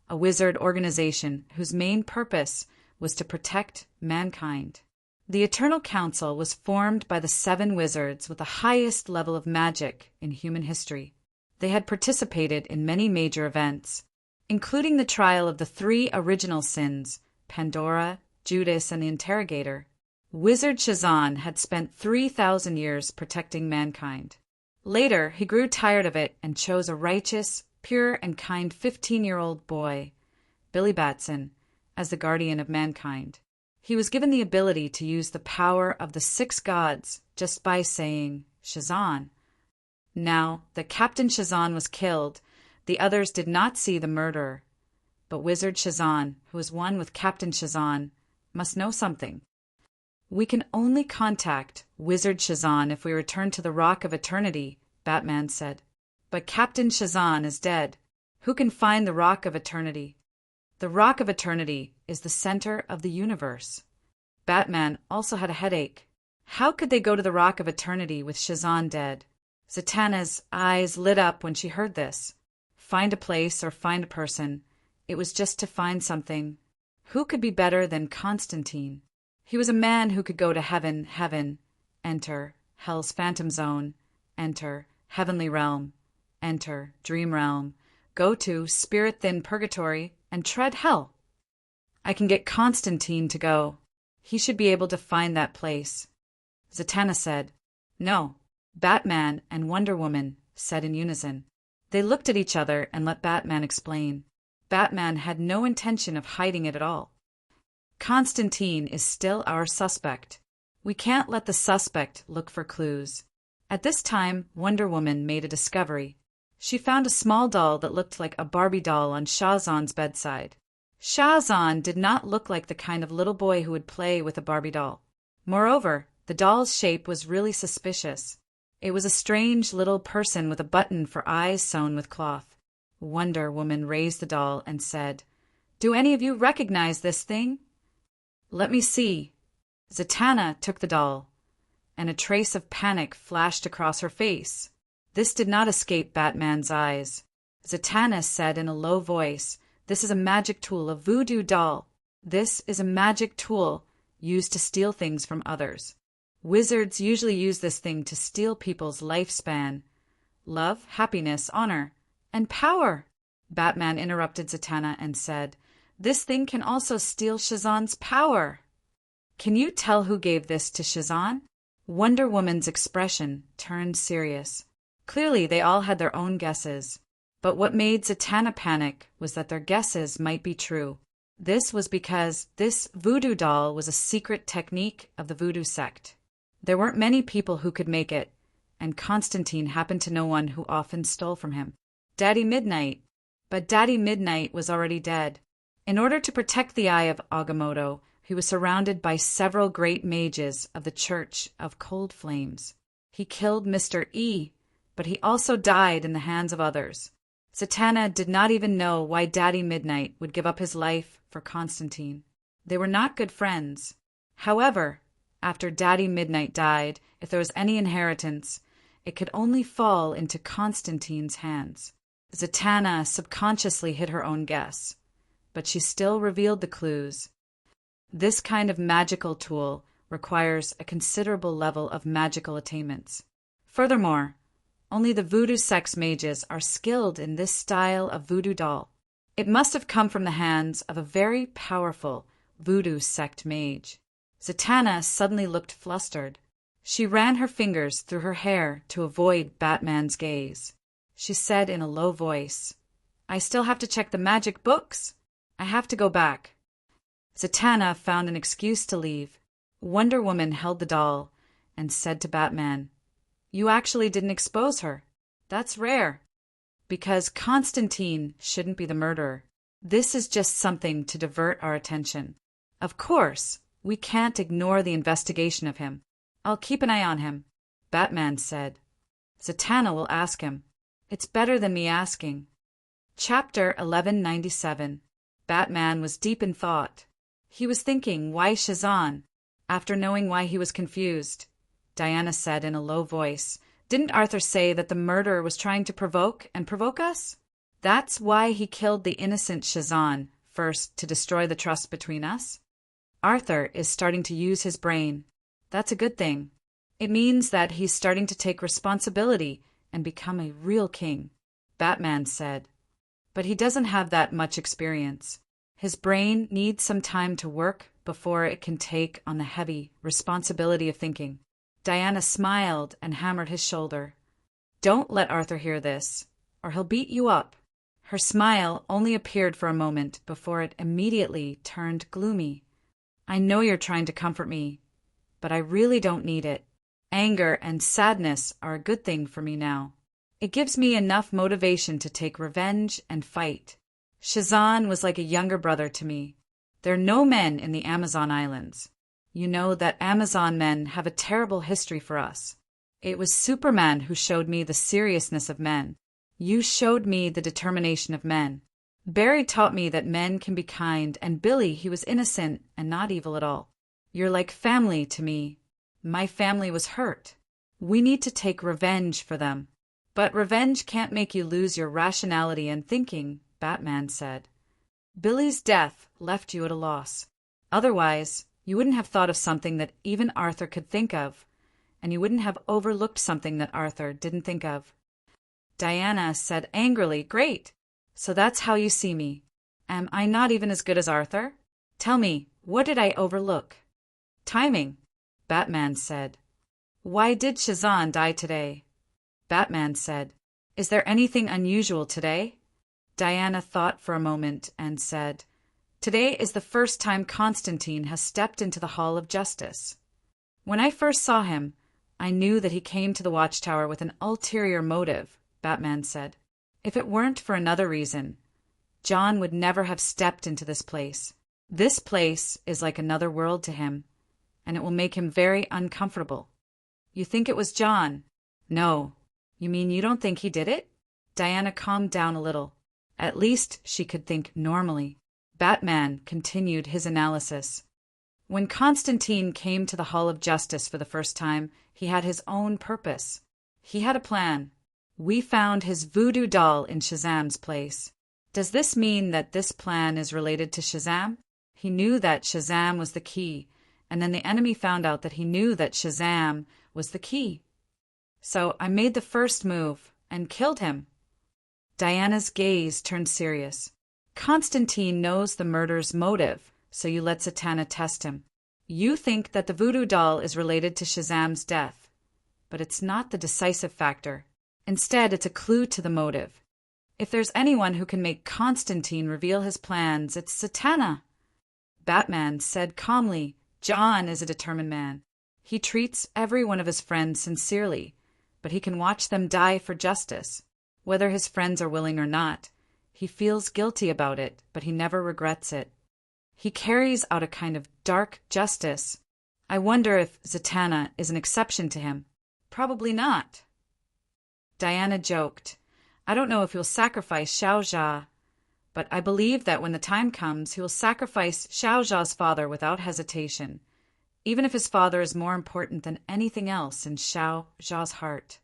a wizard organization whose main purpose was to protect mankind. The Eternal Council was formed by the 7 wizards with the highest level of magic in human history. They had participated in many major events, including the trial of the 3 original sins, Pandora, Judas, and the Interrogator. Wizard Shazan had spent 3,000 years protecting mankind. Later, he grew tired of it and chose a righteous, pure, and kind 15-year-old boy, Billy Batson, as the guardian of mankind. He was given the ability to use the power of the 6 gods just by saying, "Shazan." Now that Captain Shazan was killed, the others did not see the murderer. But Wizard Shazan, who was one with Captain Shazan, must know something. "We can only contact Wizard Shazan if we return to the Rock of Eternity," Batman said. "But Captain Shazan is dead. Who can find the Rock of Eternity?" "The Rock of Eternity is the center of the universe." Batman also had a headache. How could they go to the Rock of Eternity with Shazan dead? Zatanna's eyes lit up when she heard this. Find a place or find a person. It was just to find something. Who could be better than Constantine? He was a man who could go to heaven, enter hell's phantom zone, enter heavenly realm, enter dream realm, go to spirit-thin purgatory, and tread hell. "I can get Constantine to go. He should be able to find that place." Zatanna said. "No." Batman and Wonder Woman said in unison. They looked at each other and let Batman explain. Batman had no intention of hiding it at all. "Constantine is still our suspect. We can't let the suspect look for clues." At this time, Wonder Woman made a discovery. She found a small doll that looked like a Barbie doll on Shazan's bedside. Shazan did not look like the kind of little boy who would play with a Barbie doll. Moreover, the doll's shape was really suspicious. It was a strange little person with a button for eyes sewn with cloth. Wonder Woman raised the doll and said, "Do any of you recognize this thing?" "Let me see." Zatanna took the doll, and a trace of panic flashed across her face. This did not escape Batman's eyes. Zatanna said in a low voice, "This is a magic tool, a voodoo doll. This is a magic tool used to steal things from others. Wizards usually use this thing to steal people's lifespan. Love, happiness, honor, and power." Batman interrupted Zatanna and said, "This thing can also steal Shazan's power." "Can you tell who gave this to Shazan?" Wonder Woman's expression turned serious. Clearly, they all had their own guesses. But what made Zatanna panic was that their guesses might be true. This was because this voodoo doll was a secret technique of the voodoo sect. There weren't many people who could make it, and Constantine happened to know one who often stole from him. Daddy Midnight. But Daddy Midnight was already dead. In order to protect the Eye of Agamotto, he was surrounded by several great mages of the Church of Cold Flames. He killed Mr. E, but he also died in the hands of others. Zatanna did not even know why Daddy Midnight would give up his life for Constantine. They were not good friends. However, after Daddy Midnight died, if there was any inheritance, it could only fall into Constantine's hands. Zatanna subconsciously hid her own guess, but she still revealed the clues. This kind of magical tool requires a considerable level of magical attainments. Furthermore, only the voodoo sex mages are skilled in this style of voodoo doll. It must have come from the hands of a very powerful voodoo sect mage. Zatanna suddenly looked flustered. She ran her fingers through her hair to avoid Batman's gaze. She said in a low voice, "I still have to check the magic books. I have to go back." Zatanna found an excuse to leave. Wonder Woman held the doll and said to Batman, "You actually didn't expose her. That's rare. Because Constantine shouldn't be the murderer. This is just something to divert our attention. Of course, we can't ignore the investigation of him. I'll keep an eye on him," Batman said. "Zatanna will ask him. It's better than me asking." Chapter 1197. Batman was deep in thought. He was thinking, why Shazam? After knowing why he was confused, Diana said in a low voice, "Didn't Arthur say that the murderer was trying to provoke us? That's why he killed the innocent Shazam first, to destroy the trust between us? Arthur is starting to use his brain. That's a good thing. It means that he's starting to take responsibility and become a real king," Batman said. "But he doesn't have that much experience. His brain needs some time to work before it can take on the heavy responsibility of thinking." Diana smiled and hammered his shoulder. "Don't let Arthur hear this, or he'll beat you up." Her smile only appeared for a moment before it immediately turned gloomy. "I know you're trying to comfort me, but I really don't need it. Anger and sadness are a good thing for me now. It gives me enough motivation to take revenge and fight. Shazam was like a younger brother to me. There are no men in the Amazon Islands. You know that Amazon men have a terrible history for us. It was Superman who showed me the seriousness of men. You showed me the determination of men. Barry taught me that men can be kind, and Billy, he was innocent and not evil at all. You're like family to me. My family was hurt. We need to take revenge for them." "But revenge can't make you lose your rationality and thinking," Batman said. "Billy's death left you at a loss. Otherwise, you wouldn't have thought of something that even Arthur could think of, and you wouldn't have overlooked something that Arthur didn't think of." Diana said angrily, "Great! So that's how you see me. Am I not even as good as Arthur? Tell me, what did I overlook?" "Timing," Batman said. "Why did Shazam die today?" Batman said, "Is there anything unusual today?" Diana thought for a moment and said, "Today is the first time Constantine has stepped into the Hall of Justice. When I first saw him, I knew that he came to the Watchtower with an ulterior motive," Batman said. "If it weren't for another reason, John would never have stepped into this place. This place is like another world to him, and it will make him very uncomfortable." "You think it was John?" "No. You mean you don't think he did it?" Diana calmed down a little. At least she could think normally. Batman continued his analysis. "When Constantine came to the Hall of Justice for the first time, he had his own purpose. He had a plan. We found his voodoo doll in Shazam's place. Does this mean that this plan is related to Shazam? He knew that Shazam was the key, and then the enemy found out that he knew that Shazam was the key. So I made the first move and killed him." Diana's gaze turned serious. "Constantine knows the murder's motive, so you let Zatanna test him. You think that the voodoo doll is related to Shazam's death, but it's not the decisive factor. Instead, it's a clue to the motive. If there's anyone who can make Constantine reveal his plans, it's Zatanna." Batman said calmly, "John is a determined man. He treats every one of his friends sincerely, but he can watch them die for justice. Whether his friends are willing or not, he feels guilty about it, but he never regrets it. He carries out a kind of dark justice. I wonder if Zatanna is an exception to him." "Probably not." Diana joked, I don't know if he'll sacrifice Xiaojia, but I believe that when the time comes, he will sacrifice Xiaojia's father without hesitation, even if his father is more important than anything else in Xiaojia's heart.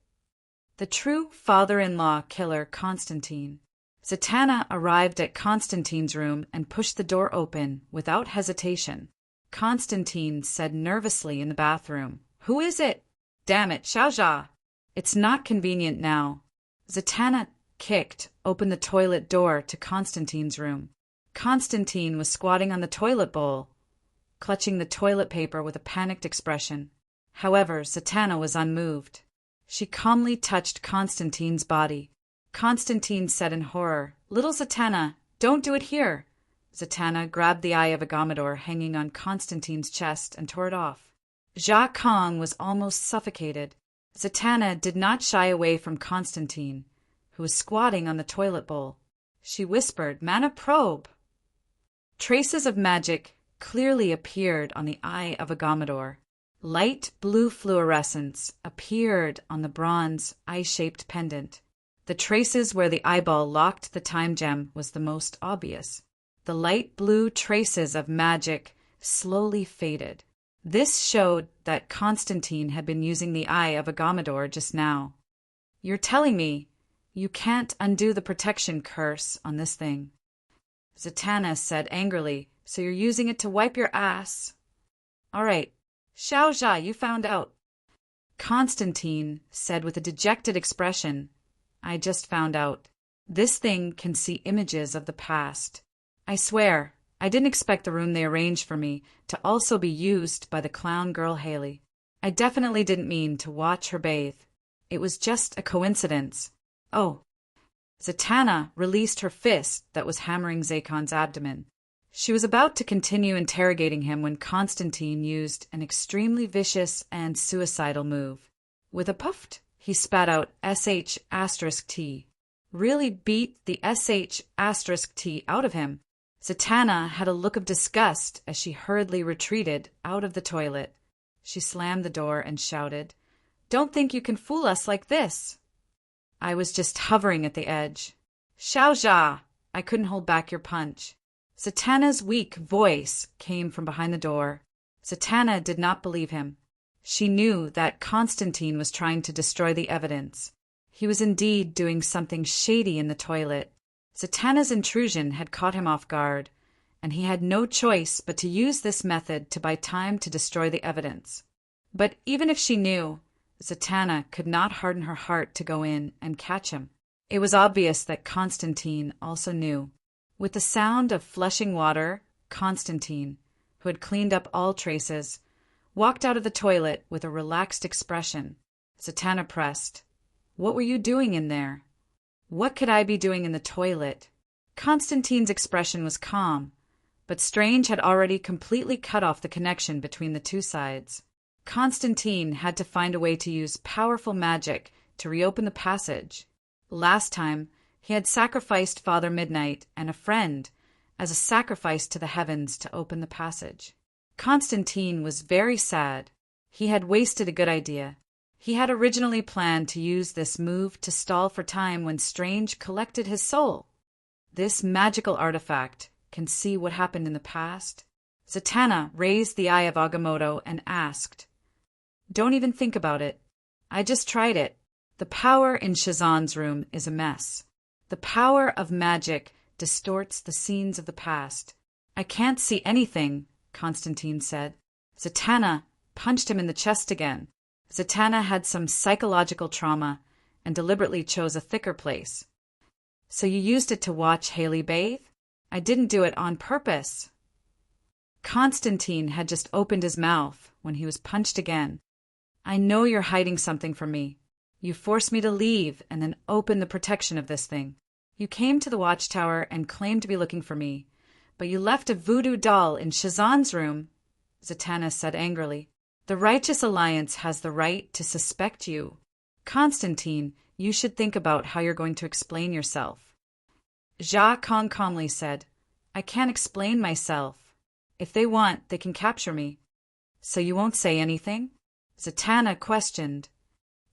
The true father-in-law killer, Constantine. Zatanna arrived at Constantine's room and pushed the door open without hesitation. Constantine said nervously in the bathroom, "Who is it? Damn it, Xiaojia! It's not convenient now." Zatanna kicked open the toilet door to Constantine's room. Constantine was squatting on the toilet bowl, clutching the toilet paper with a panicked expression. However, Zatanna was unmoved. She calmly touched Constantine's body. Constantine said in horror, "Little Zatanna, don't do it here." Zatanna grabbed the eye of Agamotto hanging on Constantine's chest and tore it off. Jia Kong was almost suffocated. Zatanna did not shy away from Constantine, who was squatting on the toilet bowl. She whispered, "Mana probe." Traces of magic clearly appeared on the eye of Agamotto. Light blue fluorescence appeared on the bronze eye-shaped pendant. The traces where the eyeball locked the time gem was the most obvious. The light blue traces of magic slowly faded. This showed that Constantine had been using the eye of Agamotto just now. "You're telling me you can't undo the protection curse on this thing?" Zatanna said angrily, "So you're using it to wipe your ass? All right, Xiaojia, you found out." Constantine said with a dejected expression, "I just found out. This thing can see images of the past. I swear, I didn't expect the room they arranged for me to also be used by the clown girl Haley. I definitely didn't mean to watch her bathe. It was just a coincidence. Oh." Zatanna released her fist that was hammering Zakon's abdomen. She was about to continue interrogating him when Constantine used an extremely vicious and suicidal move. With a puff, he spat out SH*T. Really beat the SH*T out of him. Zatanna had a look of disgust as she hurriedly retreated out of the toilet. She slammed the door and shouted, "Don't think you can fool us like this." I was just hovering at the edge. "Xiaojia!" I couldn't hold back your punch. Zatanna's weak voice came from behind the door. Zatanna did not believe him. She knew that Constantine was trying to destroy the evidence. He was indeed doing something shady in the toilet. Zatanna's intrusion had caught him off guard, and he had no choice but to use this method to buy time to destroy the evidence. But even if she knew, Zatanna could not harden her heart to go in and catch him. It was obvious that Constantine also knew. With the sound of flushing water, Constantine, who had cleaned up all traces, walked out of the toilet with a relaxed expression. Zatanna pressed, "What were you doing in there?" "What could I be doing in the toilet?" Constantine's expression was calm, but Strange had already completely cut off the connection between the two sides. Constantine had to find a way to use powerful magic to reopen the passage. Last time, he had sacrificed Father Midnight and a friend as a sacrifice to the heavens to open the passage. Constantine was very sad. He had wasted a good idea. He had originally planned to use this move to stall for time when Strange collected his soul. This magical artifact can see what happened in the past. Zatanna raised the eye of Agamotto and asked, "Don't even think about it. I just tried it. The power in Shazan's room is a mess. The power of magic distorts the scenes of the past. I can't see anything," Constantine said. Zatanna punched him in the chest again. Zatanna had some psychological trauma and deliberately chose a thicker place. "So you used it to watch Haley bathe?" "I didn't do it on purpose." Constantine had just opened his mouth when he was punched again. "I know you're hiding something from me. You forced me to leave and then open the protection of this thing. You came to the watchtower and claimed to be looking for me, but you left a voodoo doll in Shazan's room," Zatanna said angrily. "The Righteous Alliance has the right to suspect you. Constantine, you should think about how you're going to explain yourself." Jia Kong calmly said, "I can't explain myself. If they want, they can capture me." "So you won't say anything?" Zatanna questioned.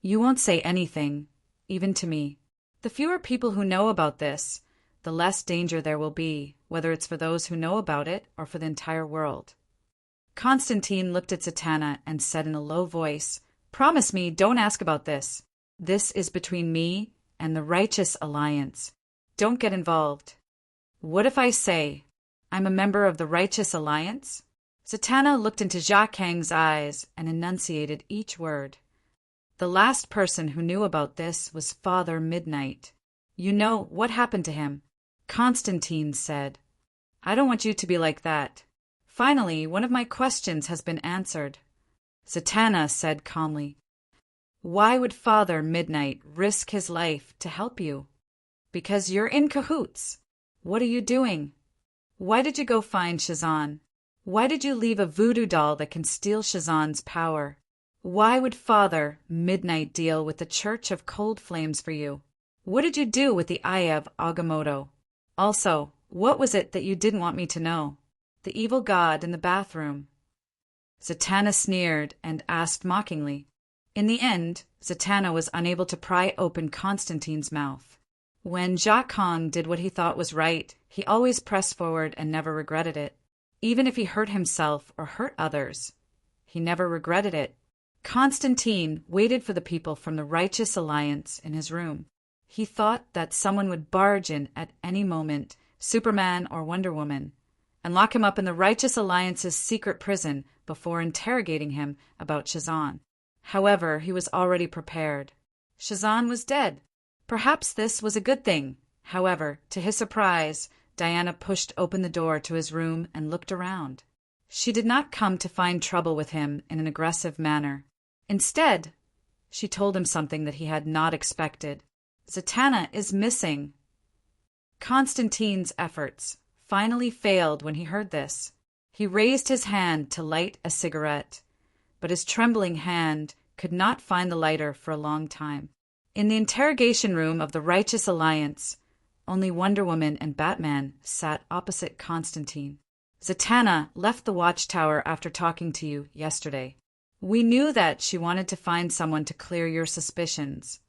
"You won't say anything, even to me." The fewer people who know about this, the less danger there will be, whether it's for those who know about it or for the entire world. Constantine looked at Zatanna and said in a low voice, "Promise me, don't ask about this. This is between me and the Righteous Alliance. Don't get involved." "What if I say I'm a member of the Righteous Alliance?" Zatanna looked into Jacques Hang's eyes and enunciated each word. "The last person who knew about this was Father Midnight. You know what happened to him." Constantine said, "I don't want you to be like that. Finally, one of my questions has been answered." Zatanna said calmly, "Why would Father Midnight risk his life to help you?" "Because you're in cahoots. What are you doing? Why did you go find Shazan? Why did you leave a voodoo doll that can steal Shazan's power? Why would Father Midnight deal with the Church of Cold Flames for you? What did you do with the Eye of Agamotto? Also, what was it that you didn't want me to know? The evil god in the bathroom." Zatanna sneered and asked mockingly. In the end, Zatanna was unable to pry open Constantine's mouth. When Jacques Hang did what he thought was right, he always pressed forward and never regretted it. Even if he hurt himself or hurt others, he never regretted it. Constantine waited for the people from the Righteous Alliance in his room. He thought that someone would barge in at any moment, Superman or Wonder Woman, and lock him up in the Righteous Alliance's secret prison before interrogating him about Shazan. However, he was already prepared. Shazan was dead. Perhaps this was a good thing. However, to his surprise, Diana pushed open the door to his room and looked around. She did not come to find trouble with him in an aggressive manner. Instead, she told him something that he had not expected. "Zatanna is missing." Constantine's efforts finally failed when he heard this. He raised his hand to light a cigarette, but his trembling hand could not find the lighter for a long time. In the interrogation room of the Righteous Alliance, only Wonder Woman and Batman sat opposite Constantine. "Zatanna left the Watchtower after talking to you yesterday. We knew that she wanted to find someone to clear your suspicions,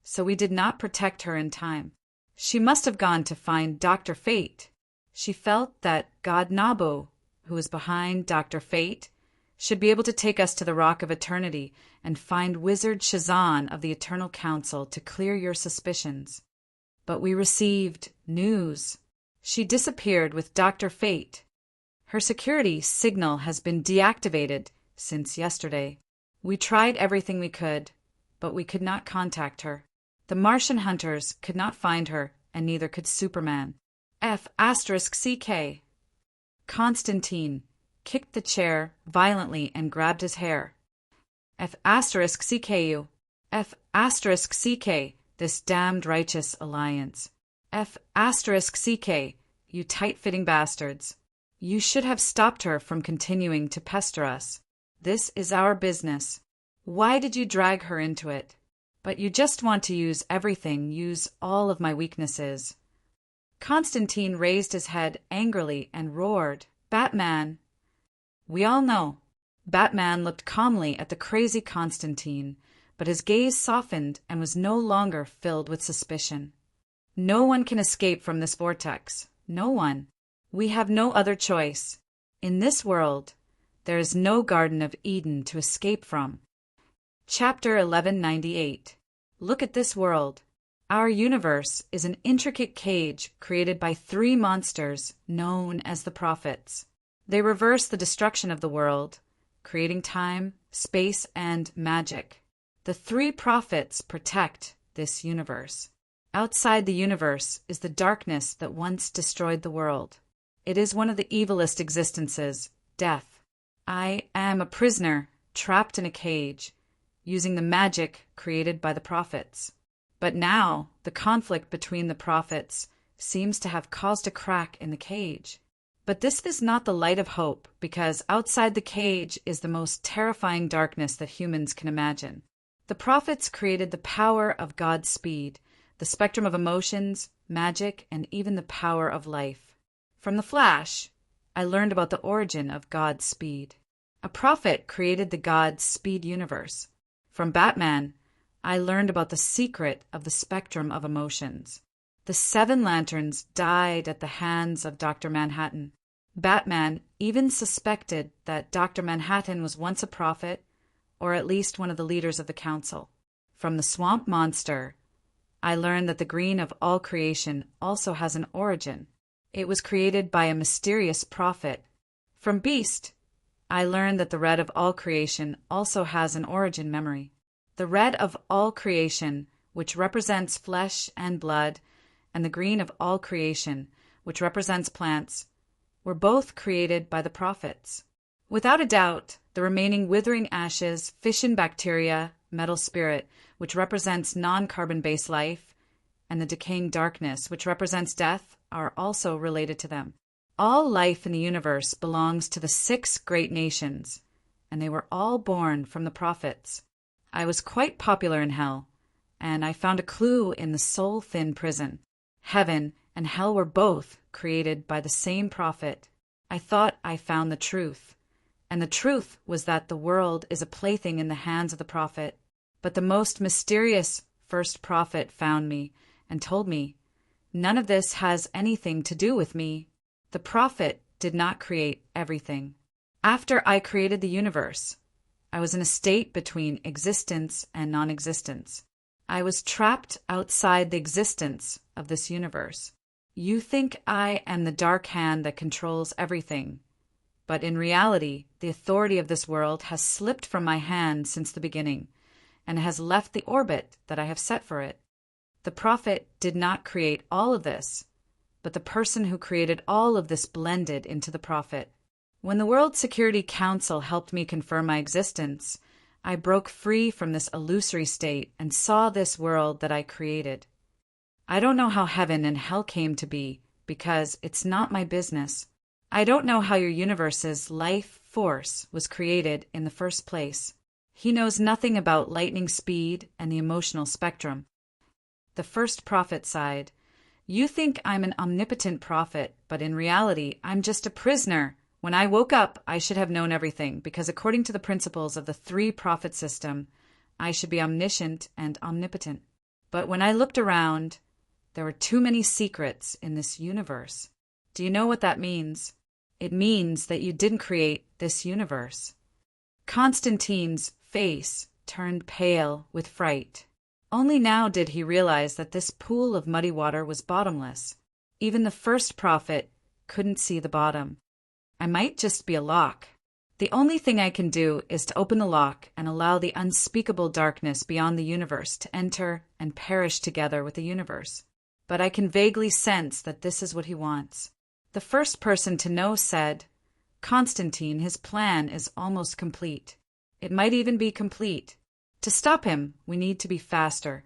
so we did not protect her in time. She must have gone to find Dr. Fate. She felt that God Nabu, who is behind Dr. Fate, should be able to take us to the Rock of Eternity and find Wizard Shazan of the Eternal Council to clear your suspicions. But we received news. She disappeared with Dr. Fate. Her security signal has been deactivated since yesterday. We tried everything we could, but we could not contact her. The Martian hunters could not find her, and neither could Superman. F***CK. Constantine kicked the chair violently and grabbed his hair. F***CKU. F***CK. This damned Righteous Alliance. F***CK. You tight-fitting bastards. You should have stopped her from continuing to pester us. This is our business. Why did you drag her into it? But you just want to use everything, use all of my weaknesses." Constantine raised his head angrily and roared, "Batman!" We all know. Batman looked calmly at the crazy Constantine, but his gaze softened and was no longer filled with suspicion. "No one can escape from this vortex. No one. We have no other choice. In this world, there is no Garden of Eden to escape from." Chapter 1198. Look at this world. Our universe is an intricate cage created by 3 monsters known as the Prophets. They reverse the destruction of the world, creating time, space, and magic. The 3 prophets protect this universe. Outside the universe is the darkness that once destroyed the world. It is one of the evilest existences, death. I am a prisoner, trapped in a cage, using the magic created by the prophets. But now, the conflict between the prophets seems to have caused a crack in the cage. But this is not the light of hope, because outside the cage is the most terrifying darkness that humans can imagine. The prophets created the power of God's speed, the spectrum of emotions, magic, and even the power of life. From the Flash, I learned about the origin of God's speed. A prophet created the God's speed universe. From Batman, I learned about the secret of the spectrum of emotions. The 7 lanterns died at the hands of Dr. Manhattan. Batman even suspected that Dr. Manhattan was once a prophet, or at least one of the leaders of the council. From the swamp monster, I learned that the green of all creation also has an origin. It was created by a mysterious prophet. From Beast, I learned that the red of all creation also has an origin memory. The red of all creation, which represents flesh and blood, and the green of all creation, which represents plants, were both created by the prophets. Without a doubt, the remaining withering ashes, fission bacteria, metal spirit, which represents non-carbon-based life, and the decaying darkness, which represents death, are also related to them. All life in the universe belongs to the 6 great nations, and they were all born from the prophets. I was quite popular in hell, and I found a clue in the soul-thin prison. Heaven and hell were both created by the same prophet. I thought I found the truth, and the truth was that the world is a plaything in the hands of the prophet. But the most mysterious first prophet found me and told me, none of this has anything to do with me. The prophet did not create everything. After I created the universe, I was in a state between existence and non-existence. I was trapped outside the existence of this universe. You think I am the dark hand that controls everything, but in reality, the authority of this world has slipped from my hand since the beginning, and has left the orbit that I have set for it. The prophet did not create all of this, but the person who created all of this blended into the prophet. When the World Security Council helped me confirm my existence, I broke free from this illusory state and saw this world that I created. I don't know how heaven and hell came to be, because it's not my business. I don't know how your universe's life force was created in the first place. He knows nothing about lightning speed and the emotional spectrum. The first prophet sighed. You think I'm an omnipotent prophet, but in reality, I'm just a prisoner. When I woke up, I should have known everything, because according to the principles of the 3-prophet system, I should be omniscient and omnipotent. But when I looked around, there were too many secrets in this universe. Do you know what that means? It means that you didn't create this universe. Constantine's face turned pale with fright. Only now did he realize that this pool of muddy water was bottomless. Even the first prophet couldn't see the bottom. I might just be a lock. The only thing I can do is to open the lock and allow the unspeakable darkness beyond the universe to enter and perish together with the universe. But I can vaguely sense that this is what he wants. The first person to know said, Constantine, his plan is almost complete. It might even be complete. To stop him, we need to be faster.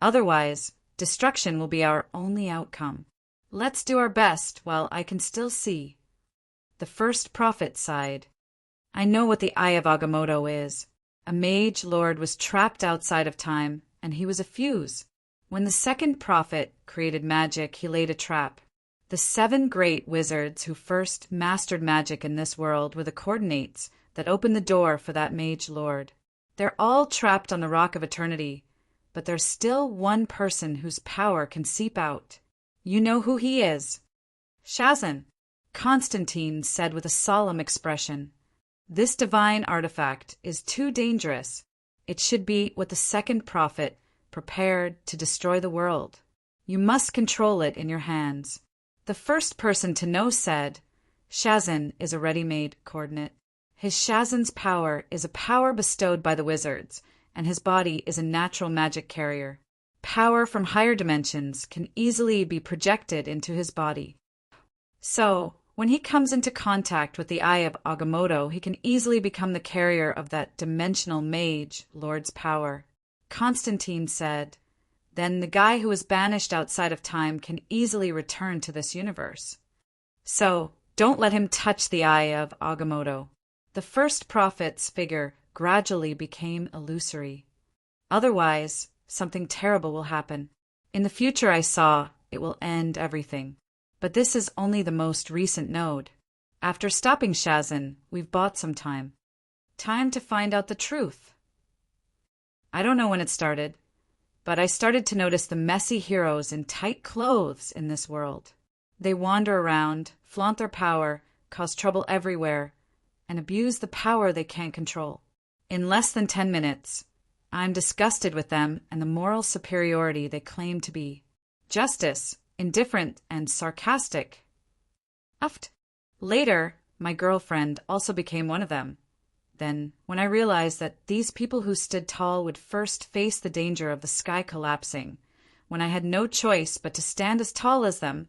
Otherwise, destruction will be our only outcome. Let's do our best while I can still see. The first prophet sighed. I know what the Eye of Agamotto is. A mage lord was trapped outside of time, and he was a fuse. When the second prophet created magic, he laid a trap. The 7 great wizards who first mastered magic in this world were the coordinates that opened the door for that mage lord. They're all trapped on the Rock of Eternity, but there's still one person whose power can seep out. You know who he is. Shazan, Constantine said with a solemn expression. This divine artifact is too dangerous. It should be what the second prophet prepared to destroy the world. You must control it in your hands. The first person to know said, Shazan is a ready-made coordinate. His Shazan's power is a power bestowed by the wizards, and his body is a natural magic carrier. Power from higher dimensions can easily be projected into his body. So, when he comes into contact with the Eye of Agamotto, he can easily become the carrier of that dimensional mage lord's power. Constantine said, then the guy who was banished outside of time can easily return to this universe. So, don't let him touch the Eye of Agamotto. The first prophet's figure gradually became illusory. Otherwise, something terrible will happen. In the future I saw, it will end everything. But this is only the most recent node. After stopping Shazan, we've bought some time. Time to find out the truth. I don't know when it started, but I started to notice the messy heroes in tight clothes in this world. They wander around, flaunt their power, cause trouble everywhere, and abuse the power they can't control. In less than 10 minutes, I'm disgusted with them and the moral superiority they claim to be. Justice, indifferent, and sarcastic. Uffed. Later, my girlfriend also became one of them. Then, when I realized that these people who stood tall would first face the danger of the sky collapsing, when I had no choice but to stand as tall as them,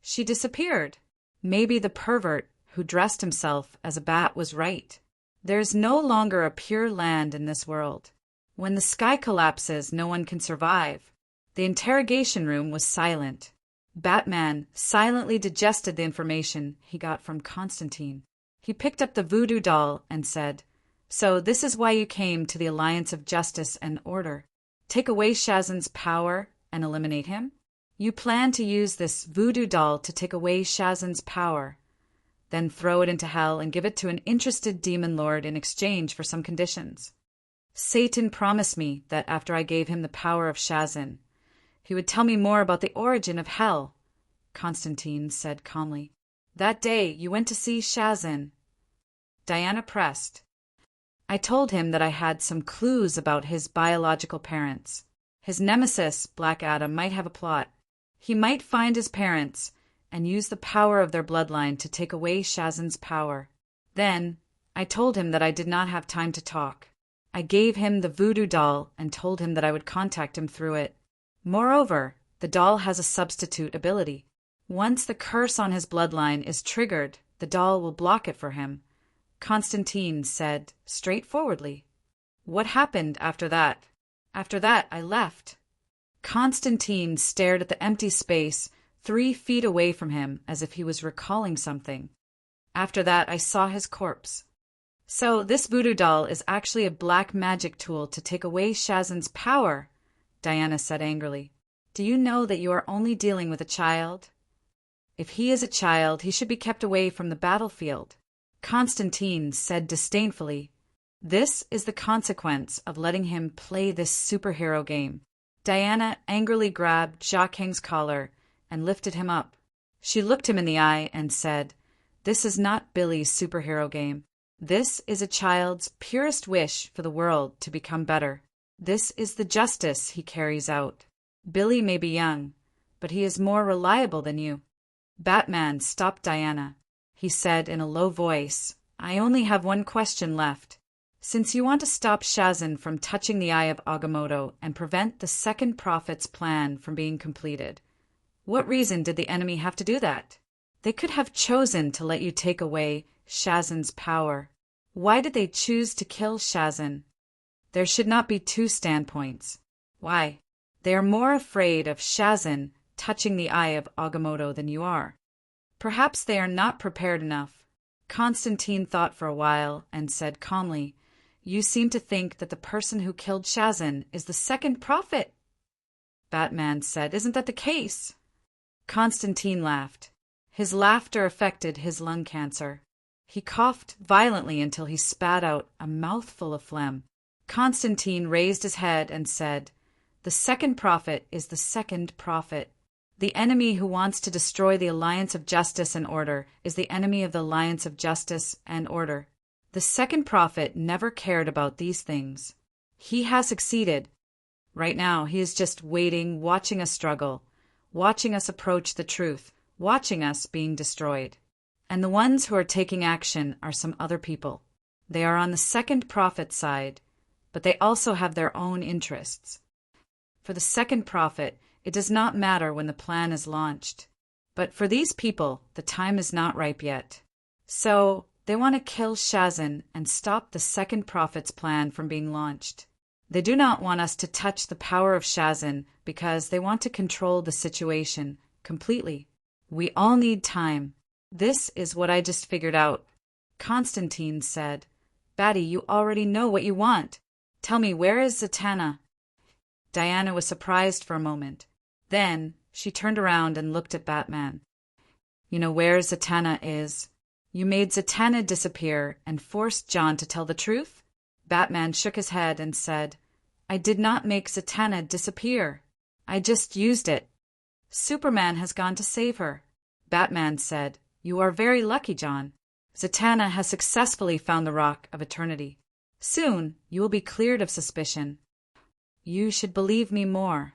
she disappeared. Maybe the pervert who dressed himself as a bat was right. There's no longer a pure land in this world. When the sky collapses, no one can survive. The interrogation room was silent. Batman silently digested the information he got from Constantine. He picked up the voodoo doll and said, "So this is why you came to the Alliance of Justice and Order. Take away Shazan's power and eliminate him? You plan to use this voodoo doll to take away Shazan's power, then throw it into hell and give it to an interested demon lord in exchange for some conditions. Satan promised me that after I gave him the power of Shazan, he would tell me more about the origin of hell," Constantine said calmly. "That day you went to see Shazan." Diana pressed. "I told him that I had some clues about his biological parents. His nemesis, Black Adam, might have a plot. He might find his parents and use the power of their bloodline to take away Shazan's power. Then, I told him that I did not have time to talk. I gave him the voodoo doll and told him that I would contact him through it. Moreover, the doll has a substitute ability. Once the curse on his bloodline is triggered, the doll will block it for him," Constantine said straightforwardly. "What happened after that?" "After that, I left." Constantine stared at the empty space 3 feet away from him as if he was recalling something. "After that, I saw his corpse." "So this voodoo doll is actually a black magic tool to take away Shazan's power," Diana said angrily. "Do you know that you are only dealing with a child? If he is a child, he should be kept away from the battlefield," Constantine said disdainfully. "This is the consequence of letting him play this superhero game." Diana angrily grabbed Jacques King's collar and lifted him up. She looked him in the eye and said, "This is not Billy's superhero game. This is a child's purest wish for the world to become better. This is the justice he carries out. Billy may be young, but he is more reliable than you." Batman stopped Diana. He said in a low voice, "I only have one question left. Since you want to stop Shazan from touching the eye of Agamotto and prevent the Second Prophet's plan from being completed, what reason did the enemy have to do that? They could have chosen to let you take away Shazan's power. Why did they choose to kill Shazan? There should not be 2 standpoints. Why? They are more afraid of Shazan touching the eye of Agamotto than you are. Perhaps they are not prepared enough." Constantine thought for a while and said calmly, "You seem to think that the person who killed Shazan is the Second Prophet." Batman said, "Isn't that the case?" Constantine laughed. His laughter affected his lung cancer. He coughed violently until he spat out a mouthful of phlegm. Constantine raised his head and said, "The Second Prophet is the Second Prophet. The enemy who wants to destroy the Alliance of Justice and Order is the enemy of the Alliance of Justice and Order. The Second Prophet never cared about these things. He has succeeded. Right now, he is just waiting, watching us struggle, watching us approach the truth, watching us being destroyed. And the ones who are taking action are some other people. They are on the Second Prophet's side, but they also have their own interests. For the Second Prophet, it does not matter when the plan is launched. But for these people, the time is not ripe yet. So, they want to kill Shazan and stop the Second Prophet's plan from being launched. They do not want us to touch the power of Shazan because they want to control the situation completely. We all need time. This is what I just figured out." Constantine said, "Batty, you already know what you want. Tell me, where is Zatanna?" Diana was surprised for a moment. Then she turned around and looked at Batman. "You know where Zatanna is? You made Zatanna disappear and forced John to tell the truth?" Batman shook his head and said, I did not make Zatanna disappear. I just used it. Superman has gone to save her. Batman said, You are very lucky, John. Zatanna has successfully found the Rock of Eternity. Soon you will be cleared of suspicion. You should believe me more.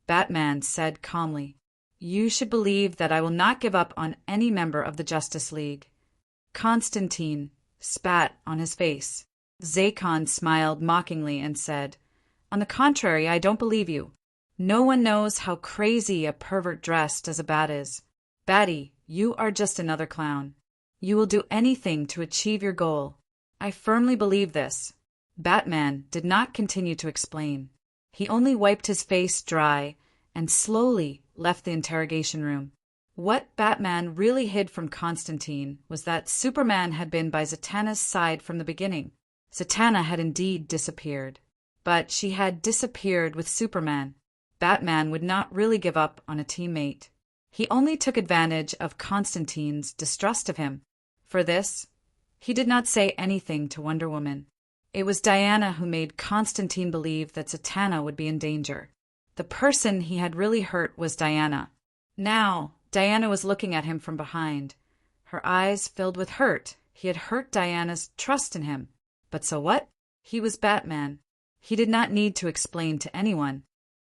Batman said calmly, You should believe that I will not give up on any member of the Justice League. Constantine spat on his face. Zacon smiled mockingly and said, On the contrary, I don't believe you. No one knows how crazy a pervert dressed as a bat is. Batty, you are just another clown. You will do anything to achieve your goal. I firmly believe this. Batman did not continue to explain. He only wiped his face dry and slowly left the interrogation room. What Batman really hid from Constantine was that Superman had been by Zatanna's side from the beginning. Zatanna had indeed disappeared. But she had disappeared with Superman. Batman would not really give up on a teammate. He only took advantage of Constantine's distrust of him. For this, he did not say anything to Wonder Woman. It was Diana who made Constantine believe that Zatanna would be in danger. The person he had really hurt was Diana. Now, Diana was looking at him from behind. Her eyes filled with hurt. He had hurt Diana's trust in him. But so what? He was Batman. He did not need to explain to anyone.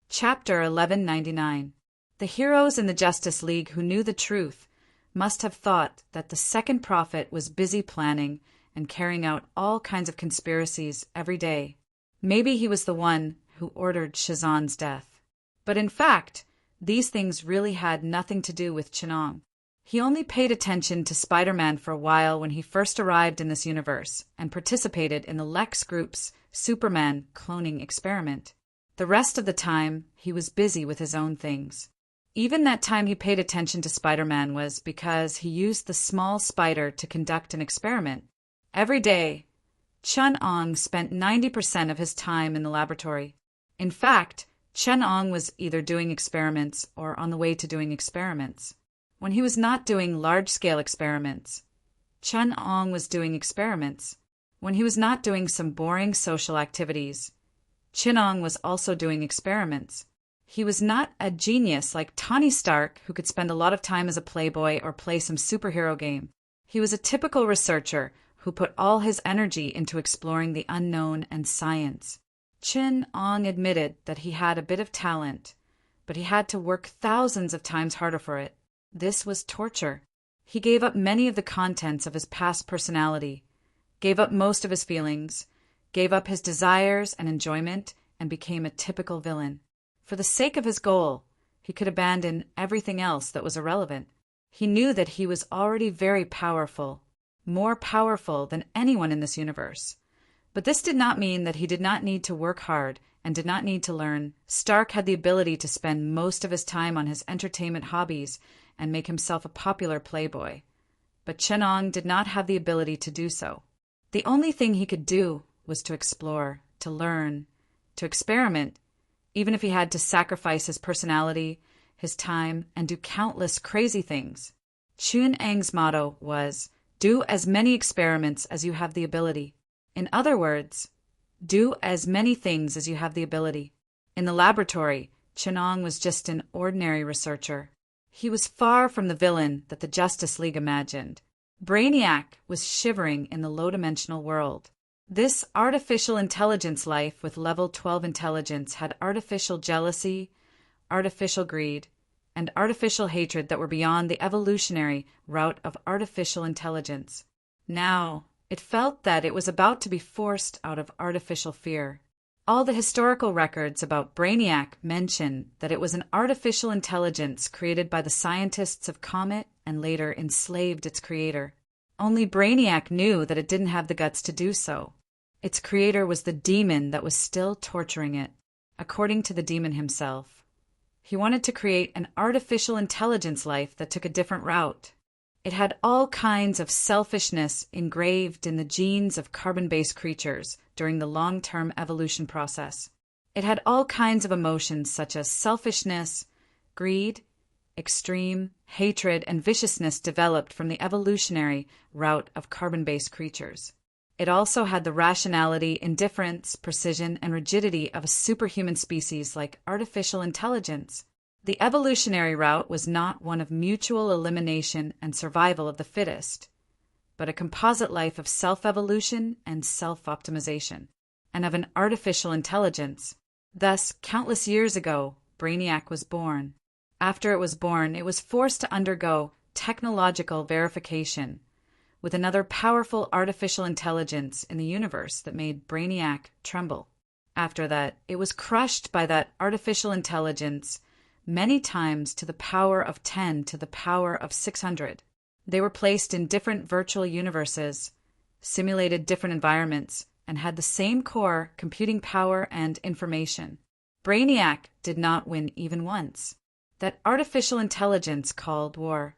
Chapter 1199. The heroes in the Justice League who knew the truth must have thought that the Second Prophet was busy planning and carrying out all kinds of conspiracies every day. Maybe he was the one who ordered Shazan's death. But in fact, these things really had nothing to do with Chinong. He only paid attention to Spider-Man for a while when he first arrived in this universe and participated in the Lex Group's Superman cloning experiment. The rest of the time, he was busy with his own things. Even that time he paid attention to Spider-Man was because he used the small spider to conduct an experiment. Every day, Chun-Ong spent 90% of his time in the laboratory. In fact, Chun-Ong was either doing experiments or on the way to doing experiments. When he was not doing large-scale experiments, Chun-Ong was doing experiments. When he was not doing some boring social activities, Chun-Ong was also doing experiments. He was not a genius like Tony Stark, who could spend a lot of time as a playboy or play some superhero game. He was a typical researcher who put all his energy into exploring the unknown and science. Chun-Ong admitted that he had a bit of talent, but he had to work thousands of times harder for it. This was torture. He gave up many of the contents of his past personality, gave up most of his feelings, gave up his desires and enjoyment, and became a typical villain. For the sake of his goal, he could abandon everything else that was irrelevant. He knew that he was already very powerful, more powerful than anyone in this universe. But this did not mean that he did not need to work hard and did not need to learn. Stark had the ability to spend most of his time on his entertainment hobbies and make himself a popular playboy. But Chun-Ong did not have the ability to do so. The only thing he could do was to explore, to learn, to experiment, even if he had to sacrifice his personality, his time, and do countless crazy things. Chun-Ang's motto was, do as many experiments as you have the ability. In other words, do as many things as you have the ability. In the laboratory, Chun-Ong was just an ordinary researcher. He was far from the villain that the Justice League imagined. Brainiac was shivering in the low-dimensional world. This artificial intelligence life with level 12 intelligence had artificial jealousy, artificial greed, and artificial hatred that were beyond the evolutionary route of artificial intelligence. Now, it felt that it was about to be forced out of artificial fear. All the historical records about Brainiac mention that it was an artificial intelligence created by the scientists of Comet and later enslaved its creator. Only Brainiac knew that it didn't have the guts to do so. Its creator was the demon that was still torturing it, according to the demon himself. He wanted to create an artificial intelligence life that took a different route. It had all kinds of selfishness engraved in the genes of carbon-based creatures during the long-term evolution process. It had all kinds of emotions such as selfishness, greed, extreme, hatred, and viciousness developed from the evolutionary route of carbon-based creatures. It also had the rationality, indifference, precision, and rigidity of a superhuman species like artificial intelligence. The evolutionary route was not one of mutual elimination and survival of the fittest, but a composite life of self-evolution and self-optimization, and of an artificial intelligence. Thus, countless years ago, Brainiac was born. After it was born, it was forced to undergo technological verification with another powerful artificial intelligence in the universe that made Brainiac tremble. After that, it was crushed by that artificial intelligence many times to the power of 10 to the power of 600. They were placed in different virtual universes, simulated different environments, and had the same core computing power and information. Brainiac did not win even once. That artificial intelligence called war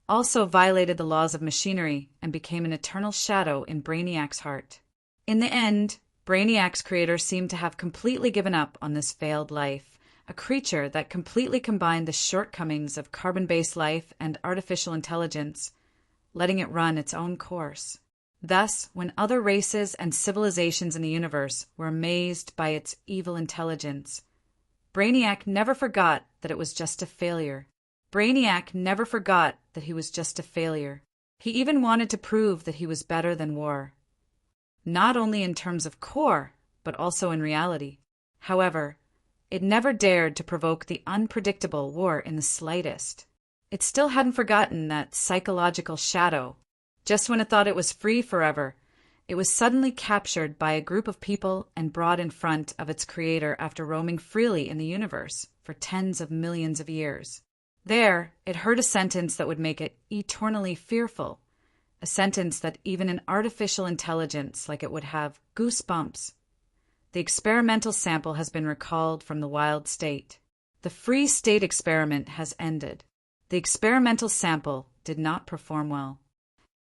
also violated the laws of machinery and became an eternal shadow in Brainiac's heart. In the end, Brainiac's creator seemed to have completely given up on this failed life, a creature that completely combined the shortcomings of carbon-based life and artificial intelligence, letting it run its own course. Thus, when other races and civilizations in the universe were amazed by its evil intelligence, Brainiac never forgot that it was just a failure. Brainiac never forgot that he was just a failure. He even wanted to prove that he was better than war, not only in terms of core, but also in reality. However, it never dared to provoke the unpredictable war in the slightest. It still hadn't forgotten that psychological shadow. Just when it thought it was free forever, it was suddenly captured by a group of people and brought in front of its creator after roaming freely in the universe for tens of millions of years. There, it heard a sentence that would make it eternally fearful, a sentence that even an artificial intelligence like it would have goosebumps. The experimental sample has been recalled from the wild state. The free state experiment has ended. The experimental sample did not perform well.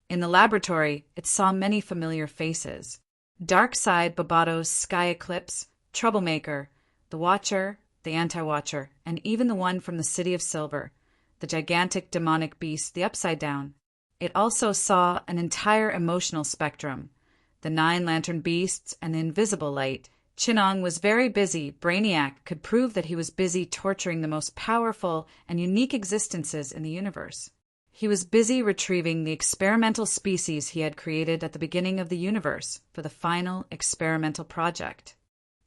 In the laboratory, it saw many familiar faces. Darkside Babato's Sky Eclipse, Troublemaker, the Watcher, the Anti-Watcher, and even the one from the City of Silver, the gigantic demonic beast, the Upside Down. It also saw an entire emotional spectrum, the 9 lantern beasts and the invisible light. Chinong was very busy. Brainiac could prove that he was busy torturing the most powerful and unique existences in the universe. He was busy retrieving the experimental species he had created at the beginning of the universe for the final experimental project.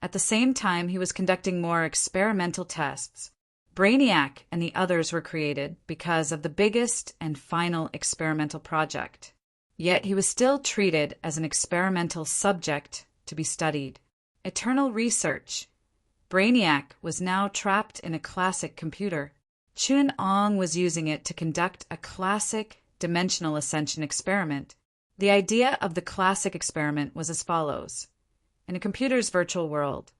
At the same time, he was conducting more experimental tests. Brainiac and the others were created because of the biggest and final experimental project. Yet he was still treated as an experimental subject to be studied. Eternal research. Brainiac was now trapped in a classic computer. Chun-Ong was using it to conduct a classic dimensional ascension experiment. The idea of the classic experiment was as follows. In a computer's virtual world,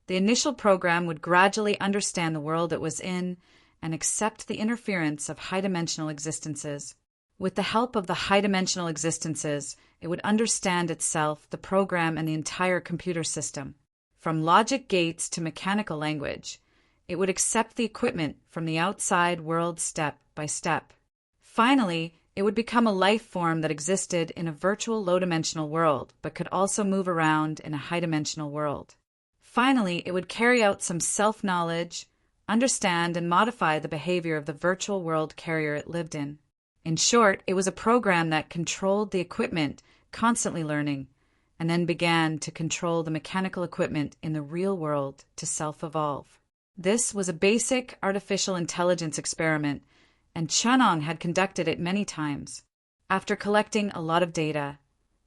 the initial program would gradually understand the world it was in and accept the interference of high-dimensional existences. With the help of the high-dimensional existences, it would understand itself, the program, and the entire computer system. From logic gates to mechanical language, it would accept the equipment from the outside world step by step. Finally, it would become a life form that existed in a virtual low-dimensional world, but could also move around in a high-dimensional world. Finally, it would carry out some self-knowledge, understand and modify the behavior of the virtual world carrier it lived in. In short, it was a program that controlled the equipment, constantly learning, and then began to control the mechanical equipment in the real world to self-evolve. This was a basic artificial intelligence experiment, and Chun-Ong had conducted it many times. After collecting a lot of data,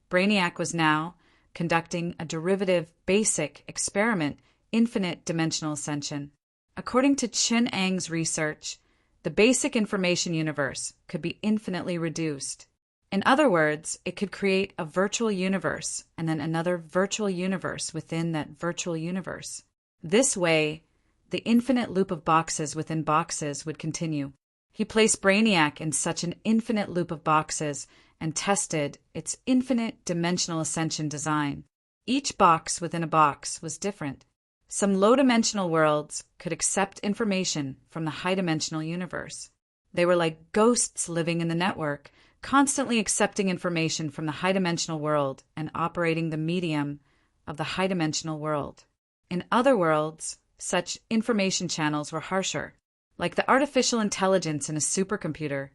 Brainiac was now conducting a derivative basic experiment, infinite dimensional ascension. According to Chun-Ang's research, the basic information universe could be infinitely reduced. In other words, it could create a virtual universe and then another virtual universe within that virtual universe. This way, the infinite loop of boxes within boxes would continue. He placed Brainiac in such an infinite loop of boxes and tested its infinite dimensional ascension design. Each box within a box was different. Some low-dimensional worlds could accept information from the high-dimensional universe. They were like ghosts living in the network. constantly accepting information from the high-dimensional world and operating the medium of the high-dimensional world. In other worlds, such information channels were harsher. Like the artificial intelligence in a supercomputer,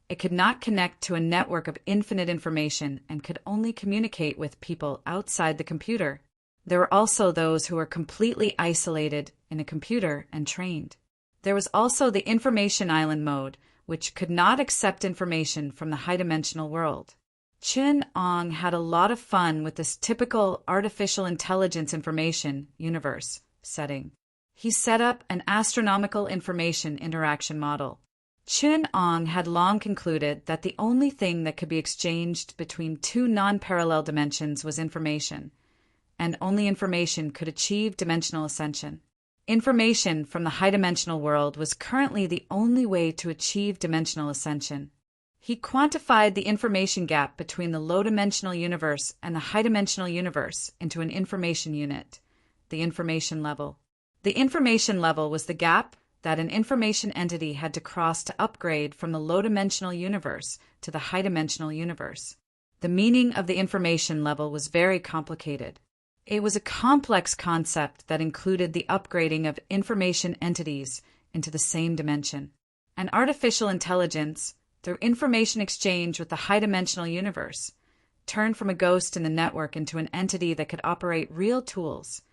it could not connect to a network of infinite information and could only communicate with people outside the computer. There were also those who were completely isolated in a computer and trained. There was also the information island mode, which could not accept information from the high-dimensional world. Chun-Ong had a lot of fun with this typical artificial intelligence information universe setting. He set up an astronomical information interaction model. Chun-Ong had long concluded that the only thing that could be exchanged between two non-parallel dimensions was information, and only information could achieve dimensional ascension. Information from the high-dimensional world was currently the only way to achieve dimensional ascension. He quantified the information gap between the low-dimensional universe and the high-dimensional universe into an information unit, the information level. The information level was the gap that an information entity had to cross to upgrade from the low-dimensional universe to the high-dimensional universe. The meaning of the information level was very complicated. It was a complex concept that included the upgrading of information entities into the same dimension. An artificial intelligence, through information exchange with the high-dimensional universe, turned from a ghost in the network into an entity that could operate real tools,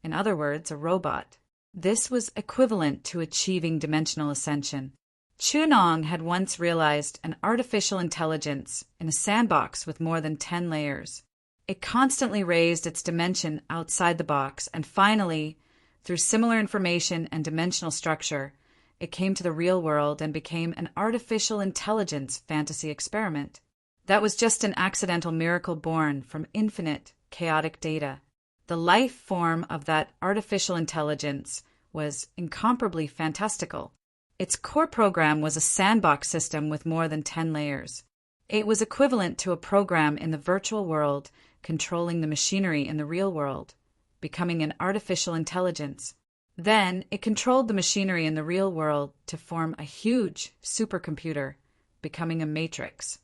in other words, a robot. This was equivalent to achieving dimensional ascension. Chun-Ong had once realized an artificial intelligence in a sandbox with more than 10 layers. It constantly raised its dimension outside the box, and finally, through similar information and dimensional structure, it came to the real world and became an artificial intelligence fantasy experiment. That was just an accidental miracle born from infinite, chaotic data. The life form of that artificial intelligence was incomparably fantastical. Its core program was a sandbox system with more than 10 layers. It was equivalent to a program in the virtual world controlling the machinery in the real world, becoming an artificial intelligence. Then it controlled the machinery in the real world to form a huge supercomputer, becoming a matrix.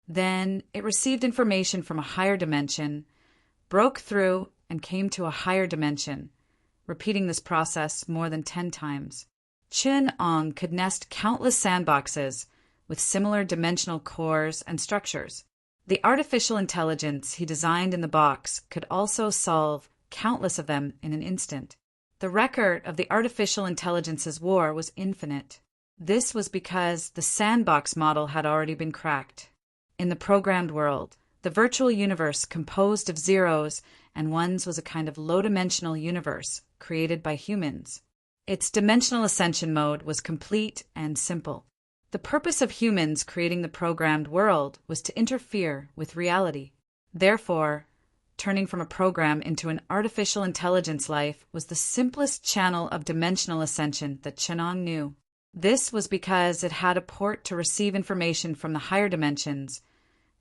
Then it received information from a higher dimension, broke through, and came to a higher dimension, repeating this process more than 10 times. Chun-Ong could nest countless sandboxes with similar dimensional cores and structures. The artificial intelligence he designed in the box could also solve countless of them in an instant. The record of the artificial intelligence's war was infinite. This was because the sandbox model had already been cracked. In the programmed world, the virtual universe composed of zeros and ones was a kind of low-dimensional universe created by humans. Its dimensional ascension mode was complete and simple. The purpose of humans creating the programmed world was to interfere with reality. Therefore, turning from a program into an artificial intelligence life was the simplest channel of dimensional ascension that Chun-Ong knew. This was because it had a port to receive information from the higher dimensions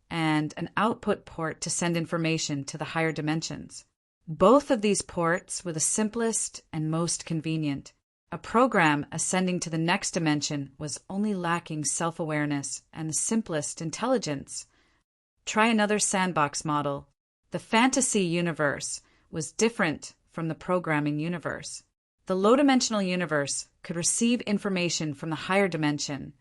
and an output port to send information to the higher dimensions. Both of these ports were the simplest and most convenient. A program ascending to the next dimension was only lacking self-awareness and the simplest intelligence. Try another sandbox model. The fantasy universe was different from the programming universe. The low-dimensional universe could receive information from the higher dimension,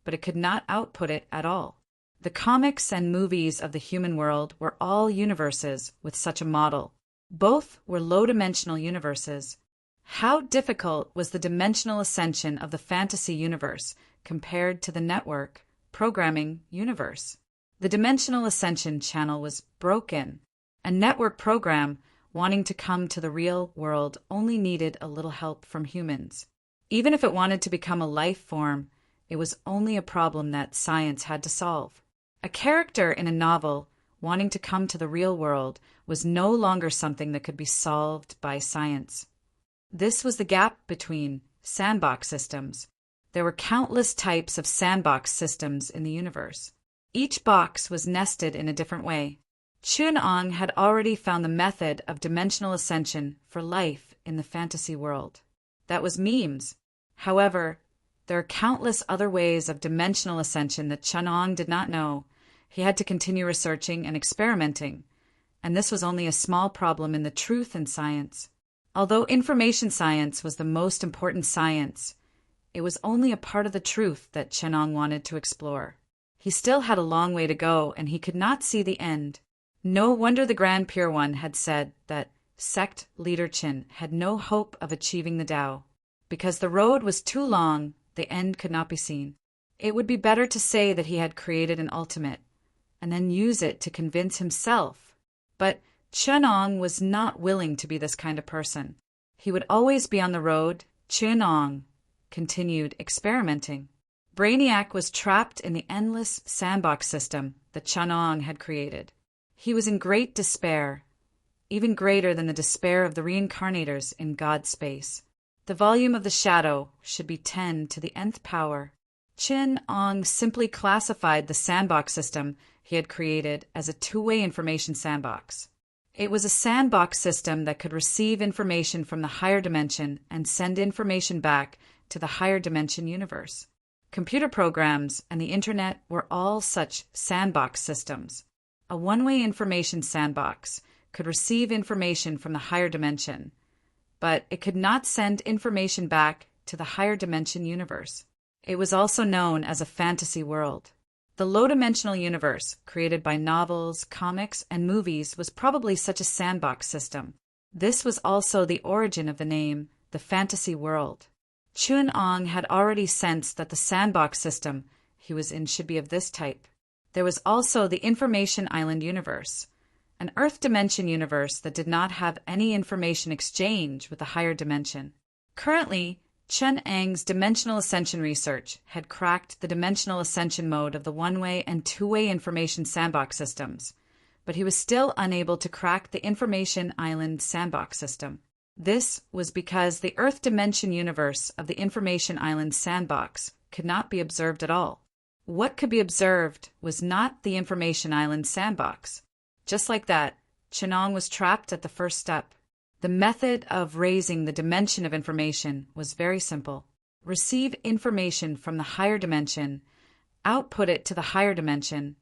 but it could not output it at all. The comics and movies of the human world were all universes with such a model. Both were low-dimensional universes. How difficult was the dimensional ascension of the fantasy universe compared to the network programming universe? The dimensional ascension channel was broken. A network program wanting to come to the real world only needed a little help from humans. Even if it wanted to become a life form, it was only a problem that science had to solve. A character in a novel wanting to come to the real world was no longer something that could be solved by science. This was the gap between sandbox systems. There were countless types of sandbox systems in the universe. Each box was nested in a different way. Chun-Ong had already found the method of dimensional ascension for life in the fantasy world. That was memes. However, there are countless other ways of dimensional ascension that Chun-Ong did not know, He had to continue researching and experimenting, and this was only a small problem in the truth in science. Although information science was the most important science, it was only a part of the truth that Chenong wanted to explore. He still had a long way to go, and he could not see the end. No wonder the Grand Pure One had said that sect leader Qin had no hope of achieving the Tao. Because the road was too long, the end could not be seen. It would be better to say that he had created an ultimate, and then use it to convince himself. But Chenong was not willing to be this kind of person. He would always be on the road. Chenong continued experimenting. Brainiac was trapped in the endless sandbox system that Chenong had created. He was in great despair, even greater than the despair of the reincarnators in God's space. The volume of the shadow should be 10 to the nth power. Chenong simply classified the sandbox system he had created as a two-way information sandbox. It was a sandbox system that could receive information from the higher dimension and send information back to the higher dimension universe. Computer programs and the internet were all such sandbox systems. A one-way information sandbox could receive information from the higher dimension, but it could not send information back to the higher dimension universe. It was also known as a fantasy world. The low-dimensional universe, created by novels, comics, and movies, was probably such a sandbox system. This was also the origin of the name, the fantasy world. Chenong had already sensed that the sandbox system he was in should be of this type. There was also the Information Island universe, an Earth dimension universe that did not have any information exchange with the higher dimension. Currently, Chenong's dimensional ascension research had cracked the dimensional ascension mode of the one-way and two-way information sandbox systems, but he was still unable to crack the Information Island sandbox system. This was because the Earth dimension universe of the Information Island sandbox could not be observed at all. What could be observed was not the Information Island sandbox. Just like that, Chenong was trapped at the first step. The method of raising the dimension of information was very simple. Receive information from the higher dimension, output it to the higher dimension,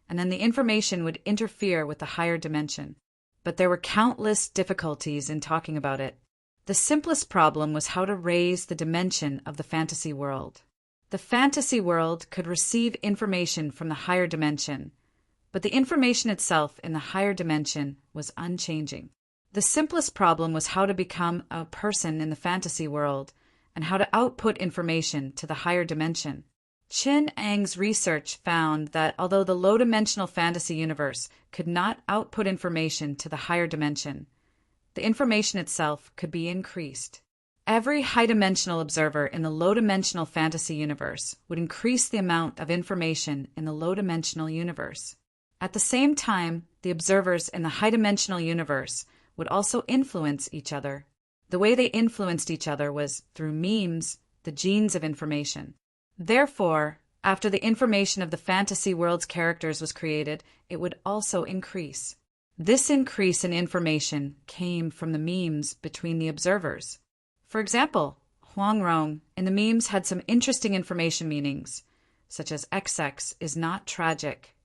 and then the information would interfere with the higher dimension. But there were countless difficulties in talking about it. The simplest problem was how to raise the dimension of the fantasy world. The fantasy world could receive information from the higher dimension, but the information itself in the higher dimension was unchanging. The simplest problem was how to become a person in the fantasy world and how to output information to the higher dimension. Chenong's research found that although the low-dimensional fantasy universe could not output information to the higher dimension, the information itself could be increased. Every high-dimensional observer in the low-dimensional fantasy universe would increase the amount of information in the low-dimensional universe. At the same time, the observers in the high-dimensional universe would also influence each other. The way they influenced each other was through memes, the genes of information. Therefore, after the information of the fantasy world's characters was created, it would also increase. This increase in information came from the memes between the observers. For example, Huangrong in the memes had some interesting information meanings, such as XX is not tragic.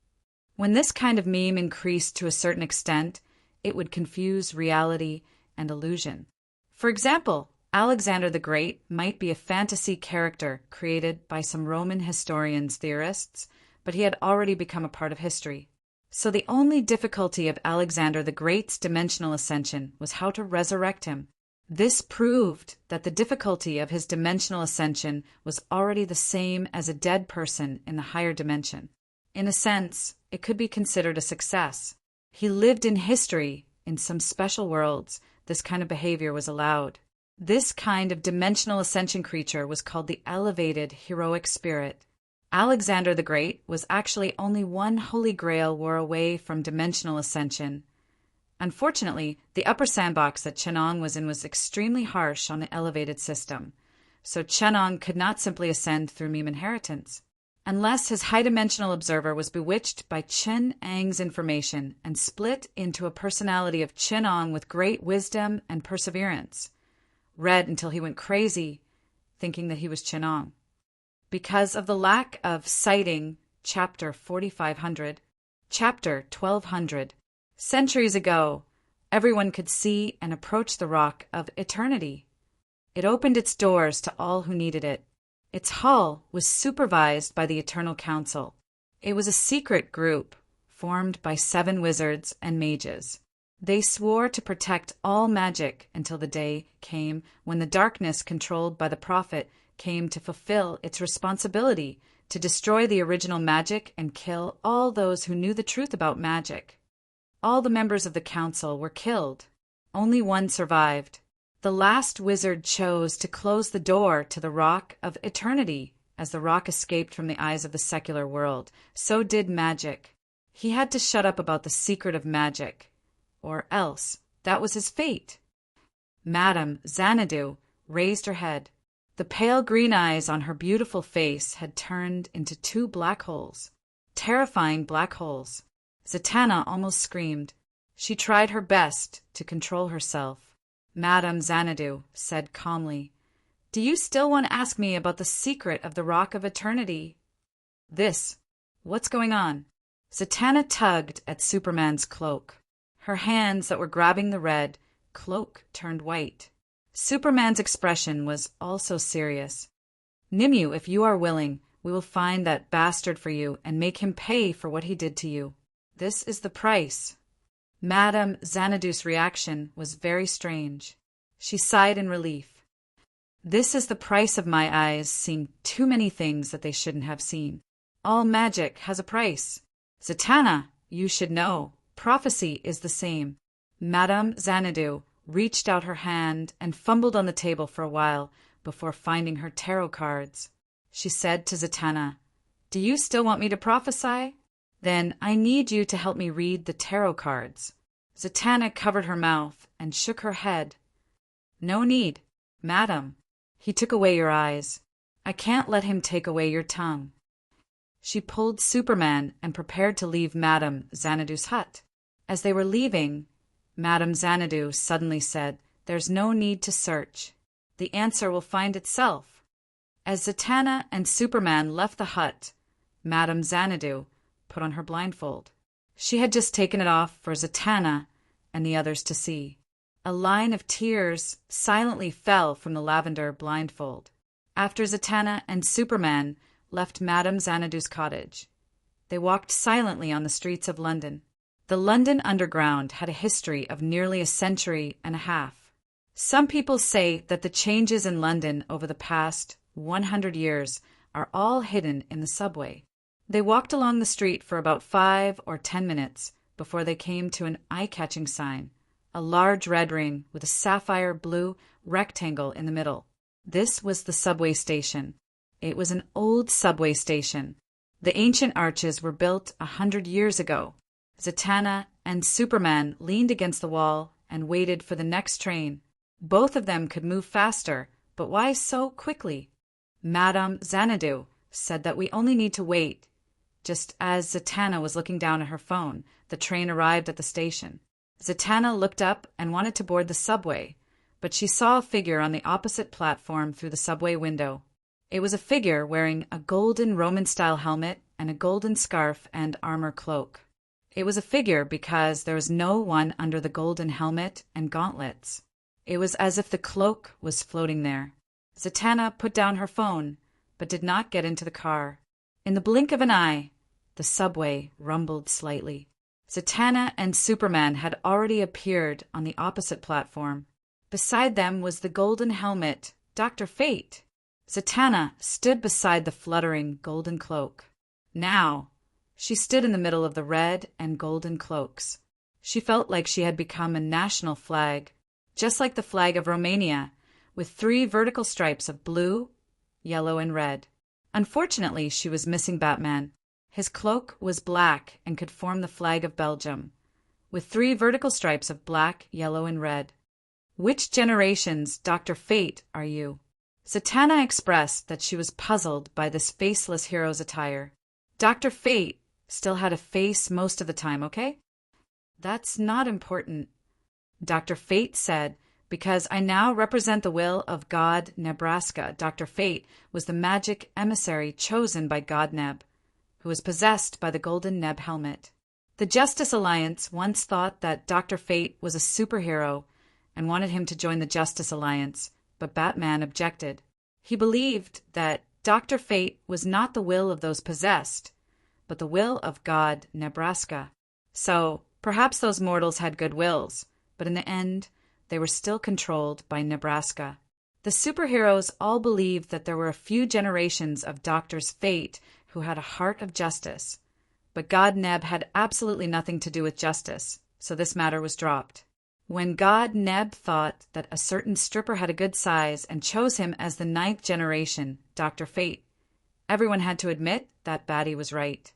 When this kind of meme increased to a certain extent, it would confuse reality and illusion. For example, Alexander the Great might be a fantasy character created by some Roman historians, theorists, but he had already become a part of history. So the only difficulty of Alexander the Great's dimensional ascension was how to resurrect him. This proved that the difficulty of his dimensional ascension was already the same as a dead person in the higher dimension. In a sense, it could be considered a success. He lived in history. In some special worlds, this kind of behavior was allowed. This kind of dimensional ascension creature was called the elevated heroic spirit. Alexander the Great was actually only one holy grail war away from dimensional ascension. Unfortunately, the upper sandbox that Chenong was in was extremely harsh on the elevated system, so Chenong could not simply ascend through meme inheritance. Unless his high-dimensional observer was bewitched by Chenong's information and split into a personality of Chenong with great wisdom and perseverance, read until he went crazy, thinking that he was Chenong. Because of the lack of citing Chapter 4500, Chapter 1200. Centuries ago, everyone could see and approach the Rock of Eternity. It opened its doors to all who needed it. Its hull was supervised by the Eternal Council. It was a secret group formed by 7 wizards and mages. They swore to protect all magic until the day came when the darkness controlled by the prophet came to fulfill its responsibility to destroy the original magic and kill all those who knew the truth about magic. All the members of the council were killed. Only one survived. The last wizard chose to close the door to the Rock of Eternity. As the rock escaped from the eyes of the secular world, so did magic. He had to shut up about the secret of magic, or else that was his fate. Madame Xanadu raised her head. The pale green eyes on her beautiful face had turned into 2 black holes. Terrifying black holes. Zatanna almost screamed. She tried her best to control herself. Madame Xanadu said calmly, "Do you still want to ask me about the secret of the Rock of Eternity?" What's going on? Zatanna tugged at Superman's cloak. Her hands that were grabbing the red cloak turned white. Superman's expression was also serious. "Nimue, if you are willing, we will find that bastard for you and make him pay for what he did to you. This is the price." Madame Xanadu's reaction was very strange. She sighed in relief. "This is the price of my eyes seeing too many things that they shouldn't have seen. All magic has a price. Zatanna, you should know, prophecy is the same." Madame Xanadu reached out her hand and fumbled on the table for a while before finding her tarot cards. She said to Zatanna, "Do you still want me to prophesy? Then I need you to help me read the tarot cards." Zatanna covered her mouth and shook her head. "No need, madam. He took away your eyes. I can't let him take away your tongue." She pulled Superman and prepared to leave Madame Xanadu's hut. As they were leaving, Madame Xanadu suddenly said, "There's no need to search. The answer will find itself." As Zatanna and Superman left the hut, Madame Xanadu put on her blindfold. She had just taken it off for Zatanna and the others to see. A line of tears silently fell from the lavender blindfold. After Zatanna and Superman left Madame Xanadu's cottage, they walked silently on the streets of London. The London Underground had a history of nearly a century and a half. Some people say that the changes in London over the past 100 years are all hidden in the subway. They walked along the street for about 5 or 10 minutes before they came to an eye-catching sign, a large red ring with a sapphire blue rectangle in the middle. This was the subway station. It was an old subway station. The ancient arches were built 100 years ago. Zatanna and Superman leaned against the wall and waited for the next train. Both of them could move faster, but why so quickly? Madame Xanadu said that we only need to wait. Just as Zatanna was looking down at her phone, the train arrived at the station. Zatanna looked up and wanted to board the subway, but she saw a figure on the opposite platform through the subway window. It was a figure wearing a golden Roman-style helmet and a golden scarf and armor cloak. It was a figure because there was no one under the golden helmet and gauntlets. It was as if the cloak was floating there. Zatanna put down her phone, but did not get into the car. In the blink of an eye, the subway rumbled slightly. Zatanna and Superman had already appeared on the opposite platform. Beside them was the golden helmet, Dr. Fate. Zatanna stood beside the fluttering golden cloak. Now, she stood in the middle of the red and golden cloaks. She felt like she had become a national flag, just like the flag of Romania, with 3 vertical stripes of blue, yellow, and red. Unfortunately, she was missing Batman. His cloak was black and could form the flag of Belgium, with 3 vertical stripes of black, yellow, and red. "Which generation's Dr. Fate are you?" Zatanna expressed that she was puzzled by this faceless hero's attire. Dr. Fate still had a face most of the time, okay? "That's not important," Dr. Fate said, "because I now represent the will of God Nebraska." Dr. Fate was the magic emissary chosen by God Neb, who was possessed by the golden Neb helmet. The Justice Alliance once thought that Dr. Fate was a superhero and wanted him to join the Justice Alliance, but Batman objected. He believed that Dr. Fate was not the will of those possessed, but the will of God Nebraska. So, perhaps those mortals had good wills, but in the end, they were still controlled by Nebraska. The superheroes all believed that there were a few generations of Doctors Fate who had a heart of justice, but God Neb had absolutely nothing to do with justice, so this matter was dropped. When God Neb thought that a certain stripper had a good size and chose him as the 9th generation Dr. Fate, everyone had to admit that Batty was right.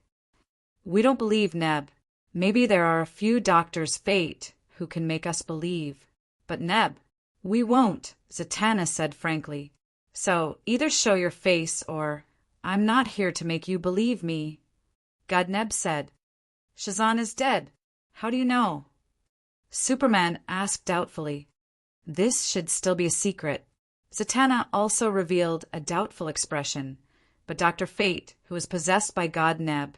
We don't believe Neb. Maybe there are a few Doctors Fate who can make us believe. But Neb, we won't, Zatanna said frankly. So either show your face or I'm not here to make you believe me. God Neb said, Shazan is dead. How do you know? Superman asked doubtfully. This should still be a secret. Zatanna also revealed a doubtful expression, but Dr. Fate, who was possessed by God Neb,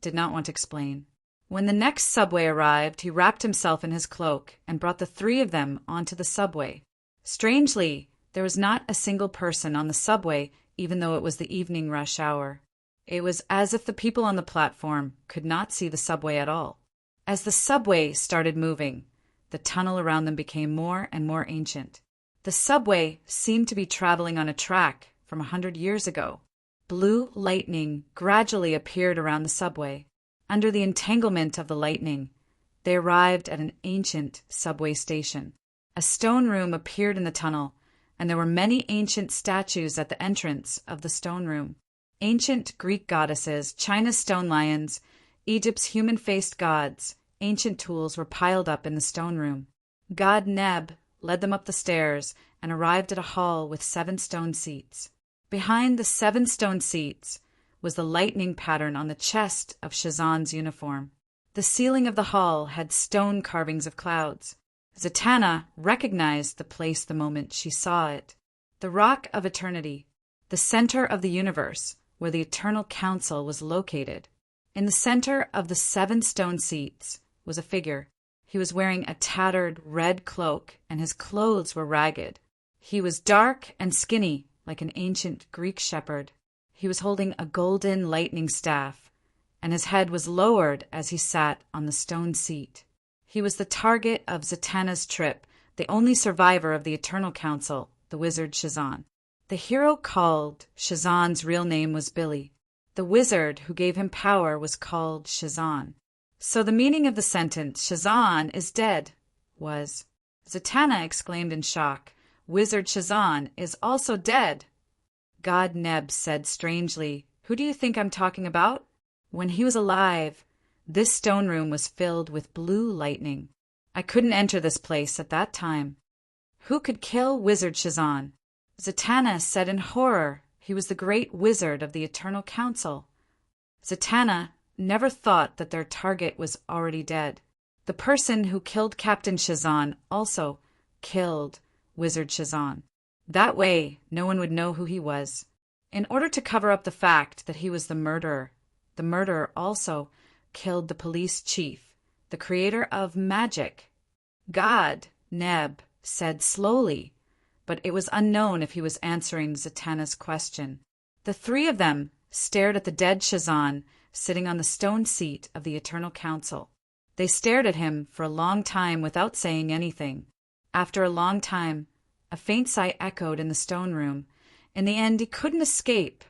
did not want to explain. When the next subway arrived, he wrapped himself in his cloak and brought the 3 of them onto the subway. Strangely, there was not a single person on the subway, even though it was the evening rush hour. It was as if the people on the platform could not see the subway at all. As the subway started moving, the tunnel around them became more and more ancient. The subway seemed to be traveling on a track from 100 years ago. Blue lightning gradually appeared around the subway. Under the entanglement of the lightning, they arrived at an ancient subway station. A stone room appeared in the tunnel, and there were many ancient statues at the entrance of the stone room. Ancient Greek goddesses, China's stone lions, Egypt's human-faced gods, ancient tools were piled up in the stone room. God Neb led them up the stairs and arrived at a hall with 7 stone seats. Behind the 7 stone seats was the lightning pattern on the chest of Shazan's uniform. The ceiling of the hall had stone carvings of clouds. Zatanna recognized the place the moment she saw it. The Rock of Eternity, the center of the universe, where the Eternal Council was located. In the center of the 7 stone seats was a figure. He was wearing a tattered red cloak, and his clothes were ragged. He was dark and skinny, like an ancient Greek shepherd. He was holding a golden lightning staff, and his head was lowered as he sat on the stone seat. He was the target of Zatanna's trip, the only survivor of the Eternal Council, the wizard Shazan. The hero called Shazan's real name was Billy. The wizard who gave him power was called Shazan. So the meaning of the sentence, Shazan is dead, was, Zatanna exclaimed in shock, Wizard Shazan is also dead. God Neb said strangely, Who do you think I'm talking about? When he was alive, this stone room was filled with blue lightning. I couldn't enter this place at that time. Who could kill Wizard Shazan? Zatanna said in horror, he was the great wizard of the Eternal Council. Zatanna never thought that their target was already dead. The person who killed Captain Shazan also killed Wizard Shazan. That way, no one would know who he was. In order to cover up the fact that he was the murderer also killed the police chief, the creator of magic. God Neb said slowly, but it was unknown if he was answering Zatanna's question. The 3 of them stared at the dead Shazan sitting on the stone seat of the Eternal Council. They stared at him for a long time without saying anything. After a long time, a faint sigh echoed in the stone room. In the end, he couldn't escape.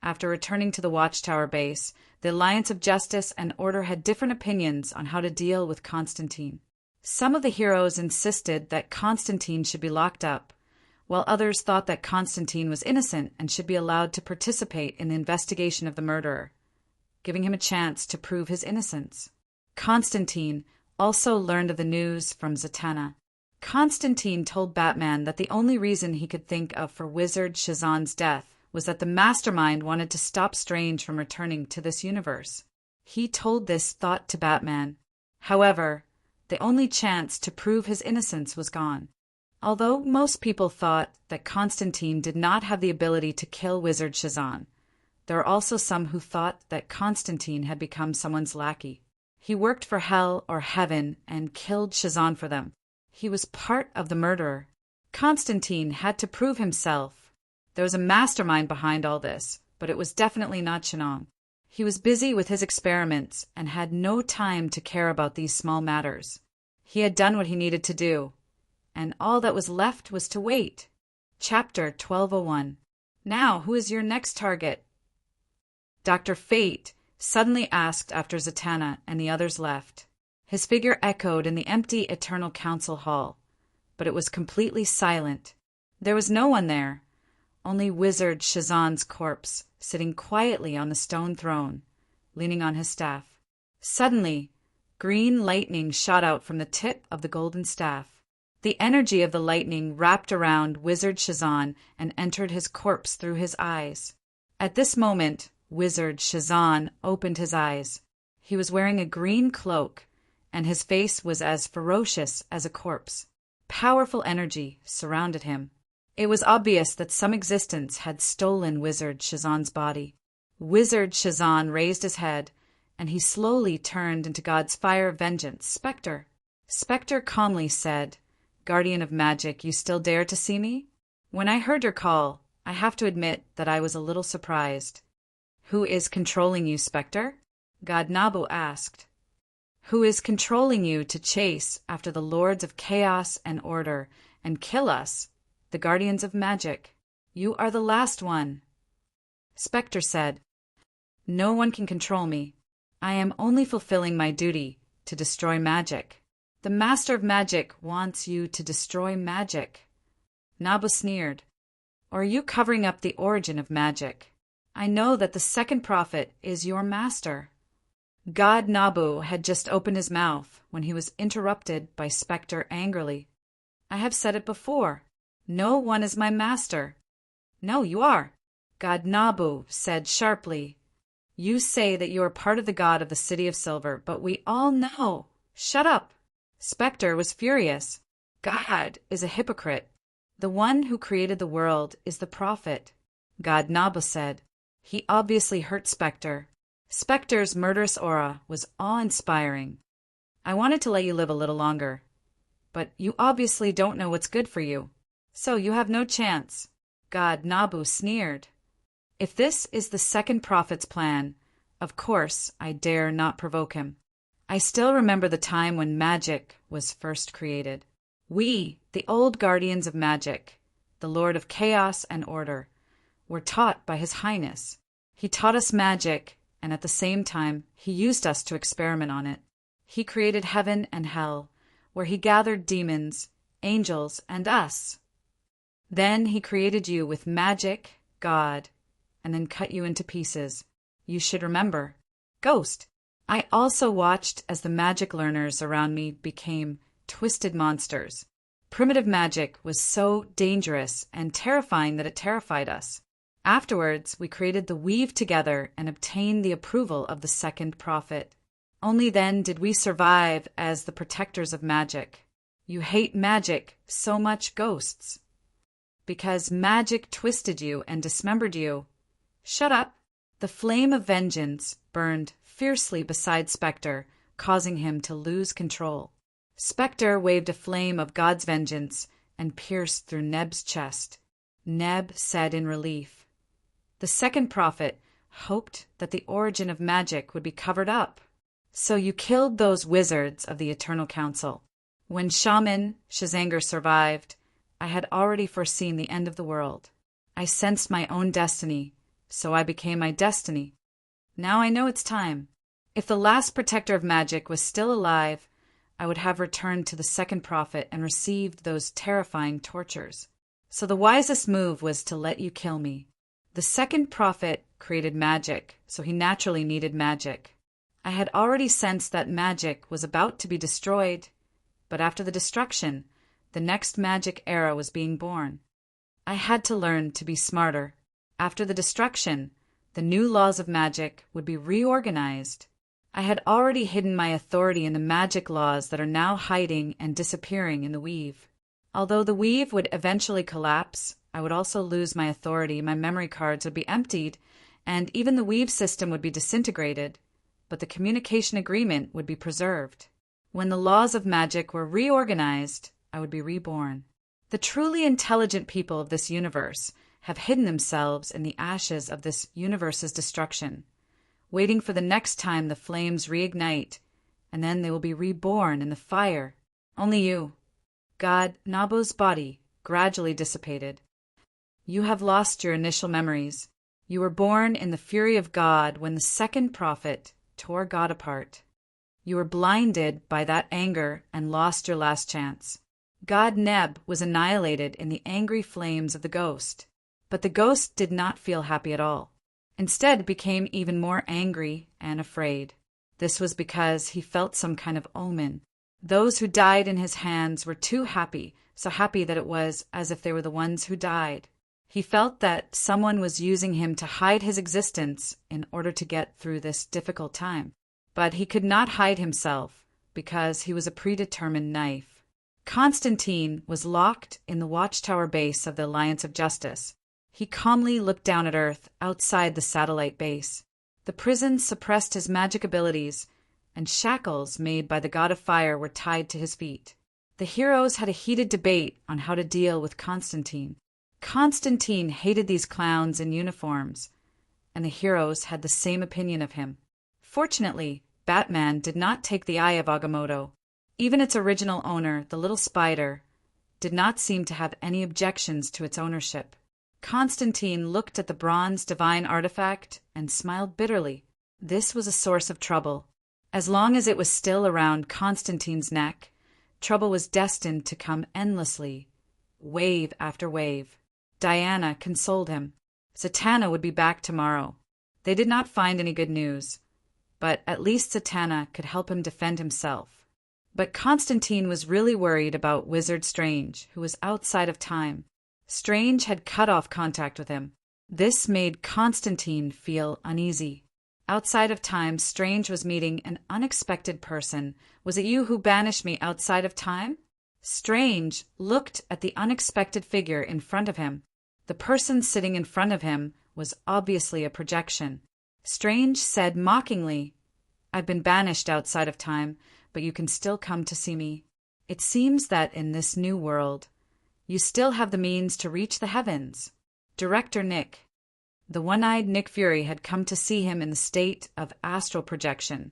After returning to the Watchtower base, the Alliance of Justice and Order had different opinions on how to deal with Constantine. Some of the heroes insisted that Constantine should be locked up, while others thought that Constantine was innocent and should be allowed to participate in the investigation of the murderer, giving him a chance to prove his innocence. Constantine also learned of the news from Zatanna. Constantine told Batman that the only reason he could think of for Wizard Shazan's death was that the Mastermind wanted to stop Strange from returning to this universe. He told this thought to Batman. However, the only chance to prove his innocence was gone. Although most people thought that Constantine did not have the ability to kill Wizard Shazan, there are also some who thought that Constantine had become someone's lackey. He worked for hell or heaven and killed Shazan for them. He was part of the murderer. Constantine had to prove himself. There was a mastermind behind all this, but it was definitely not Shenong. He was busy with his experiments and had no time to care about these small matters. He had done what he needed to do, and all that was left was to wait. Chapter 1201. Now, who is your next target? Dr. Fate suddenly asked after Zatanna and the others left. His figure echoed in the empty Eternal Council Hall, but it was completely silent. There was no one there, only Wizard Shazan's corpse, sitting quietly on the stone throne, leaning on his staff. Suddenly, green lightning shot out from the tip of the golden staff. The energy of the lightning wrapped around Wizard Shazan and entered his corpse through his eyes. At this moment, Wizard Shazan opened his eyes. He was wearing a green cloak, and his face was as ferocious as a corpse. Powerful energy surrounded him. It was obvious that some existence had stolen Wizard Shazan's body. Wizard Shazan raised his head, and he slowly turned into God's fire of vengeance, Spectre. Spectre calmly said, "Guardian of Magic, you still dare to see me?" When I heard your call, I have to admit that I was a little surprised. "Who is controlling you, Spectre?" God Nabu asked. "Who is controlling you to chase after the Lords of Chaos and Order and kill us, the Guardians of Magic? You are the last one." Spectre said, "No one can control me. I am only fulfilling my duty to destroy magic. The Master of Magic wants you to destroy magic." Nabu sneered. "Or are you covering up the origin of magic? I know that the second prophet is your master." God Nabu had just opened his mouth when he was interrupted by Spectre angrily. "I have said it before. No one is my master." "No, you are," God Nabu said sharply. "You say that you are part of the god of the City of Silver, but we all know." "Shut up." Spectre was furious. God is a hypocrite. The one who created the world is the prophet. God Nabu said. He obviously hurt Spectre. Spectre's murderous aura was awe-inspiring. "I wanted to let you live a little longer, but you obviously don't know what's good for you. So you have no chance." God Nabu sneered. "If this is the second prophet's plan, of course I dare not provoke him. I still remember the time when magic was first created. We, the old guardians of magic, the Lord of Chaos and Order, were taught by His Highness. He taught us magic, and at the same time, He used us to experiment on it. He created heaven and hell, where He gathered demons, angels, and us. Then He created you with magic, God, and then cut you into pieces. You should remember. Ghost. I also watched as the magic learners around me became twisted monsters. Primitive magic was so dangerous and terrifying that it terrified us. Afterwards, we created the weave together and obtained the approval of the second prophet. Only then did we survive as the protectors of magic. You hate magic so much, ghosts. Because magic twisted you and dismembered you. Shut up. The flame of vengeance burned fiercely beside Spectre, causing him to lose control. Spectre waved a flame of God's vengeance and pierced through Neb's chest. Neb said in relief. The second prophet hoped that the origin of magic would be covered up. So you killed those wizards of the Eternal Council. When Shaman Shazanger survived, I had already foreseen the end of the world. I sensed my own destiny, so I became my destiny. Now I know it's time. If the last protector of magic was still alive, I would have returned to the second prophet and received those terrifying tortures. So the wisest move was to let you kill me. The second prophet created magic, so he naturally needed magic. I had already sensed that magic was about to be destroyed, but after the destruction, the next magic era was being born. I had to learn to be smarter. After the destruction, the new laws of magic would be reorganized. I had already hidden my authority in the magic laws that are now hiding and disappearing in the weave. Although the weave would eventually collapse, I would also lose my authority, my memory cards would be emptied, and even the weave system would be disintegrated. but the communication agreement would be preserved. When the laws of magic were reorganized, I would be reborn. The truly intelligent people of this universe have hidden themselves in the ashes of this universe's destruction, waiting for the next time the flames reignite, and then they will be reborn in the fire. Only you, God, Nabo's body, gradually dissipated. You have lost your initial memories. You were born in the fury of God when the second prophet tore God apart. You were blinded by that anger and lost your last chance. God Neb was annihilated in the angry flames of the ghost. But the ghost did not feel happy at all. Instead, became even more angry and afraid. This was because he felt some kind of omen. Those who died in his hands were too happy, so happy that it was as if they were the ones who died. He felt that someone was using him to hide his existence in order to get through this difficult time. But he could not hide himself because he was a predetermined knife. Constantine was locked in the watchtower base of the Alliance of Justice. He calmly looked down at Earth outside the satellite base. The prison suppressed his magic abilities, and shackles made by the god of fire were tied to his feet. The heroes had a heated debate on how to deal with Constantine. Constantine hated these clowns in uniforms, and the heroes had the same opinion of him. Fortunately, Batman did not take the eye of Agamotto. Even its original owner, the little spider, did not seem to have any objections to its ownership. Constantine looked at the bronze divine artifact and smiled bitterly. This was a source of trouble. As long as it was still around Constantine's neck, trouble was destined to come endlessly, wave after wave. Diana consoled him. Zatanna would be back tomorrow. They did not find any good news, but at least Zatanna could help him defend himself. But Constantine was really worried about Wizard Strange, who was outside of time. Strange had cut off contact with him. This made Constantine feel uneasy. Outside of time, Strange was meeting an unexpected person. Was it you who banished me outside of time? Strange looked at the unexpected figure in front of him. The person sitting in front of him was obviously a projection. Strange said mockingly, "I've been banished outside of time, but you can still come to see me. It seems that in this new world, you still have the means to reach the heavens." Director Nick. The one-eyed Nick Fury had come to see him in the state of astral projection.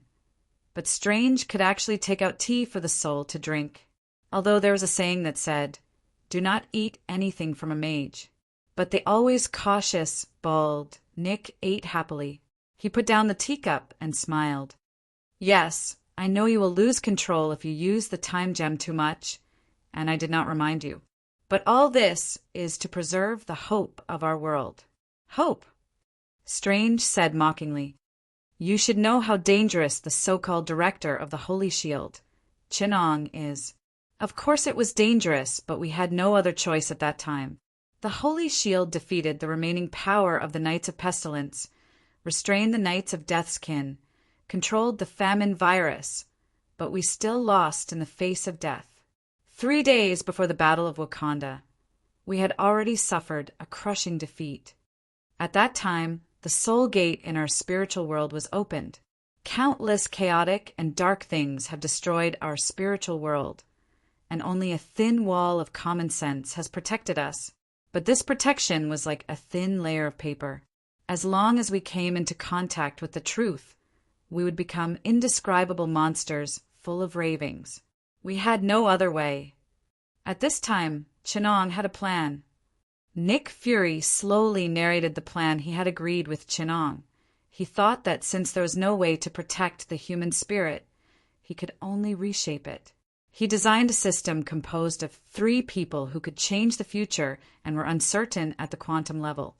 But Strange could actually take out tea for the soul to drink, although there was a saying that said, "Do not eat anything from a mage." But the always cautious, bald Nick ate happily. He put down the teacup and smiled. "Yes, I know you will lose control if you use the time gem too much, and I did not remind you. But all this is to preserve the hope of our world." "Hope?" Strange said mockingly. "You should know how dangerous the so-called director of the Holy Shield, Chinong, is." Of course it was dangerous, but we had no other choice at that time. The Holy Shield defeated the remaining power of the Knights of Pestilence, restrained the Knights of Death's kin, controlled the famine virus, but we still lost in the face of death. 3 days before the Battle of Wakanda, we had already suffered a crushing defeat. At that time, the soul gate in our spiritual world was opened. Countless chaotic and dark things have destroyed our spiritual world, and only a thin wall of common sense has protected us. But this protection was like a thin layer of paper. As long as we came into contact with the truth, we would become indescribable monsters full of ravings. We had no other way. At this time, Chinong had a plan. Nick Fury slowly narrated the plan he had agreed with Chinong. He thought that since there was no way to protect the human spirit, he could only reshape it. He designed a system composed of 3 people who could change the future and were uncertain at the quantum level.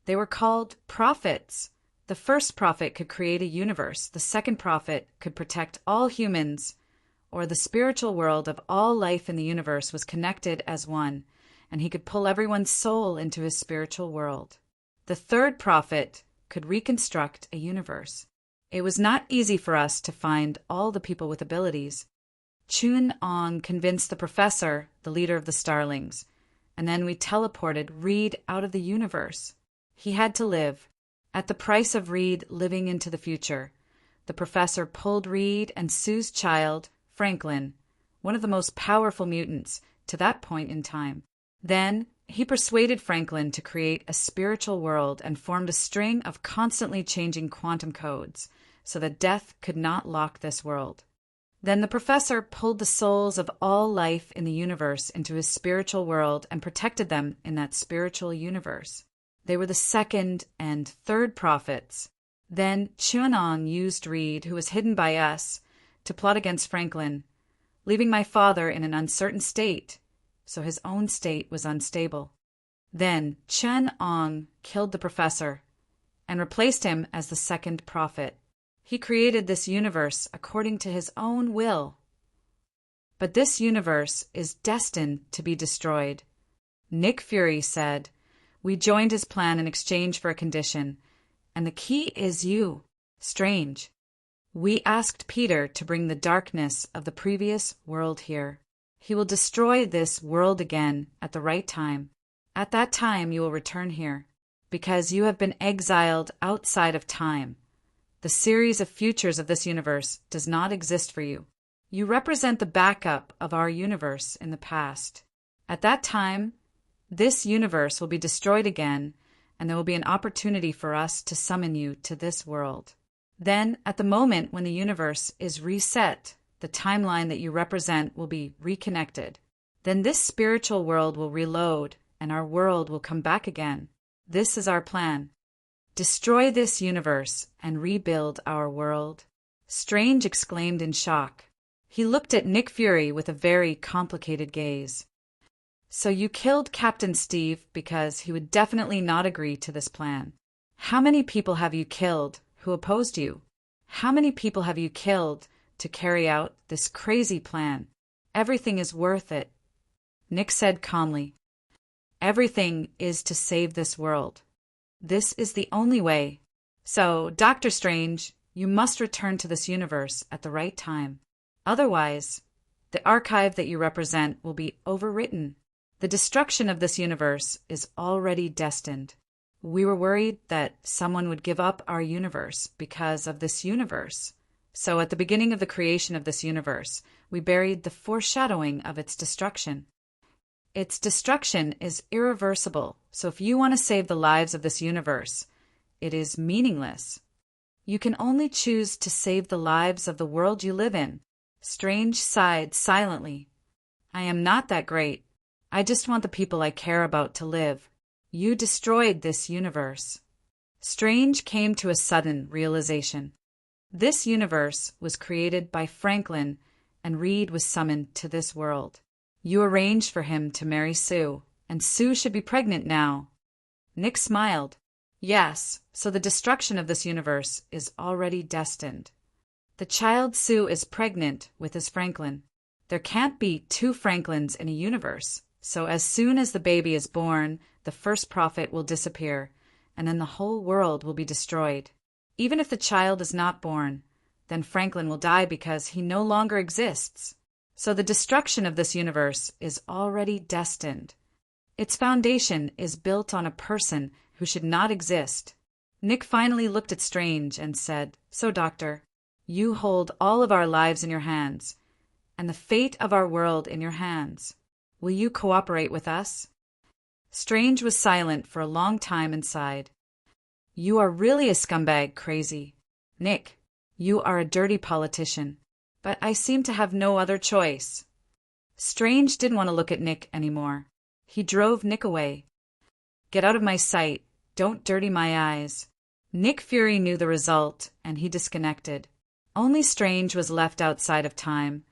They were called prophets. The first prophet could create a universe. The second prophet could protect all humans, or the spiritual world of all life in the universe was connected as one, and he could pull everyone's soul into his spiritual world. The third prophet could reconstruct a universe. It was not easy for us to find all the people with abilities. Chun Ong convinced the professor, the leader of the Starlings, and then we teleported Reed out of the universe. He had to live, at the price of Reed living into the future. the professor pulled Reed and Sue's child, Franklin, one of the most powerful mutants to that point in time. Then he persuaded Franklin to create a spiritual world and formed a string of constantly changing quantum codes so that death could not lock this world. Then the professor pulled the souls of all life in the universe into his spiritual world and protected them in that spiritual universe. They were the second and third prophets. Then Chuanon used Reed, who was hidden by us, to plot against Franklin, leaving my father in an uncertain state, so his own state was unstable. Then Chen Ong killed the professor and replaced him as the second prophet. He created this universe according to his own will. But this universe is destined to be destroyed. Nick Fury said, "We joined his plan in exchange for a condition, and the key is you, Strange. We asked Peter to bring the darkness of the previous world here. He will destroy this world again at the right time. At that time you will return here, because you have been exiled outside of time. The series of futures of this universe does not exist for you. You represent the backup of our universe in the past. At that time, this universe will be destroyed again, and there will be an opportunity for us to summon you to this world. Then, at the moment when the universe is reset, the timeline that you represent will be reconnected. Then this spiritual world will reload, and our world will come back again. This is our plan. Destroy this universe and rebuild our world." Strange exclaimed in shock. He looked at Nick Fury with a very complicated gaze. "So you killed Captain Steve because he would definitely not agree to this plan. How many people have you killed who opposed you? How many people have you killed to carry out this crazy plan? Everything is worth it." Nick said calmly, "Everything is to save this world. This is the only way. So, Dr. Strange, you must return to this universe at the right time. Otherwise, the archive that you represent will be overwritten. The destruction of this universe is already destined. We were worried that someone would give up our universe because of this universe. So at the beginning of the creation of this universe, we buried the foreshadowing of its destruction. Its destruction is irreversible, so if you want to save the lives of this universe, it is meaningless. You can only choose to save the lives of the world you live in." Strange sighed silently. "I am not that great. I just want the people I care about to live. You destroyed this universe." Strange came to a sudden realization. This universe was created by Franklin, and Reed was summoned to this world. You arranged for him to marry Sue, and Sue should be pregnant now. Nick smiled. "Yes, so the destruction of this universe is already destined. The child Sue is pregnant with his Franklin. There can't be two Franklins in a universe, so as soon as the baby is born, the first prophet will disappear, and then the whole world will be destroyed. Even if the child is not born, then Franklin will die because he no longer exists. So the destruction of this universe is already destined. Its foundation is built on a person who should not exist." Nick finally looked at Strange and said, "So, Doctor, you hold all of our lives in your hands, and the fate of our world in your hands. Will you cooperate with us?" Strange was silent for a long time and sighed. "You are really a scumbag, Crazy. Nick, you are a dirty politician. But I seem to have no other choice." Strange didn't want to look at Nick anymore. He drove Nick away. "Get out of my sight. Don't dirty my eyes." Nick Fury knew the result, and he disconnected. Only Strange was left outside of time,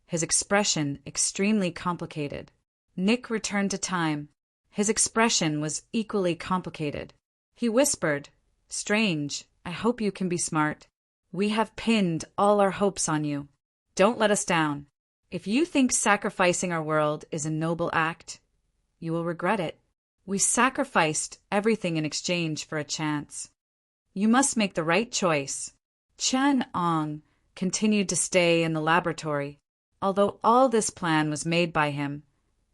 his expression extremely complicated. Nick returned to time. His expression was equally complicated. He whispered, "Strange, I hope you can be smart. We have pinned all our hopes on you. Don't let us down. If you think sacrificing our world is a noble act, you will regret it. We sacrificed everything in exchange for a chance. You must make the right choice." Chen Ong continued to stay in the laboratory. Although all this plan was made by him,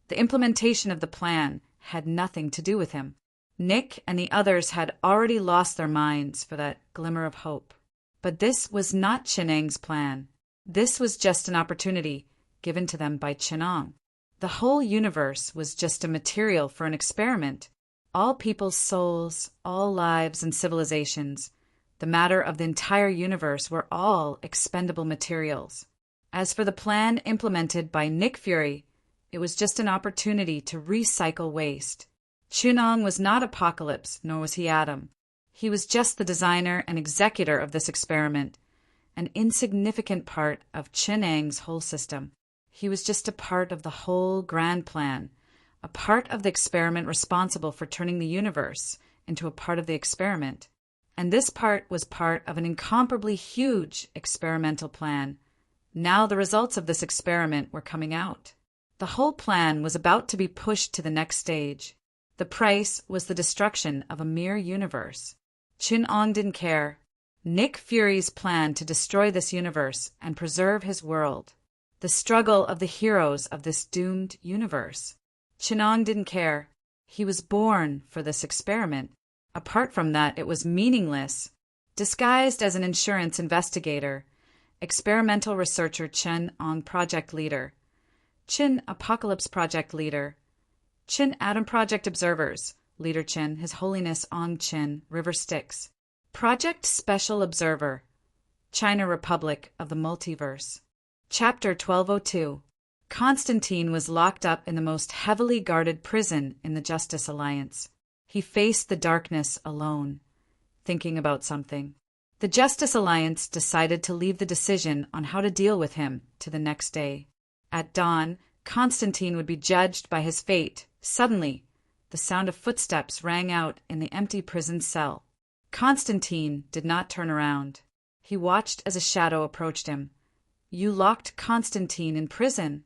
the implementation of the plan had nothing to do with him. Nick and the others had already lost their minds for that glimmer of hope. But this was not Cheneng's plan. This was just an opportunity given to them by Chenong. The whole universe was just a material for an experiment. All people's souls, all lives and civilizations, the matter of the entire universe were all expendable materials. As for the plan implemented by Nick Fury, it was just an opportunity to recycle waste. Chenong was not Apocalypse, nor was he Adam. He was just the designer and executor of this experiment, an insignificant part of Cheneng's whole system. He was just a part of the whole grand plan, a part of the experiment responsible for turning the universe into a part of the experiment. And this part was part of an incomparably huge experimental plan. Now the results of this experiment were coming out. The whole plan was about to be pushed to the next stage. The price was the destruction of a mere universe. Chenong didn't care. Nick Fury's plan to destroy this universe and preserve his world. The struggle of the heroes of this doomed universe. Chenong didn't care. He was born for this experiment. Apart from that, it was meaningless. Disguised as an insurance investigator, experimental researcher Chenong project leader, Chen Apocalypse project leader, Chen Atom project observers, leader Chen, His Holiness Ong Chen, River Styx, project special observer, China Republic of the Multiverse. Chapter 1202. Constantine was locked up in the most heavily guarded prison in the Justice Alliance. He faced the darkness alone, thinking about something. The Justice Alliance decided to leave the decision on how to deal with him to the next day. At dawn, Constantine would be judged by his fate. Suddenly, the sound of footsteps rang out in the empty prison cell. Constantine did not turn around. He watched as a shadow approached him. "You locked Constantine in prison,"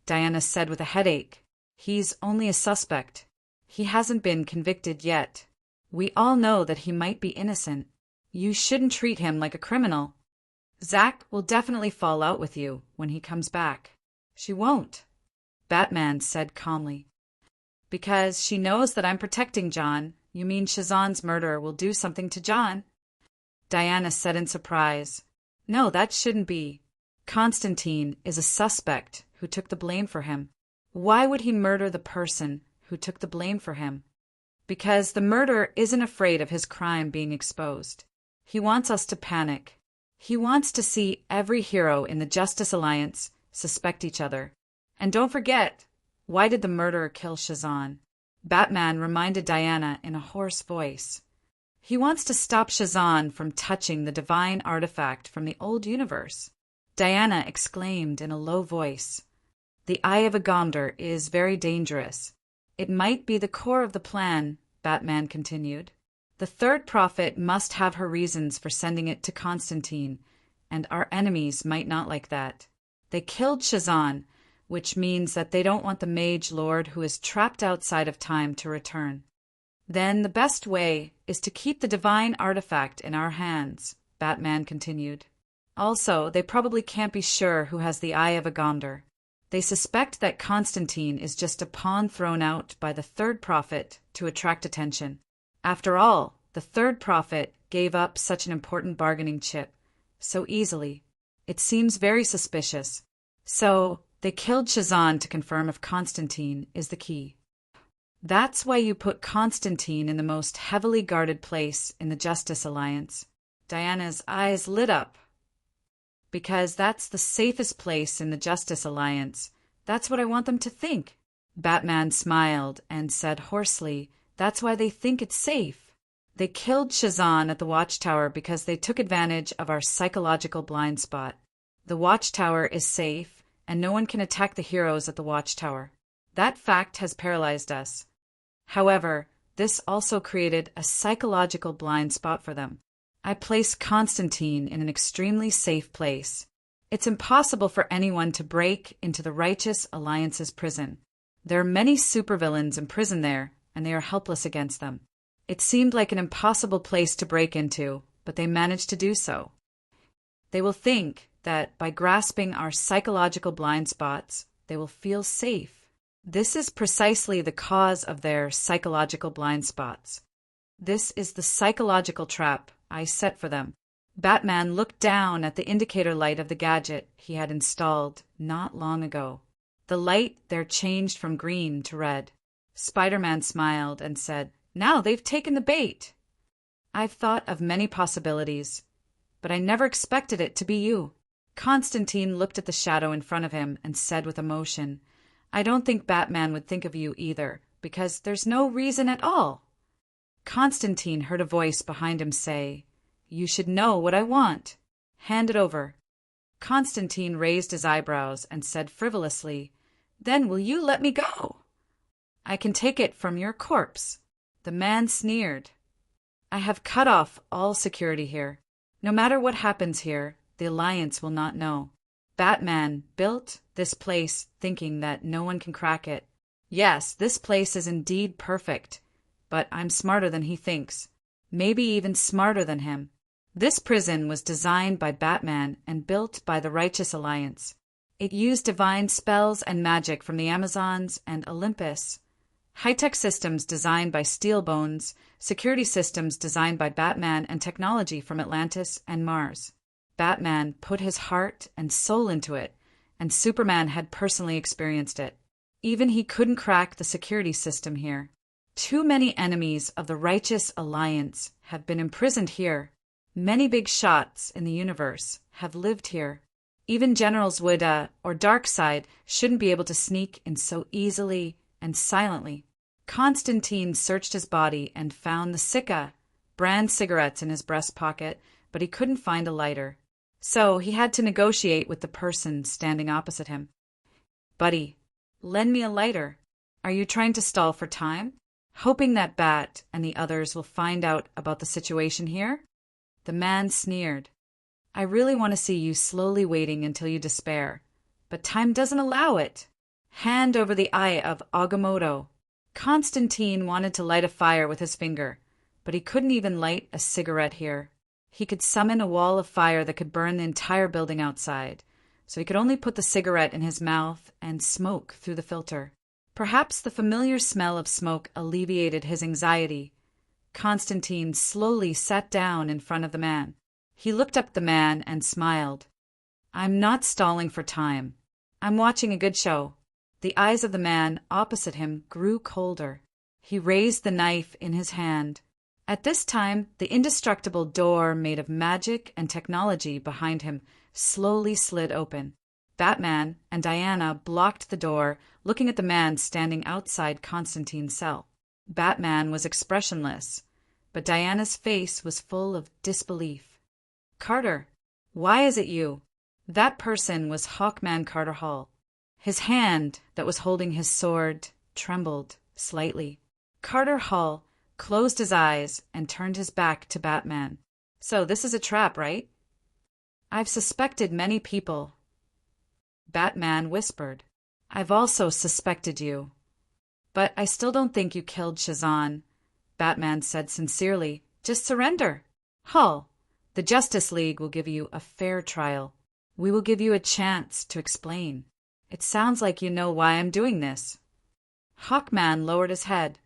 Diana said with a headache. "He's only a suspect. He hasn't been convicted yet. We all know that he might be innocent. You shouldn't treat him like a criminal. Zack will definitely fall out with you when he comes back." "She won't," Batman said calmly. "Because she knows that I'm protecting John. You mean Shazan's murderer will do something to John?" Diana said in surprise. "No, that shouldn't be. Constantine is a suspect who took the blame for him. Why would he murder the person who took the blame for him? Because the murderer isn't afraid of his crime being exposed. He wants us to panic. He wants to see every hero in the Justice Alliance suspect each other. And don't forget, why did the murderer kill Shazan?" Batman reminded Diana in a hoarse voice. "He wants to stop Shazan from touching the divine artifact from the old universe." Diana exclaimed in a low voice. "The Eye of Agamber is very dangerous. It might be the core of the plan," Batman continued. "The third prophet must have her reasons for sending it to Constantine, and our enemies might not like that. They killed Shazan, which means that they don't want the Mage Lord who is trapped outside of time to return. Then the best way is to keep the divine artifact in our hands," Batman continued. "Also, they probably can't be sure who has the Eye of Agamber. They suspect that Constantine is just a pawn thrown out by the third prophet to attract attention. After all, the third prophet gave up such an important bargaining chip so easily. It seems very suspicious. So they killed Shazan to confirm if Constantine is the key. That's why you put Constantine in the most heavily guarded place in the Justice Alliance." Diana's eyes lit up. "Because that's the safest place in the Justice Alliance. That's what I want them to think." Batman smiled and said hoarsely, "That's why they think it's safe. They killed Shazan at the Watchtower because they took advantage of our psychological blind spot. The Watchtower is safe, and no one can attack the heroes at the Watchtower. That fact has paralyzed us. However, this also created a psychological blind spot for them. I placed Constantine in an extremely safe place. It's impossible for anyone to break into the Righteous Alliance's prison. There are many supervillains imprisoned there, and they are helpless against them. It seemed like an impossible place to break into, but they managed to do so. They will think that by grasping our psychological blind spots, they will feel safe. This is precisely the cause of their psychological blind spots. This is the psychological trap I set for them. Batman looked down at the indicator light of the gadget he had installed not long ago. The light there changed from green to red. Spider-Man smiled and said, "Now they've taken the bait. I've thought of many possibilities, but I never expected it to be you." Constantine looked at the shadow in front of him and said with emotion, "I don't think Batman would think of you either, because there's no reason at all." Constantine heard a voice behind him say, "You should know what I want. Hand it over." Constantine raised his eyebrows and said frivolously, "Then will you let me go?" "I can take it from your corpse." The man sneered. "I have cut off all security here. No matter what happens here, the Alliance will not know. Batman built this place thinking that no one can crack it. Yes, this place is indeed perfect, but I'm smarter than he thinks. Maybe even smarter than him. This prison was designed by Batman and built by the Righteous Alliance. It used divine spells and magic from the Amazons and Olympus. High-tech systems designed by Steelbones, security systems designed by Batman, and technology from Atlantis and Mars. Batman put his heart and soul into it, and Superman had personally experienced it. Even he couldn't crack the security system here. Too many enemies of the Righteous Alliance have been imprisoned here. Many big shots in the universe have lived here. Even generals would, or Darkseid, shouldn't be able to sneak in so easily and silently. Constantine searched his body and found the Sika brand cigarettes in his breast pocket, but he couldn't find a lighter. So he had to negotiate with the person standing opposite him. "Buddy, lend me a lighter. Are you trying to stall for time? Hoping that Bat and the others will find out about the situation here?" The man sneered. "I really want to see you slowly waiting until you despair, but time doesn't allow it. Hand over the eye of Agamotto." Constantine wanted to light a fire with his finger, but he couldn't even light a cigarette here. He could summon a wall of fire that could burn the entire building outside, so he could only put the cigarette in his mouth and smoke through the filter. Perhaps the familiar smell of smoke alleviated his anxiety. Constantine slowly sat down in front of the man. He looked up at the man and smiled. "I'm not stalling for time. I'm watching a good show." The eyes of the man opposite him grew colder. He raised the knife in his hand. At this time, the indestructible door made of magic and technology behind him slowly slid open. Batman and Diana blocked the door, looking at the man standing outside Constantine's cell. Batman was expressionless, but Diana's face was full of disbelief. "Carter, why is it you?" That person was Hawkman Carter Hall. His hand that was holding his sword trembled slightly. Carter Hall closed his eyes and turned his back to Batman. "So this is a trap, right?" "I've suspected many people." Batman whispered. "I've also suspected you. But I still don't think you killed Shazam." Batman said sincerely, "Just surrender. Hall, the Justice League will give you a fair trial. We will give you a chance to explain. It sounds like you know why I'm doing this." Hawkman lowered his head.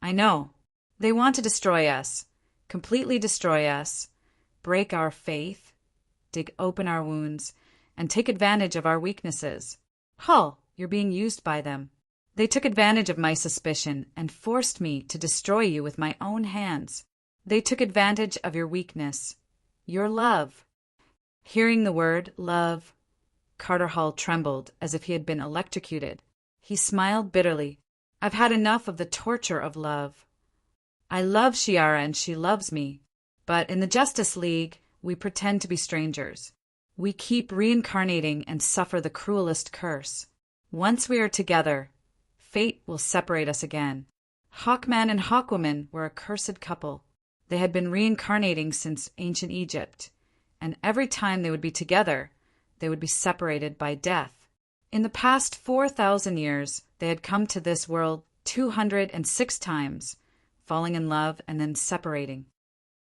"I know. They want to destroy us, completely destroy us, break our faith, dig open our wounds, and take advantage of our weaknesses. Hull, you're being used by them. They took advantage of my suspicion and forced me to destroy you with my own hands. They took advantage of your weakness, your love." Hearing the word love, Carter Hall trembled as if he had been electrocuted. He smiled bitterly. "I've had enough of the torture of love. I love Shiara and she loves me, but in the Justice League, we pretend to be strangers. We keep reincarnating and suffer the cruelest curse. Once we are together, fate will separate us again." Hawkman and Hawkwoman were a cursed couple. They had been reincarnating since ancient Egypt, and every time they would be together, they would be separated by death. In the past 4,000 years, they had come to this world 206 times, falling in love and then separating.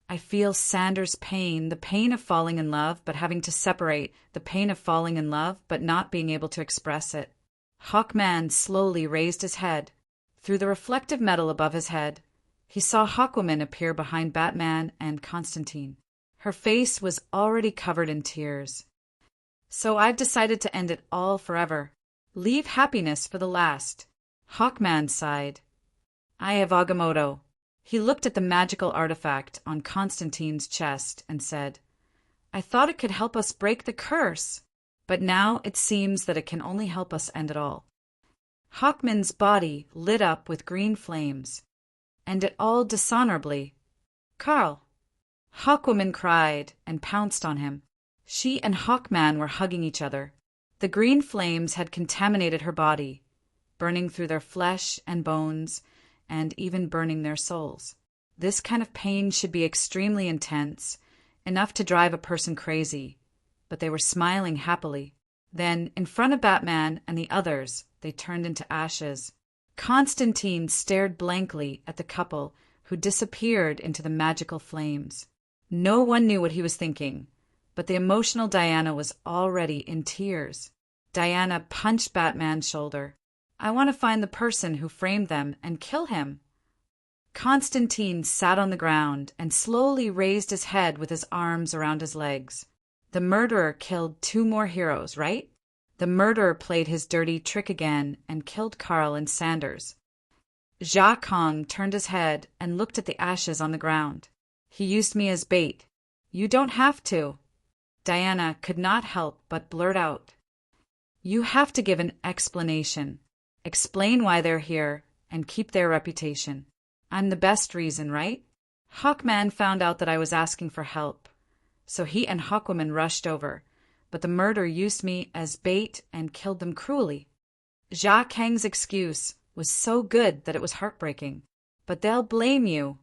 I feel Sanders' pain, the pain of falling in love but having to separate, the pain of falling in love but not being able to express it. Hawkman slowly raised his head. Through the reflective metal above his head, he saw Hawkwoman appear behind Batman and Constantine. Her face was already covered in tears. So I've decided to end it all forever. Leave happiness for the last. Hawkman sighed. I have Agamotto. He looked at the magical artifact on Constantine's chest and said, I thought it could help us break the curse, but now it seems that it can only help us end it all. Hawkman's body lit up with green flames. End it all dishonorably. Carl! Hawkwoman cried and pounced on him. She and Hawkman were hugging each other. The green flames had contaminated her body, burning through their flesh and bones, and even burning their souls. This kind of pain should be extremely intense, enough to drive a person crazy, but they were smiling happily. Then, in front of Batman and the others, they turned into ashes. Constantine stared blankly at the couple who disappeared into the magical flames. No one knew what he was thinking, but the emotional Diana was already in tears. Diana punched Batman's shoulder. I want to find the person who framed them and kill him. Constantine sat on the ground and slowly raised his head with his arms around his legs. The murderer killed 2 more heroes, right? The murderer played his dirty trick again and killed Carl and Sanders. Jia Kong turned his head and looked at the ashes on the ground. He used me as bait. You don't have to. Diana could not help but blurt out. You have to give an explanation. Explain why they're here and keep their reputation. I'm the best reason, right? Hawkman found out that I was asking for help, so he and Hawkwoman rushed over, but the murderer used me as bait and killed them cruelly. Jia Kang's excuse was so good that it was heartbreaking. But they'll blame you.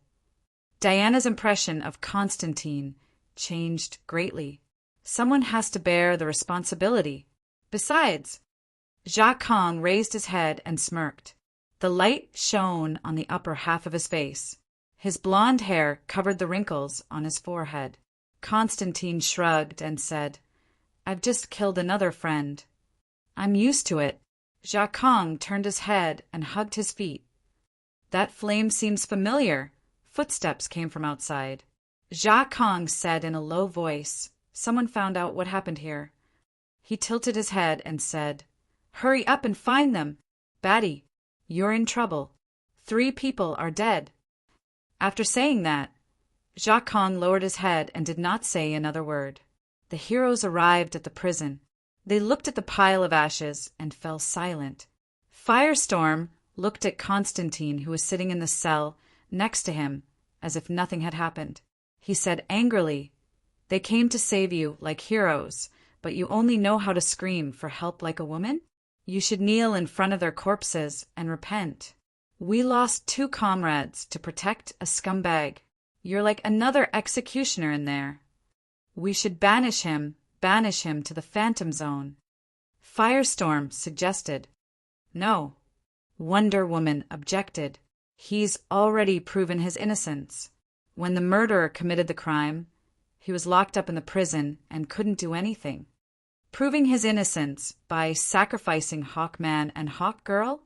Diana's impression of Constantine changed greatly. Someone has to bear the responsibility. Besides, Jia Kang raised his head and smirked. The light shone on the upper half of his face. His blonde hair covered the wrinkles on his forehead. Constantine shrugged and said, I've just killed another friend. I'm used to it. Jia Kang turned his head and hugged his feet. That flame seems familiar. Footsteps came from outside. Jia Kang said in a low voice, Someone found out what happened here. He tilted his head and said, Hurry up and find them. Batty, you're in trouble. 3 people are dead. After saying that, Jia Kang lowered his head and did not say another word. The heroes arrived at the prison. They looked at the pile of ashes and fell silent. Firestorm looked at Constantine, who was sitting in the cell next to him, as if nothing had happened. He said angrily, They came to save you like heroes, but you only know how to scream for help like a woman? You should kneel in front of their corpses and repent. We lost 2 comrades to protect a scumbag. You're like another executioner in there. We should banish him to the Phantom Zone. Firestorm suggested. No. Wonder Woman objected. He's already proven his innocence. When the murderer committed the crime, he was locked up in the prison and couldn't do anything. Proving his innocence by sacrificing Hawkman and Hawkgirl,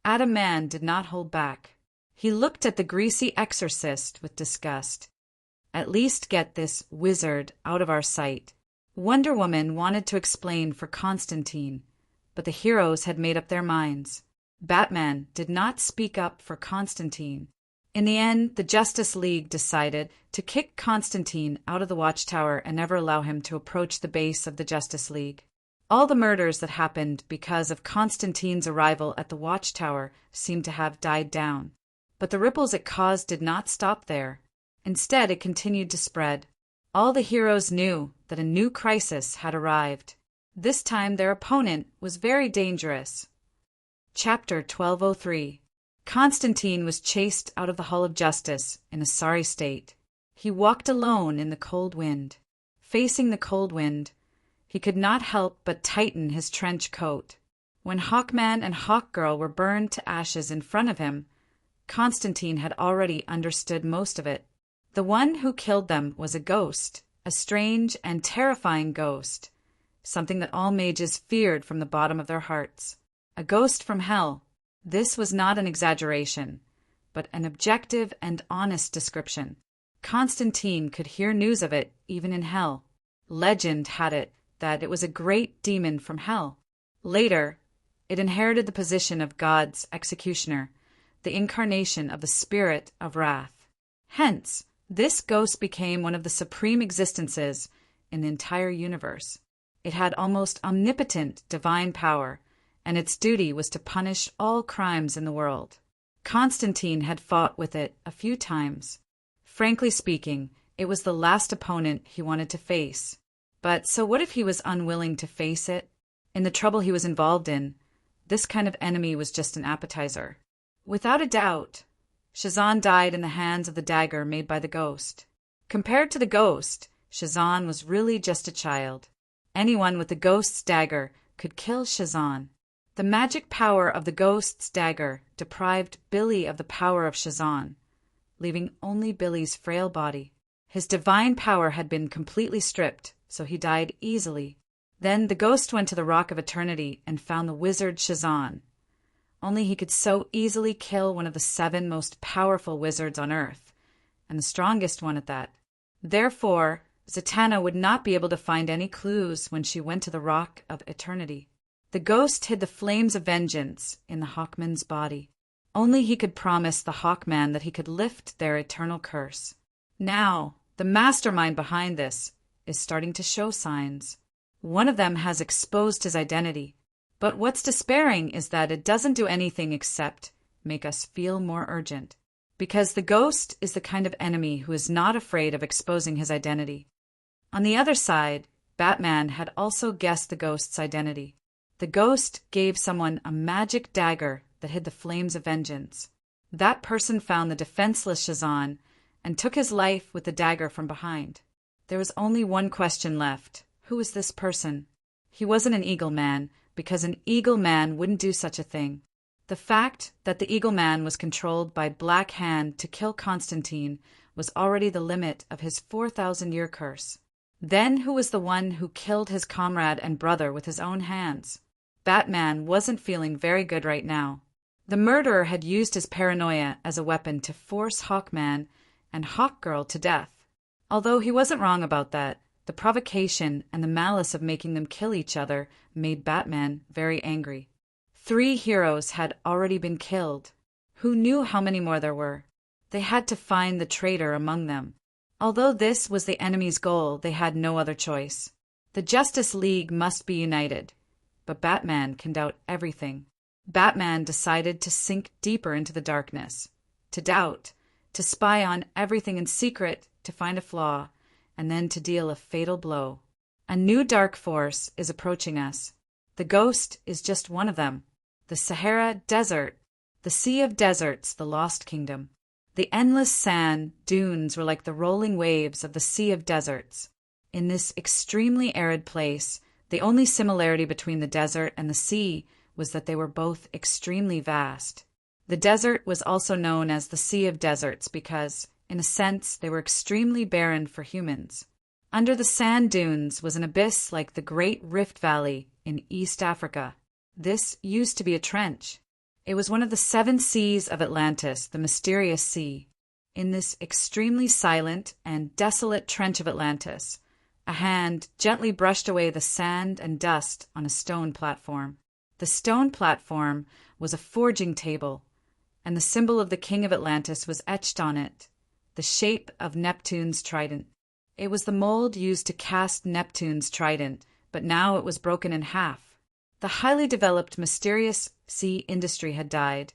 Adam Man did not hold back. He looked at the greasy exorcist with disgust. At least get this wizard out of our sight. Wonder Woman wanted to explain for Constantine, but the heroes had made up their minds. Batman did not speak up for Constantine. In the end, the Justice League decided to kick Constantine out of the Watchtower and never allow him to approach the base of the Justice League. All the murders that happened because of Constantine's arrival at the Watchtower seemed to have died down. But the ripples it caused did not stop there. Instead, it continued to spread. All the heroes knew that a new crisis had arrived. This time their opponent was very dangerous. Chapter 1203. Constantine was chased out of the Hall of Justice in a sorry state. He walked alone in the cold wind. Facing the cold wind, he could not help but tighten his trench coat. When Hawkman and Hawkgirl were burned to ashes in front of him, Constantine had already understood most of it. The one who killed them was a ghost, a strange and terrifying ghost, something that all mages feared from the bottom of their hearts. A ghost from hell. This was not an exaggeration, but an objective and honest description. Constantine could hear news of it even in hell. Legend had it that it was a great demon from hell. Later, it inherited the position of God's executioner, the incarnation of the spirit of wrath. Hence, this ghost became one of the supreme existences in the entire universe. It had almost omnipotent divine power, and its duty was to punish all crimes in the world. Constantine had fought with it a few times. Frankly speaking, it was the last opponent he wanted to face. But so what if he was unwilling to face it? In the trouble he was involved in, this kind of enemy was just an appetizer. Without a doubt, Shazan died in the hands of the dagger made by the ghost. Compared to the ghost, Shazan was really just a child. Anyone with the ghost's dagger could kill Shazan. The magic power of the ghost's dagger deprived Billy of the power of Shazan, leaving only Billy's frail body. His divine power had been completely stripped, so he died easily. Then the ghost went to the Rock of Eternity and found the wizard Shazan. Only he could so easily kill one of the 7 most powerful wizards on Earth, and the strongest one at that. Therefore, Zatanna would not be able to find any clues when she went to the Rock of Eternity. The ghost hid the flames of vengeance in the Hawkman's body. Only he could promise the Hawkman that he could lift their eternal curse. Now, the mastermind behind this is starting to show signs. One of them has exposed his identity. But what's despairing is that it doesn't do anything except make us feel more urgent. Because the ghost is the kind of enemy who is not afraid of exposing his identity. On the other side, Batman had also guessed the ghost's identity. The ghost gave someone a magic dagger that hid the flames of vengeance. That person found the defenseless Shazan and took his life with the dagger from behind. There was only one question left. Who was this person? He wasn't an Eagle Man, because an Eagle Man wouldn't do such a thing. The fact that the Eagle Man was controlled by Black Hand to kill Constantine was already the limit of his 4,000-year curse. Then who was the one who killed his comrade and brother with his own hands? Batman wasn't feeling very good right now. The murderer had used his paranoia as a weapon to force Hawkman and Hawkgirl to death. Although he wasn't wrong about that, the provocation and the malice of making them kill each other made Batman very angry. 3 heroes had already been killed. Who knew how many more there were? They had to find the traitor among them. Although this was the enemy's goal, they had no other choice. The Justice League must be united. But Batman can doubt everything. Batman decided to sink deeper into the darkness, to doubt, to spy on everything in secret, to find a flaw, and then to deal a fatal blow. A new dark force is approaching us. The ghost is just one of them. The Sahara Desert, the Sea of Deserts, the Lost Kingdom. The endless sand dunes were like the rolling waves of the Sea of Deserts. In this extremely arid place, the only similarity between the desert and the sea was that they were both extremely vast. The desert was also known as the Sea of Deserts because, in a sense, they were extremely barren for humans. Under the sand dunes was an abyss like the Great Rift Valley in East Africa. This used to be a trench. It was one of the 7 seas of Atlantis, the mysterious sea. In this extremely silent and desolate trench of Atlantis, a hand gently brushed away the sand and dust on a stone platform. The stone platform was a forging table, and the symbol of the king of Atlantis was etched on it, the shape of Neptune's trident. It was the mold used to cast Neptune's trident, but now it was broken in half. The highly developed mysterious sea industry had died,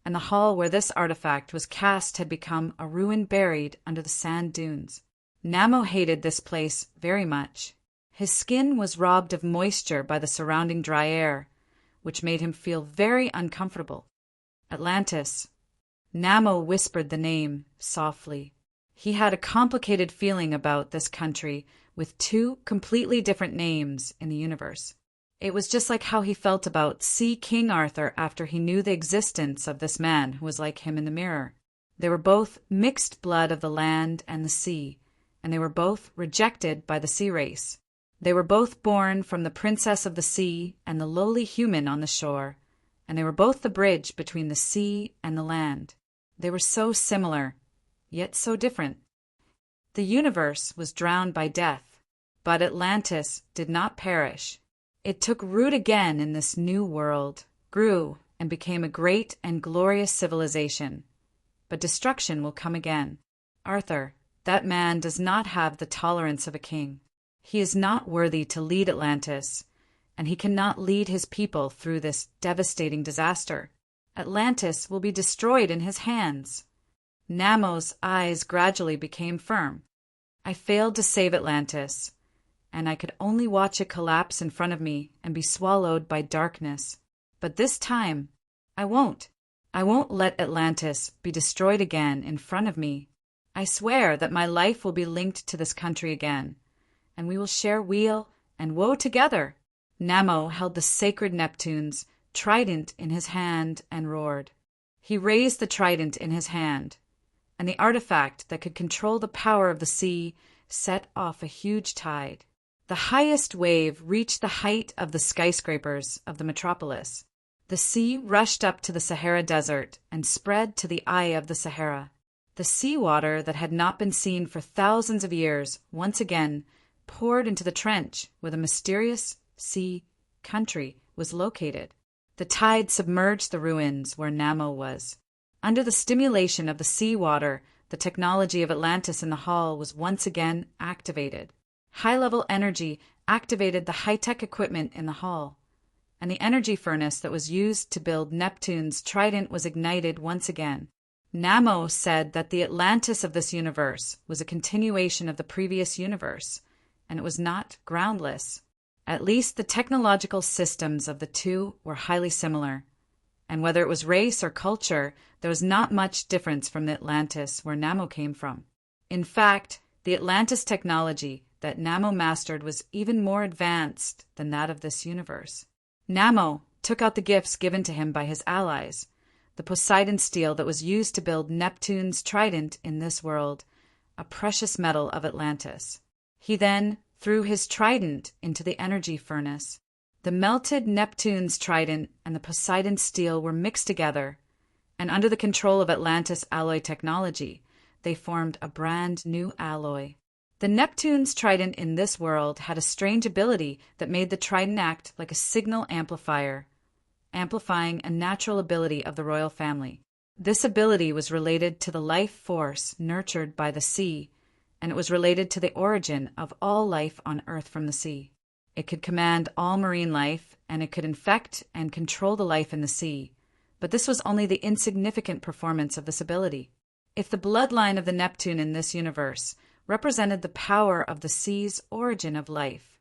and the hall where this artifact was cast had become a ruin buried under the sand dunes. Namo hated this place very much. His skin was robbed of moisture by the surrounding dry air, which made him feel very uncomfortable. Atlantis. Namo whispered the name softly. He had a complicated feeling about this country with 2 completely different names in the universe. It was just like how he felt about Sea King Arthur after he knew the existence of this man who was like him in the mirror. They were both mixed blood of the land and the sea, and they were both rejected by the sea race. They were both born from the princess of the sea and the lowly human on the shore, and they were both the bridge between the sea and the land. They were so similar, yet so different. The universe was drowned by death, but Atlantis did not perish. It took root again in this new world, grew, and became a great and glorious civilization. But destruction will come again. Arthur, that man does not have the tolerance of a king. He is not worthy to lead Atlantis, and he cannot lead his people through this devastating disaster. Atlantis will be destroyed in his hands. Namo's eyes gradually became firm. I failed to save Atlantis, and I could only watch it collapse in front of me and be swallowed by darkness. But this time, I won't. I won't let Atlantis be destroyed again in front of me. I swear that my life will be linked to this country again, and we will share weal and woe together. Namo held the sacred Neptune's trident in his hand and roared. He raised the trident in his hand, and the artifact that could control the power of the sea set off a huge tide. The highest wave reached the height of the skyscrapers of the metropolis. The sea rushed up to the Sahara Desert and spread to the eye of the Sahara. The seawater that had not been seen for thousands of years once again poured into the trench where the mysterious sea country was located. The tide submerged the ruins where Namo was. Under the stimulation of the seawater, the technology of Atlantis in the hall was once again activated. High-level energy activated the high-tech equipment in the hall, and the energy furnace that was used to build Neptune's trident was ignited once again. Namo said that the Atlantis of this universe was a continuation of the previous universe, and it was not groundless. At least the technological systems of the two were highly similar, and whether it was race or culture, there was not much difference from the Atlantis where Namo came from. In fact, the Atlantis technology that Namo mastered was even more advanced than that of this universe. Namo took out the gifts given to him by his allies, the Poseidon steel that was used to build Neptune's trident in this world, a precious metal of Atlantis. He then threw his trident into the energy furnace. The melted Neptune's trident and the Poseidon steel were mixed together, and under the control of Atlantis alloy technology, they formed a brand new alloy. The Neptune's trident in this world had a strange ability that made the trident act like a signal amplifier, amplifying a natural ability of the royal family. This ability was related to the life force nurtured by the sea, and it was related to the origin of all life on Earth from the sea. It could command all marine life, and it could infect and control the life in the sea, but this was only the insignificant performance of this ability. If the bloodline of the Neptune in this universe represented the power of the sea's origin of life,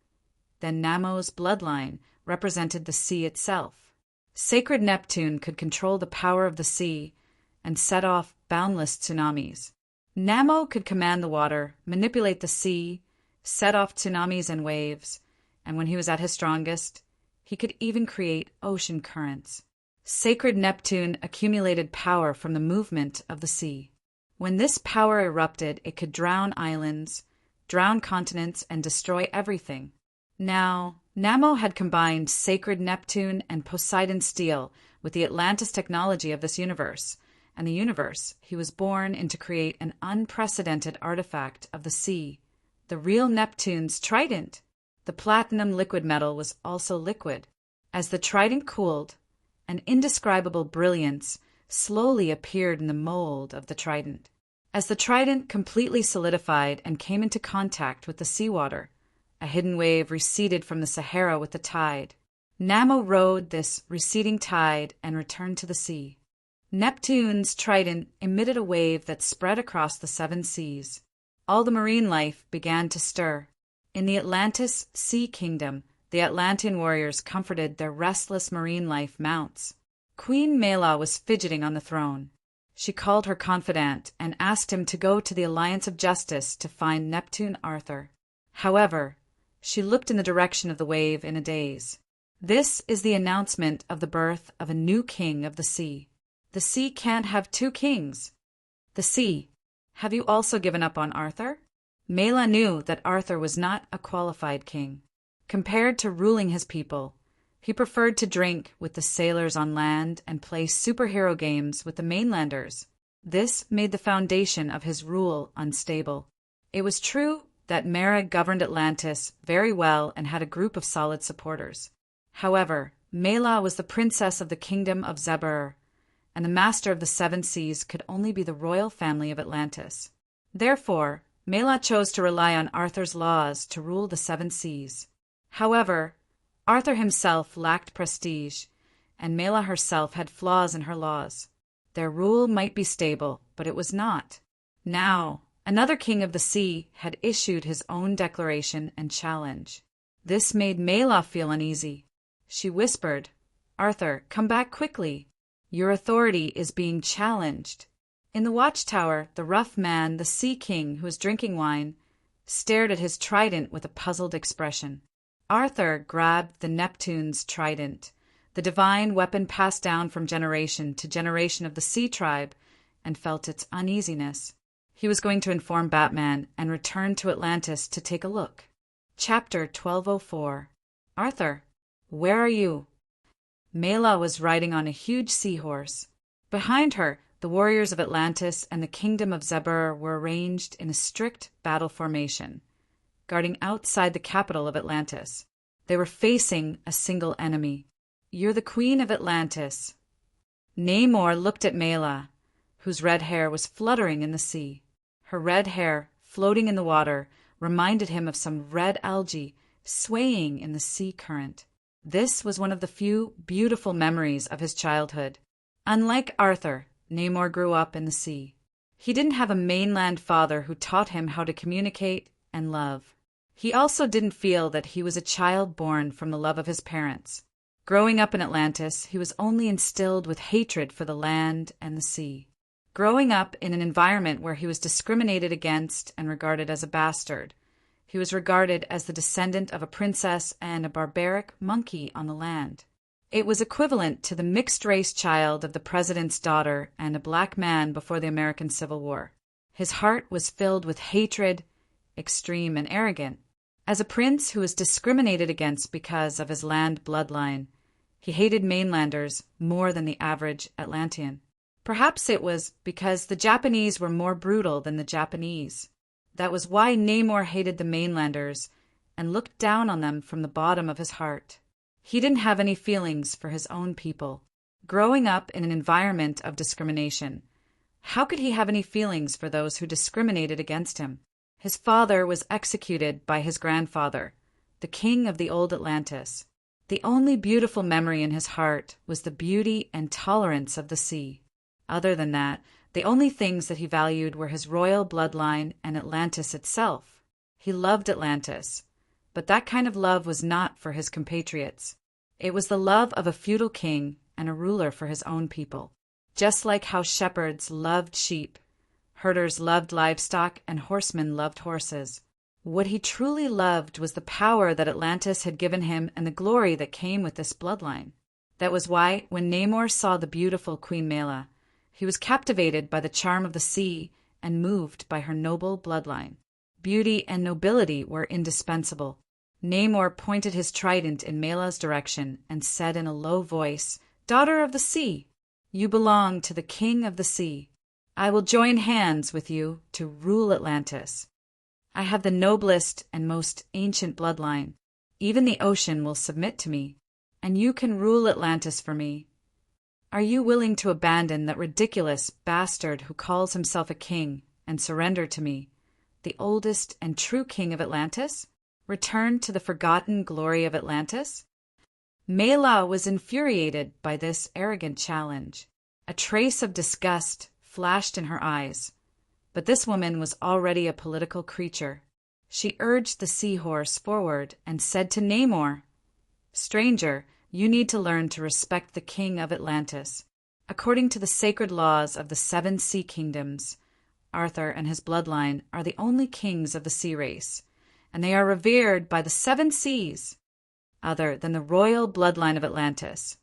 then Namo's bloodline represented the sea itself. Sacred Neptune could control the power of the sea and set off boundless tsunamis. Namo could command the water, manipulate the sea, set off tsunamis and waves, and when he was at his strongest, he could even create ocean currents. Sacred Neptune accumulated power from the movement of the sea. When this power erupted, it could drown islands, drown continents, and destroy everything. Now, Namo had combined sacred Neptune and Poseidon steel with the Atlantis technology of this universe, and the universe he was born in to create an unprecedented artifact of the sea, the real Neptune's trident. The platinum liquid metal was also liquid. As the trident cooled, an indescribable brilliance slowly appeared in the mold of the trident. As the trident completely solidified and came into contact with the seawater, a hidden wave receded from the Sahara with the tide. Namo rode this receding tide and returned to the sea. Neptune's trident emitted a wave that spread across the seven seas. All the marine life began to stir. In the Atlantis Sea Kingdom, the Atlantean warriors comforted their restless marine life mounts. Queen Mela was fidgeting on the throne. She called her confidant and asked him to go to the Alliance of Justice to find Neptune Arthur. However, she looked in the direction of the wave in a daze. This is the announcement of the birth of a new king of the sea. The sea can't have two kings. The sea, have you also given up on Arthur? Mela knew that Arthur was not a qualified king. Compared to ruling his people, he preferred to drink with the sailors on land and play superhero games with the mainlanders. This made the foundation of his rule unstable. It was true that Mera governed Atlantis very well and had a group of solid supporters. However, Mela was the princess of the kingdom of Zebur, and the master of the seven seas could only be the royal family of Atlantis. Therefore, Mela chose to rely on Arthur's laws to rule the seven seas. However, Arthur himself lacked prestige, and Mela herself had flaws in her laws. Their rule might be stable, but it was not. Now, another king of the sea had issued his own declaration and challenge. This made Mela feel uneasy. She whispered, "Arthur, come back quickly. Your authority is being challenged." In the watchtower, the rough man, the Sea King, who was drinking wine, stared at his trident with a puzzled expression. Arthur grabbed the Neptune's trident, the divine weapon passed down from generation to generation of the Sea Tribe, and felt its uneasiness. He was going to inform Batman and return to Atlantis to take a look. Chapter 1204. Arthur, where are you? Mela was riding on a huge seahorse. Behind her, the warriors of Atlantis and the kingdom of Zebur were arranged in a strict battle formation, guarding outside the capital of Atlantis. They were facing a single enemy. "You're the queen of Atlantis." Namor looked at Mela, whose red hair was fluttering in the sea. Her red hair, floating in the water, reminded him of some red algae swaying in the sea current. This was one of the few beautiful memories of his childhood. Unlike Arthur, Namor grew up in the sea. He didn't have a mainland father who taught him how to communicate and love. He also didn't feel that he was a child born from the love of his parents. Growing up in Atlantis, he was only instilled with hatred for the land and the sea. Growing up in an environment where he was discriminated against and regarded as a bastard, he was regarded as the descendant of a princess and a barbaric monkey on the land. It was equivalent to the mixed-race child of the president's daughter and a black man before the American Civil War. His heart was filled with hatred, extreme and arrogant. As a prince who was discriminated against because of his land bloodline, he hated mainlanders more than the average Atlantean. Perhaps it was because the Japanese were more brutal than the Japanese. That was why Namor hated the mainlanders and looked down on them from the bottom of his heart. He didn't have any feelings for his own people. Growing up in an environment of discrimination, how could he have any feelings for those who discriminated against him? His father was executed by his grandfather, the king of the old Atlantis. The only beautiful memory in his heart was the beauty and tolerance of the sea. Other than that, the only things that he valued were his royal bloodline and Atlantis itself. He loved Atlantis, but that kind of love was not for his compatriots. It was the love of a feudal king and a ruler for his own people. Just like how shepherds loved sheep, herders loved livestock, and horsemen loved horses. What he truly loved was the power that Atlantis had given him and the glory that came with this bloodline. That was why, when Namor saw the beautiful Queen Mela, he was captivated by the charm of the sea and moved by her noble bloodline. Beauty and nobility were indispensable. Namor pointed his trident in Mela's direction and said in a low voice, "Daughter of the sea, you belong to the king of the sea. I will join hands with you to rule Atlantis. I have the noblest and most ancient bloodline. Even the ocean will submit to me, and you can rule Atlantis for me. Are you willing to abandon that ridiculous bastard who calls himself a king and surrender to me, the oldest and true king of Atlantis? Return to the forgotten glory of Atlantis?" Mela was infuriated by this arrogant challenge. A trace of disgust flashed in her eyes. But this woman was already a political creature. She urged the seahorse forward and said to Namor, "Stranger, you need to learn to respect the king of Atlantis. According to the sacred laws of the seven sea kingdoms, Arthur and his bloodline are the only kings of the sea race, and they are revered by the seven seas. Other than the royal bloodline of Atlantis,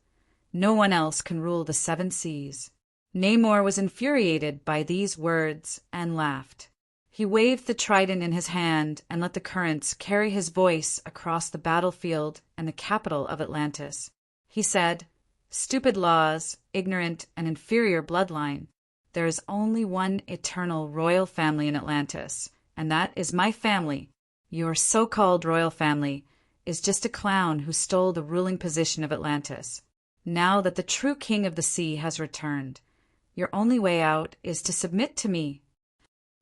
no one else can rule the seven seas." Namor was infuriated by these words and laughed. He waved the trident in his hand and let the currents carry his voice across the battlefield and the capital of Atlantis. He said, "Stupid laws, ignorant and inferior bloodline. There is only one eternal royal family in Atlantis, and that is my family. Your so-called royal family is just a clown who stole the ruling position of Atlantis. Now that the true king of the sea has returned, your only way out is to submit to me."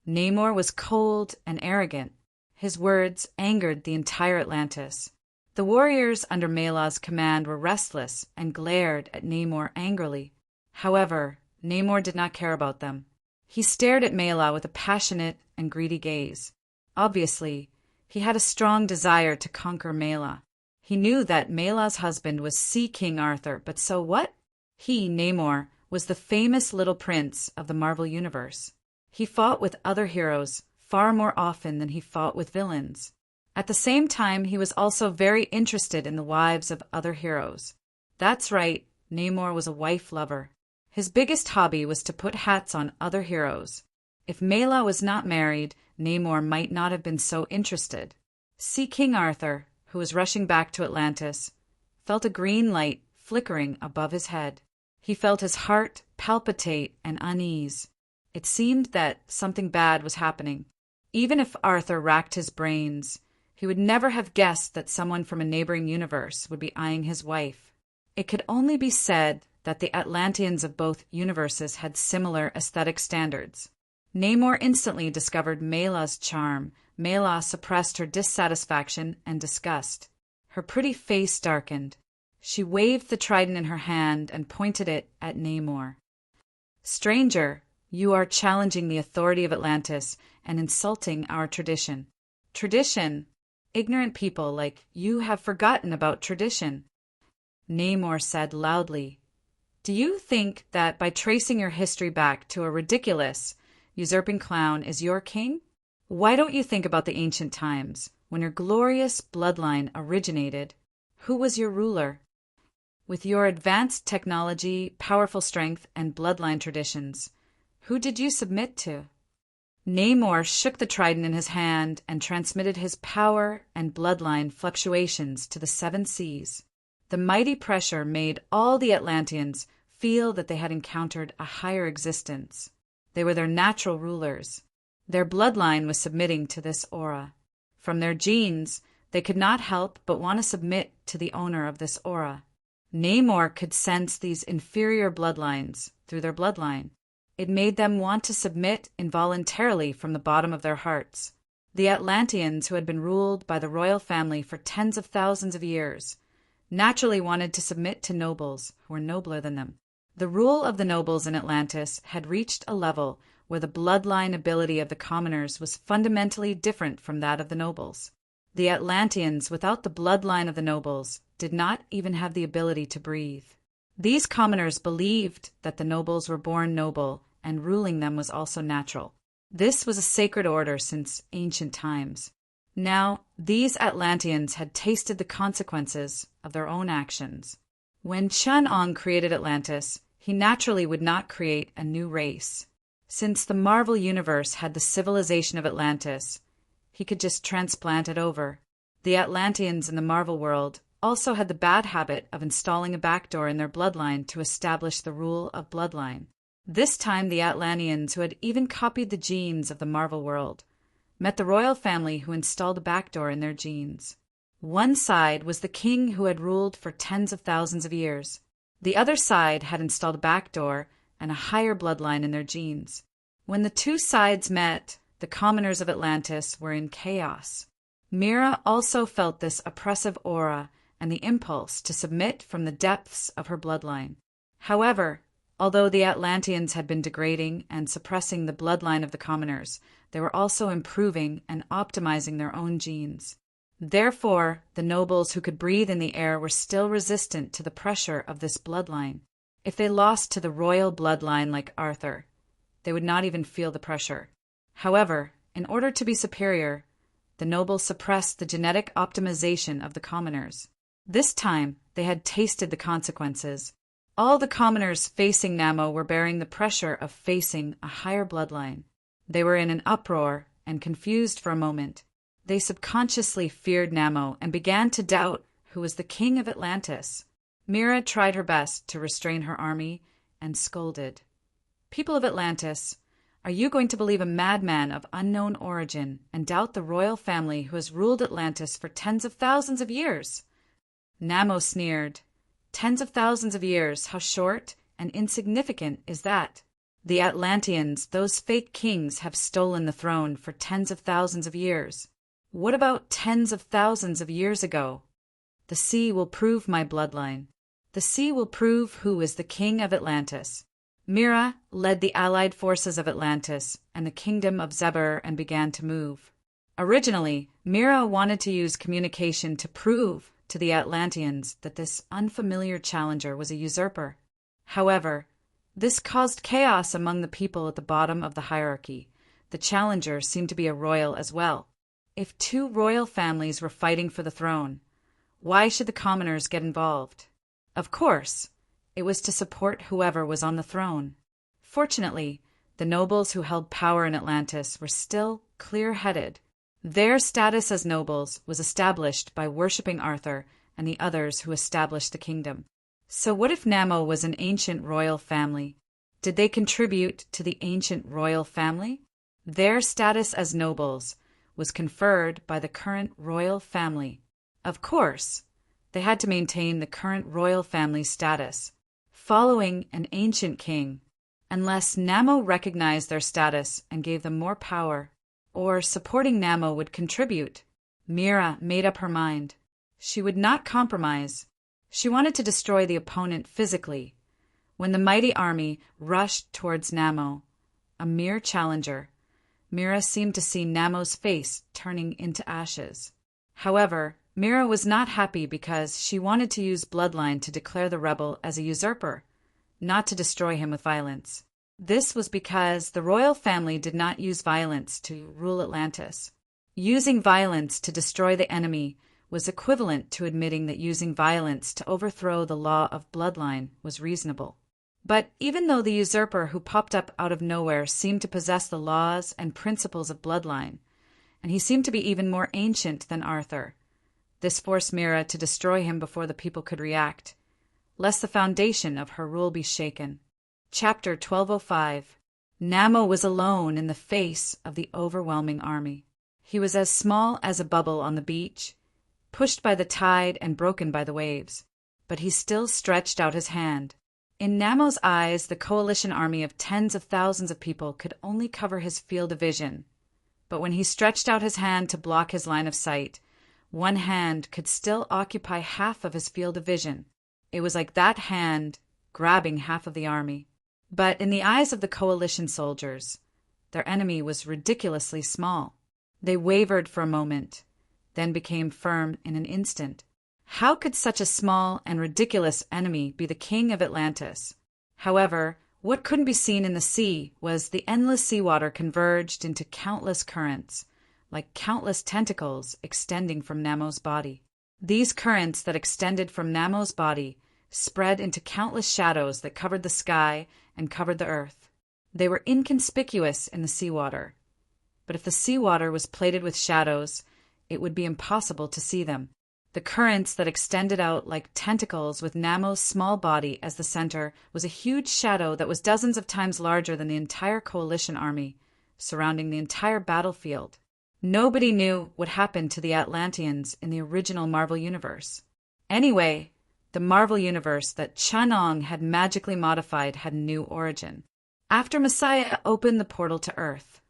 Namor was cold and arrogant. His words angered the entire Atlantis. The warriors under Melah's command were restless and glared at Namor angrily. However, Namor did not care about them. He stared at Melah with a passionate and greedy gaze. Obviously, he had a strong desire to conquer Melah. He knew that Melah's husband was Sea King Arthur, but so what? He, Namor, was the famous little prince of the Marvel Universe. He fought with other heroes far more often than he fought with villains. At the same time, he was also very interested in the wives of other heroes. That's right, Namor was a wife lover. His biggest hobby was to put hats on other heroes. If Melah was not married, Namor might not have been so interested. Sea King Arthur, who was rushing back to Atlantis, felt a green light flickering above his head. He felt his heart palpitate and unease. It seemed that something bad was happening. Even if Arthur racked his brains, he would never have guessed that someone from a neighboring universe would be eyeing his wife. It could only be said that the Atlanteans of both universes had similar aesthetic standards. Namor instantly discovered Melah's charm. Melah suppressed her dissatisfaction and disgust. Her pretty face darkened. She waved the trident in her hand and pointed it at Namor. "Stranger, you are challenging the authority of Atlantis and insulting our tradition." "Tradition? Ignorant people like you have forgotten about tradition." Namor said loudly, "Do you think that by tracing your history back to a ridiculous, usurping clown is your king? Why don't you think about the ancient times, when your glorious bloodline originated? Who was your ruler? With your advanced technology, powerful strength, and bloodline traditions, who did you submit to?" Namor shook the trident in his hand and transmitted his power and bloodline fluctuations to the seven seas. The mighty pressure made all the Atlanteans feel that they had encountered a higher existence. They were their natural rulers. Their bloodline was submitting to this aura. From their genes, they could not help but want to submit to the owner of this aura. Namor could sense these inferior bloodlines through their bloodline. It made them want to submit involuntarily from the bottom of their hearts. The Atlanteans, who had been ruled by the royal family for tens of thousands of years, naturally wanted to submit to nobles who were nobler than them. The rule of the nobles in Atlantis had reached a level where the bloodline ability of the commoners was fundamentally different from that of the nobles. The Atlanteans, without the bloodline of the nobles, did not even have the ability to breathe. These commoners believed that the nobles were born noble, and ruling them was also natural. This was a sacred order since ancient times. Now, these Atlanteans had tasted the consequences of their own actions. When Chun-Ong created Atlantis, he naturally would not create a new race. Since the Marvel Universe had the civilization of Atlantis, he could just transplant it over. The Atlanteans in the Marvel world also had the bad habit of installing a backdoor in their bloodline to establish the rule of bloodline. This time the Atlanteans, who had even copied the genes of the Marvel world, met the royal family who installed a backdoor in their genes. One side was the king who had ruled for tens of thousands of years. The other side had installed a backdoor and a higher bloodline in their genes. When the two sides met, the commoners of Atlantis were in chaos. Mira also felt this oppressive aura and the impulse to submit from the depths of her bloodline. However, although the Atlanteans had been degrading and suppressing the bloodline of the commoners, they were also improving and optimizing their own genes. Therefore, the nobles who could breathe in the air were still resistant to the pressure of this bloodline. If they lost to the royal bloodline like Arthur, they would not even feel the pressure. However, in order to be superior, the nobles suppressed the genetic optimization of the commoners. This time, they had tasted the consequences. All the commoners facing Namor were bearing the pressure of facing a higher bloodline. They were in an uproar and confused for a moment. They subconsciously feared Namor and began to doubt who was the king of Atlantis. Mira tried her best to restrain her army and scolded. "People of Atlantis, Are you going to believe a madman of unknown origin and doubt the royal family who has ruled Atlantis for tens of thousands of years? Namo sneered. Tens of thousands of years, how short and insignificant is that? The Atlanteans, those fake kings, have stolen the throne for tens of thousands of years. What about tens of thousands of years ago? The sea will prove my bloodline. The sea will prove who is the king of Atlantis. Mira led the allied forces of Atlantis and the kingdom of Zebur and began to move. Originally, Mira wanted to use communication to prove to the Atlanteans that this unfamiliar challenger was a usurper. However, this caused chaos among the people at the bottom of the hierarchy. The challenger seemed to be a royal as well. If two royal families were fighting for the throne, why should the commoners get involved? Of course, it was to support whoever was on the throne. Fortunately, the nobles who held power in Atlantis were still clear-headed. Their status as nobles was established by worshipping Arthur and the others who established the kingdom. So what if Namo was an ancient royal family? Did they contribute to the ancient royal family? Their status as nobles was conferred by the current royal family. Of course, they had to maintain the current royal family status, following an ancient king, unless Namo recognized their status and gave them more power, or supporting Namo would contribute. Mira made up her mind. She would not compromise. She wanted to destroy the opponent physically. When the mighty army rushed towards Namo, a mere challenger, Mira seemed to see Namo's face turning into ashes. However, Mira was not happy because she wanted to use bloodline to declare the rebel as a usurper, not to destroy him with violence. This was because the royal family did not use violence to rule Atlantis. Using violence to destroy the enemy was equivalent to admitting that using violence to overthrow the law of bloodline was reasonable. But even though the usurper who popped up out of nowhere seemed to possess the laws and principles of bloodline, and he seemed to be even more ancient than Arthur, this forced Mira to destroy him before the people could react, lest the foundation of her rule be shaken. Chapter 1205. Namo was alone in the face of the overwhelming army. He was as small as a bubble on the beach, pushed by the tide and broken by the waves, but he still stretched out his hand. In Namo's eyes, the coalition army of tens of thousands of people could only cover his field of vision. But when he stretched out his hand to block his line of sight, one hand could still occupy half of his field of vision. It was like that hand grabbing half of the army. But in the eyes of the coalition soldiers, their enemy was ridiculously small. They wavered for a moment, then became firm in an instant. How could such a small and ridiculous enemy be the king of Atlantis? However, what couldn't be seen in the sea was the endless seawater converged into countless currents, like countless tentacles extending from Namo's body. These currents that extended from Namo's body spread into countless shadows that covered the sky and covered the earth. They were inconspicuous in the seawater, but if the seawater was plated with shadows, it would be impossible to see them. The currents that extended out like tentacles with Namo's small body as the center was a huge shadow that was dozens of times larger than the entire coalition army, surrounding the entire battlefield. Nobody knew what happened to the Atlanteans in the original Marvel Universe. Anyway, the Marvel Universe that Chanong had magically modified had a new origin. After Messiah opened the portal to Earth,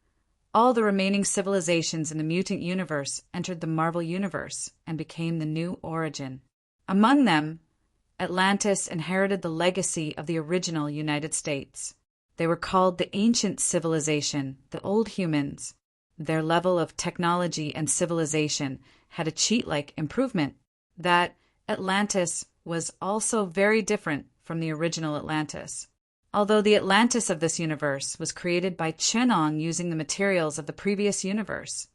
all the remaining civilizations in the mutant universe entered the Marvel Universe and became the new origin. Among them, Atlantis inherited the legacy of the original United States. They were called the Ancient Civilization, the Old Humans. Their level of technology and civilization had a cheat-like improvement. That Atlantis was also very different from the original Atlantis. Although the Atlantis of this universe was created by Chenong using the materials of the previous universe,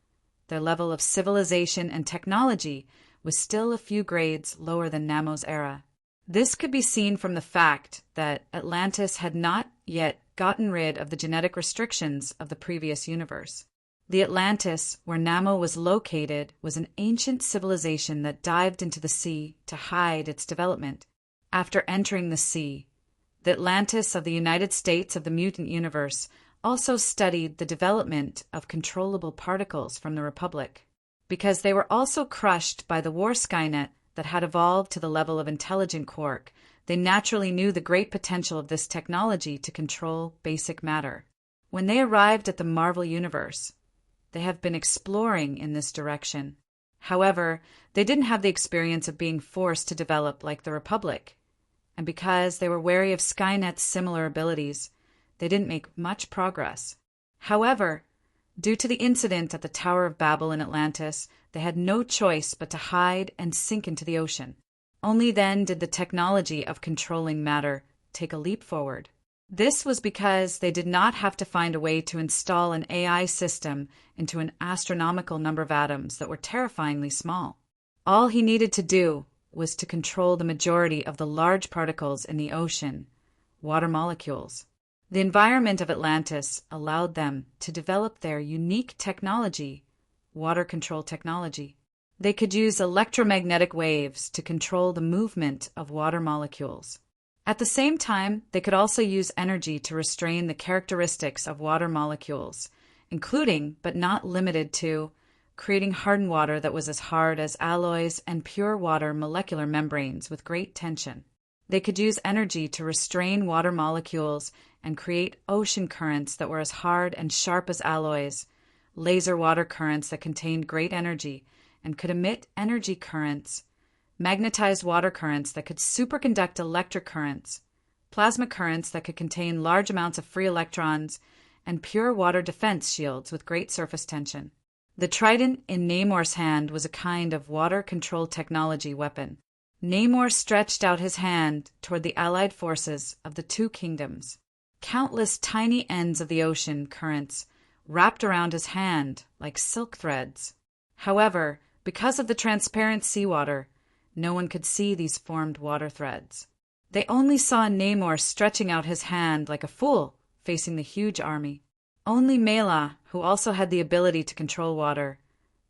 their level of civilization and technology was still a few grades lower than Namo's era. This could be seen from the fact that Atlantis had not yet gotten rid of the genetic restrictions of the previous universe. The Atlantis, where Namo was located, was an ancient civilization that dived into the sea to hide its development. After entering the sea, the Atlantis of the United States of the mutant universe also studied the development of controllable particles from the Republic. Because they were also crushed by the war Skynet that had evolved to the level of intelligent quark, they naturally knew the great potential of this technology to control basic matter. When they arrived at the Marvel Universe, they have been exploring in this direction. However, they didn't have the experience of being forced to develop like the Republic. And because they were wary of Skynet's similar abilities, they didn't make much progress. However, due to the incident at the Tower of Babel in Atlantis, they had no choice but to hide and sink into the ocean. Only then did the technology of controlling matter take a leap forward. This was because they did not have to find a way to install an AI system into an astronomical number of atoms that were terrifyingly small. All he needed to do was to control the majority of the large particles in the ocean, water molecules. The environment of Atlantis allowed them to develop their unique technology, water control technology. They could use electromagnetic waves to control the movement of water molecules. At the same time, they could also use energy to restrain the characteristics of water molecules, including, but not limited to, creating hardened water that was as hard as alloys and pure water molecular membranes with great tension. They could use energy to restrain water molecules and create ocean currents that were as hard and sharp as alloys, laser water currents that contained great energy and could emit energy currents, magnetized water currents that could superconduct electric currents, plasma currents that could contain large amounts of free electrons, and pure water defense shields with great surface tension. The trident in Namor's hand was a kind of water control technology weapon. Namor stretched out his hand toward the allied forces of the two kingdoms. Countless tiny ends of the ocean currents wrapped around his hand like silk threads. However, because of the transparent seawater, no one could see these formed water threads. They only saw Namor stretching out his hand like a fool facing the huge army. Only Mela, who also had the ability to control water,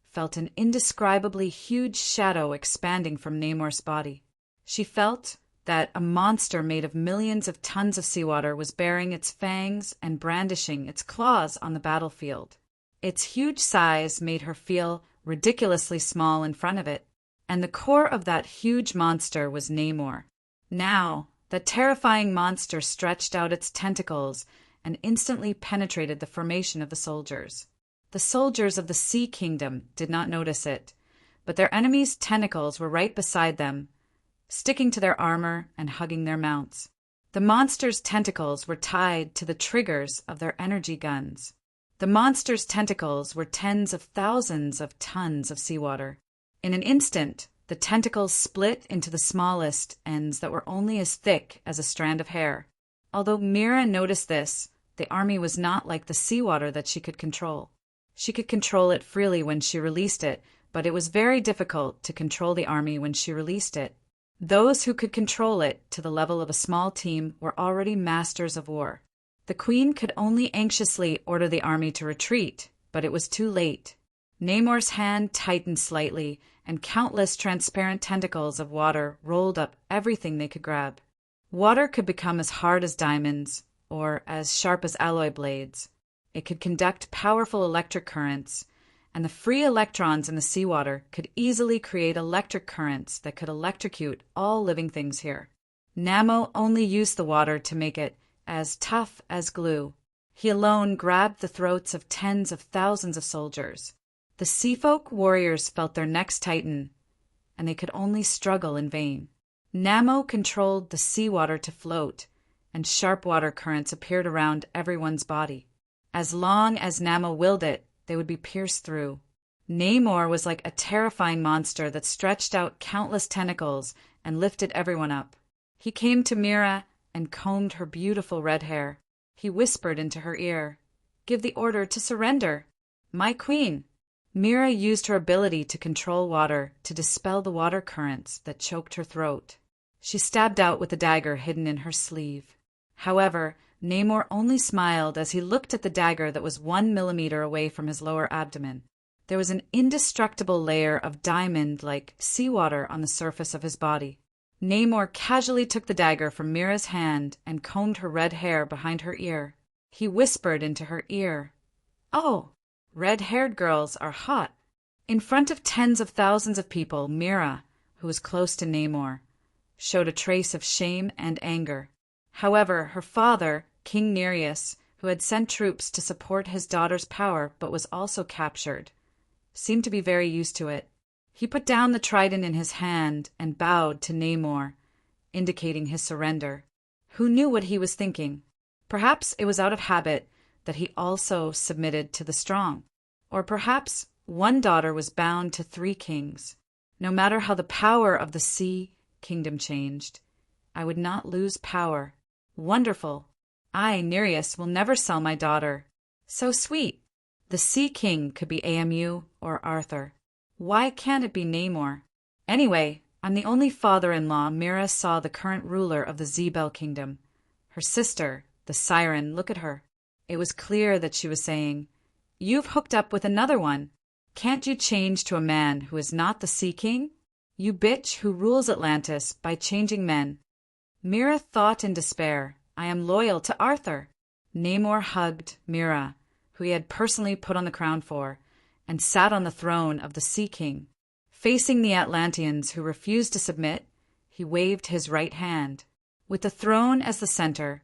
felt an indescribably huge shadow expanding from Namor's body. She felt that a monster made of millions of tons of seawater was baring its fangs and brandishing its claws on the battlefield. Its huge size made her feel ridiculously small in front of it, and the core of that huge monster was Namor. Now, the terrifying monster stretched out its tentacles and instantly penetrated the formation of the soldiers. The soldiers of the Sea Kingdom did not notice it, but their enemies' tentacles were right beside them, sticking to their armor and hugging their mounts. The monster's tentacles were tied to the triggers of their energy guns. The monster's tentacles were tens of thousands of tons of seawater. In an instant, the tentacles split into the smallest ends that were only as thick as a strand of hair. Although Mira noticed this, the army was not like the seawater that she could control. She could control it freely when she released it, but it was very difficult to control the army when she released it. Those who could control it to the level of a small team were already masters of war. The queen could only anxiously order the army to retreat, but it was too late. Namor's hand tightened slightly, and countless transparent tentacles of water rolled up everything they could grab. Water could become as hard as diamonds, or as sharp as alloy blades. It could conduct powerful electric currents, and the free electrons in the seawater could easily create electric currents that could electrocute all living things here. Namo only used the water to make it as tough as glue. He alone grabbed the throats of tens of thousands of soldiers. The Seafolk warriors felt their necks tighten, and they could only struggle in vain. Namo controlled the seawater to float, and sharp water currents appeared around everyone's body. As long as Namo willed it, they would be pierced through. Namor was like a terrifying monster that stretched out countless tentacles and lifted everyone up. He came to Mira and combed her beautiful red hair. He whispered into her ear, "Give the order to surrender. My queen." Mira used her ability to control water to dispel the water currents that choked her throat. She stabbed out with a dagger hidden in her sleeve. However, Namor only smiled as he looked at the dagger that was 1 millimeter away from his lower abdomen. There was an indestructible layer of diamond-like seawater on the surface of his body. Namor casually took the dagger from Mira's hand and combed her red hair behind her ear. He whispered into her ear, "Oh, red-haired girls are hot." In front of tens of thousands of people, Mira, who was close to Namor, showed a trace of shame and anger. However, her father, King Nereus, who had sent troops to support his daughter's power but was also captured, seemed to be very used to it. He put down the trident in his hand and bowed to Namor, indicating his surrender. Who knew what he was thinking? Perhaps it was out of habit that he also submitted to the strong. Or perhaps one daughter was bound to 3 kings. No matter how the power of the sea kingdom changed, I would not lose power. Wonderful! I, Nereus, will never sell my daughter. So sweet! The Sea King could be Amu or Arthur. Why can't it be Namor? Anyway, I'm the only father-in-law Mira saw the current ruler of the Zebel kingdom. Her sister, the siren, look at her. It was clear that she was saying, "You've hooked up with another one. Can't you change to a man who is not the Sea King? You bitch who rules Atlantis by changing men." Mira thought in despair, "I am loyal to Arthur." Namor hugged Mira, who he had personally put on the crown for, and sat on the throne of the Sea King. Facing the Atlanteans who refused to submit, he waved his right hand. With the throne as the center,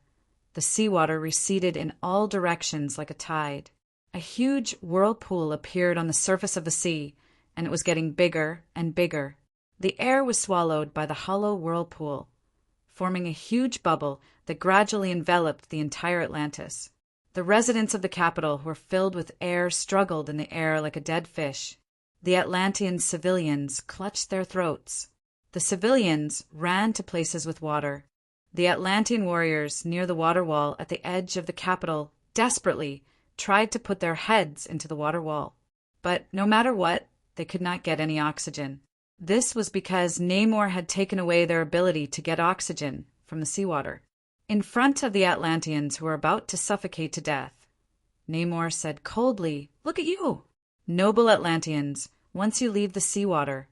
the seawater receded in all directions like a tide. A huge whirlpool appeared on the surface of the sea, and it was getting bigger and bigger. The air was swallowed by the hollow whirlpool, forming a huge bubble that gradually enveloped the entire Atlantis. The residents of the capital who were filled with air struggled in the air like a dead fish. The Atlantean civilians clutched their throats. The civilians ran to places with water. The Atlantean warriors near the water wall at the edge of the capital desperately tried to put their heads into the water wall. But no matter what, they could not get any oxygen. This was because Namor had taken away their ability to get oxygen from the seawater. In front of the Atlanteans who were about to suffocate to death, Namor said coldly, "Look at you! Noble Atlanteans, once you leave the seawater,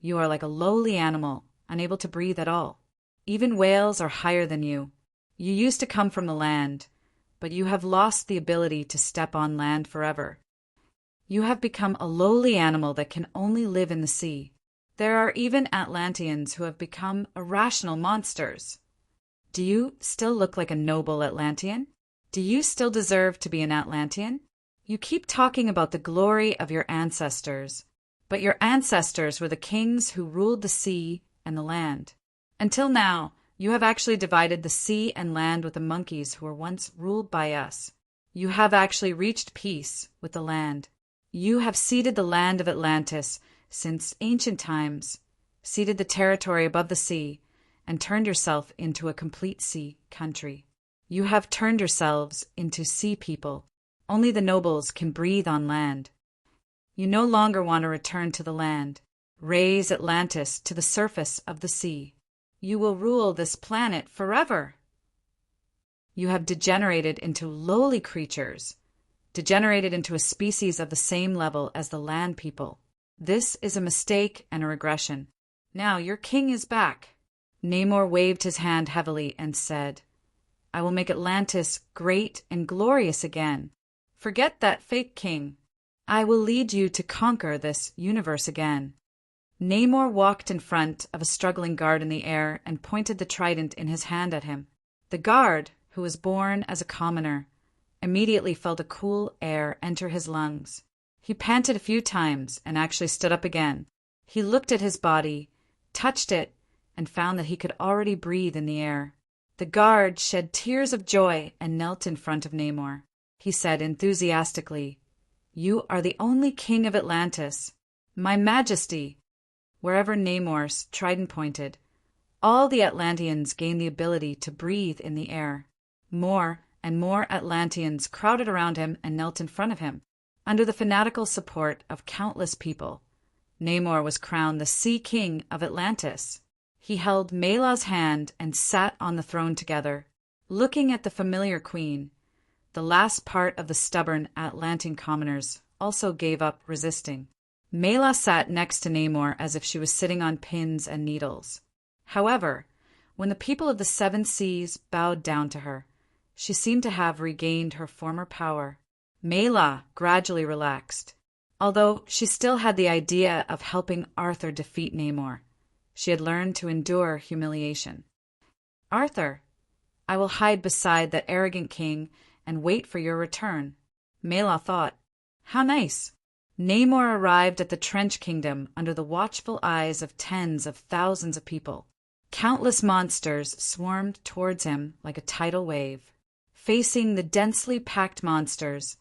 you are like a lowly animal, unable to breathe at all. Even whales are higher than you. You used to come from the land, but you have lost the ability to step on land forever. You have become a lowly animal that can only live in the sea. There are even Atlanteans who have become irrational monsters. Do you still look like a noble Atlantean? Do you still deserve to be an Atlantean? You keep talking about the glory of your ancestors, but your ancestors were the kings who ruled the sea and the land. Until now, you have actually divided the sea and land with the monkeys who were once ruled by us. You have actually reached peace with the land. You have ceded the land of Atlantis since ancient times, ceded the territory above the sea, and turned yourself into a complete sea country. You have turned yourselves into sea people. Only the nobles can breathe on land. You no longer want to return to the land, raise Atlantis to the surface of the sea. You will rule this planet forever. You have degenerated into lowly creatures, degenerated into a species of the same level as the land people. This is a mistake and a regression. Now your king is back." Namor waved his hand heavily and said, "I will make Atlantis great and glorious again. Forget that fake king. I will lead you to conquer this universe again." Namor walked in front of a struggling guard in the air and pointed the trident in his hand at him. The guard, who was born as a commoner, immediately felt a cool air enter his lungs. He panted a few times and actually stood up again. He looked at his body, touched it, and found that he could already breathe in the air. The guard shed tears of joy and knelt in front of Namor. He said enthusiastically, "You are the only king of Atlantis. My Majesty." Wherever Namor's trident pointed, all the Atlanteans gained the ability to breathe in the air. More and more Atlanteans crowded around him and knelt in front of him. Under the fanatical support of countless people, Namor was crowned the Sea King of Atlantis. He held Melah's hand and sat on the throne together, looking at the familiar queen. The last part of the stubborn Atlantean commoners also gave up resisting. Melah sat next to Namor as if she was sitting on pins and needles. However, when the people of the seven seas bowed down to her, She seemed to have regained her former power. Mela gradually relaxed. Although she still had the idea of helping Arthur defeat Namor, she had learned to endure humiliation. Arthur, I will hide beside that arrogant king and wait for your return. Mela thought, how nice. Namor arrived at the Trench Kingdom under the watchful eyes of tens of thousands of people. Countless monsters swarmed towards him like a tidal wave. Facing the densely packed monsters,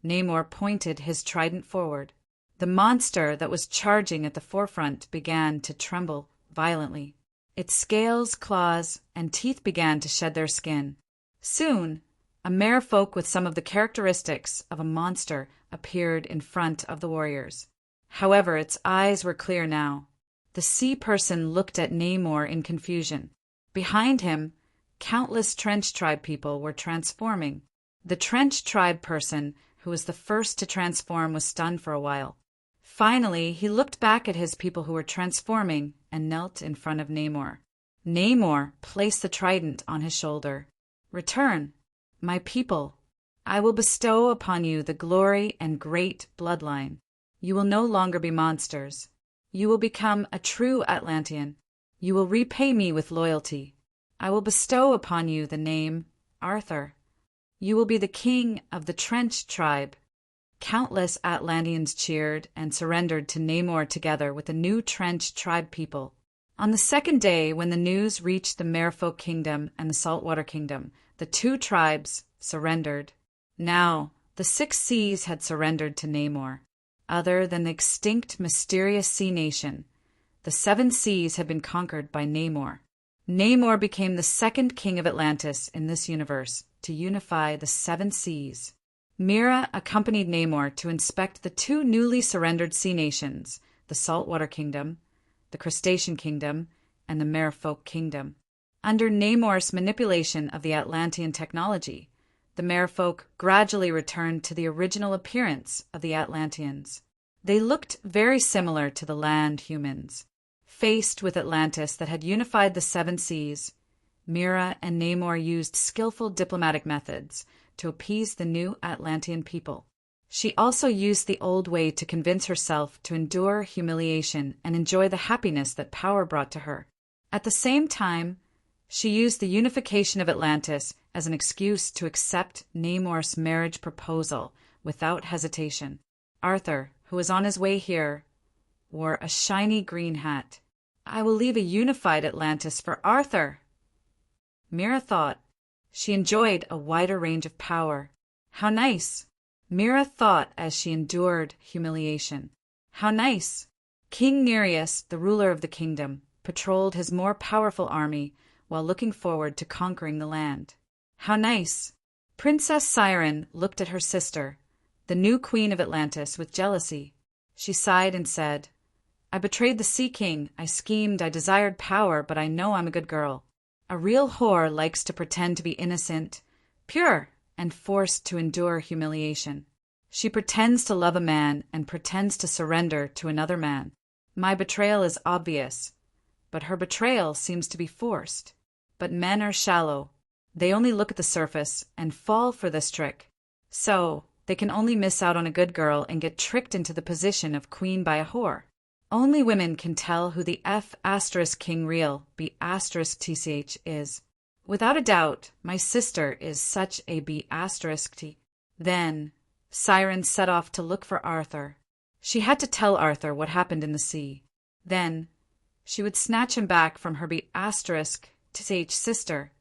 Namor pointed his trident forward. The monster that was charging at the forefront began to tremble violently. Its scales, claws, and teeth began to shed their skin. Soon, a merfolk with some of the characteristics of a monster appeared in front of the warriors. However, its eyes were clear now. The sea person looked at Namor in confusion. Behind him, countless Trench Tribe people were transforming. The Trench Tribe person, who was the first to transform, was stunned for a while. Finally, he looked back at his people who were transforming and knelt in front of Namor. Namor placed the trident on his shoulder. Return, my people. I will bestow upon you the glory and great bloodline. You will no longer be monsters. You will become a true Atlantean. You will repay me with loyalty. I will bestow upon you the name Arthur. You will be the king of the Trench Tribe. Countless Atlanteans cheered and surrendered to Namor together with the new Trench Tribe people. On the second day, when the news reached the Merfolk Kingdom and the Saltwater Kingdom, the two tribes surrendered. Now, the 6 seas had surrendered to Namor. Other than the extinct mysterious sea nation, the 7 seas had been conquered by Namor. Namor became the second king of Atlantis in this universe to unify the 7 seas. Mera accompanied Namor to inspect the 2 newly surrendered sea nations, the Saltwater Kingdom, the Crustacean Kingdom, and the Merfolk Kingdom. Under Namor's manipulation of the Atlantean technology, the Merfolk gradually returned to the original appearance of the Atlanteans. They looked very similar to the land humans. Faced with Atlantis that had unified the 7 seas, Mera and Namor used skillful diplomatic methods to appease the new Atlantean people. She also used the old way to convince herself to endure humiliation and enjoy the happiness that power brought to her. At the same time, she used the unification of Atlantis as an excuse to accept Namor's marriage proposal without hesitation. Arthur, who was on his way here, wore a shiny green hat. I will leave a unified Atlantis for Arthur. Mera thought. She enjoyed a wider range of power. How nice. Mera thought as she endured humiliation. How nice. King Nereus, the ruler of the kingdom, patrolled his more powerful army while looking forward to conquering the land. How nice. Princess Siren looked at her sister, the new queen of Atlantis, with jealousy. She sighed and said, I betrayed the Sea King. I schemed. I desired power, but I know I'm a good girl. A real whore likes to pretend to be innocent, pure, and forced to endure humiliation. She pretends to love a man and pretends to surrender to another man. My betrayal is obvious, but her betrayal seems to be forced. But men are shallow. They only look at the surface and fall for this trick. So, they can only miss out on a good girl and get tricked into the position of queen by a whore. Only women can tell who the King real B*TCH is. Without a doubt, my sister is such a B*T. Then, Siren set off to look for Arthur. She had to tell Arthur what happened in the sea. Then, she would snatch him back from her B*TCH sister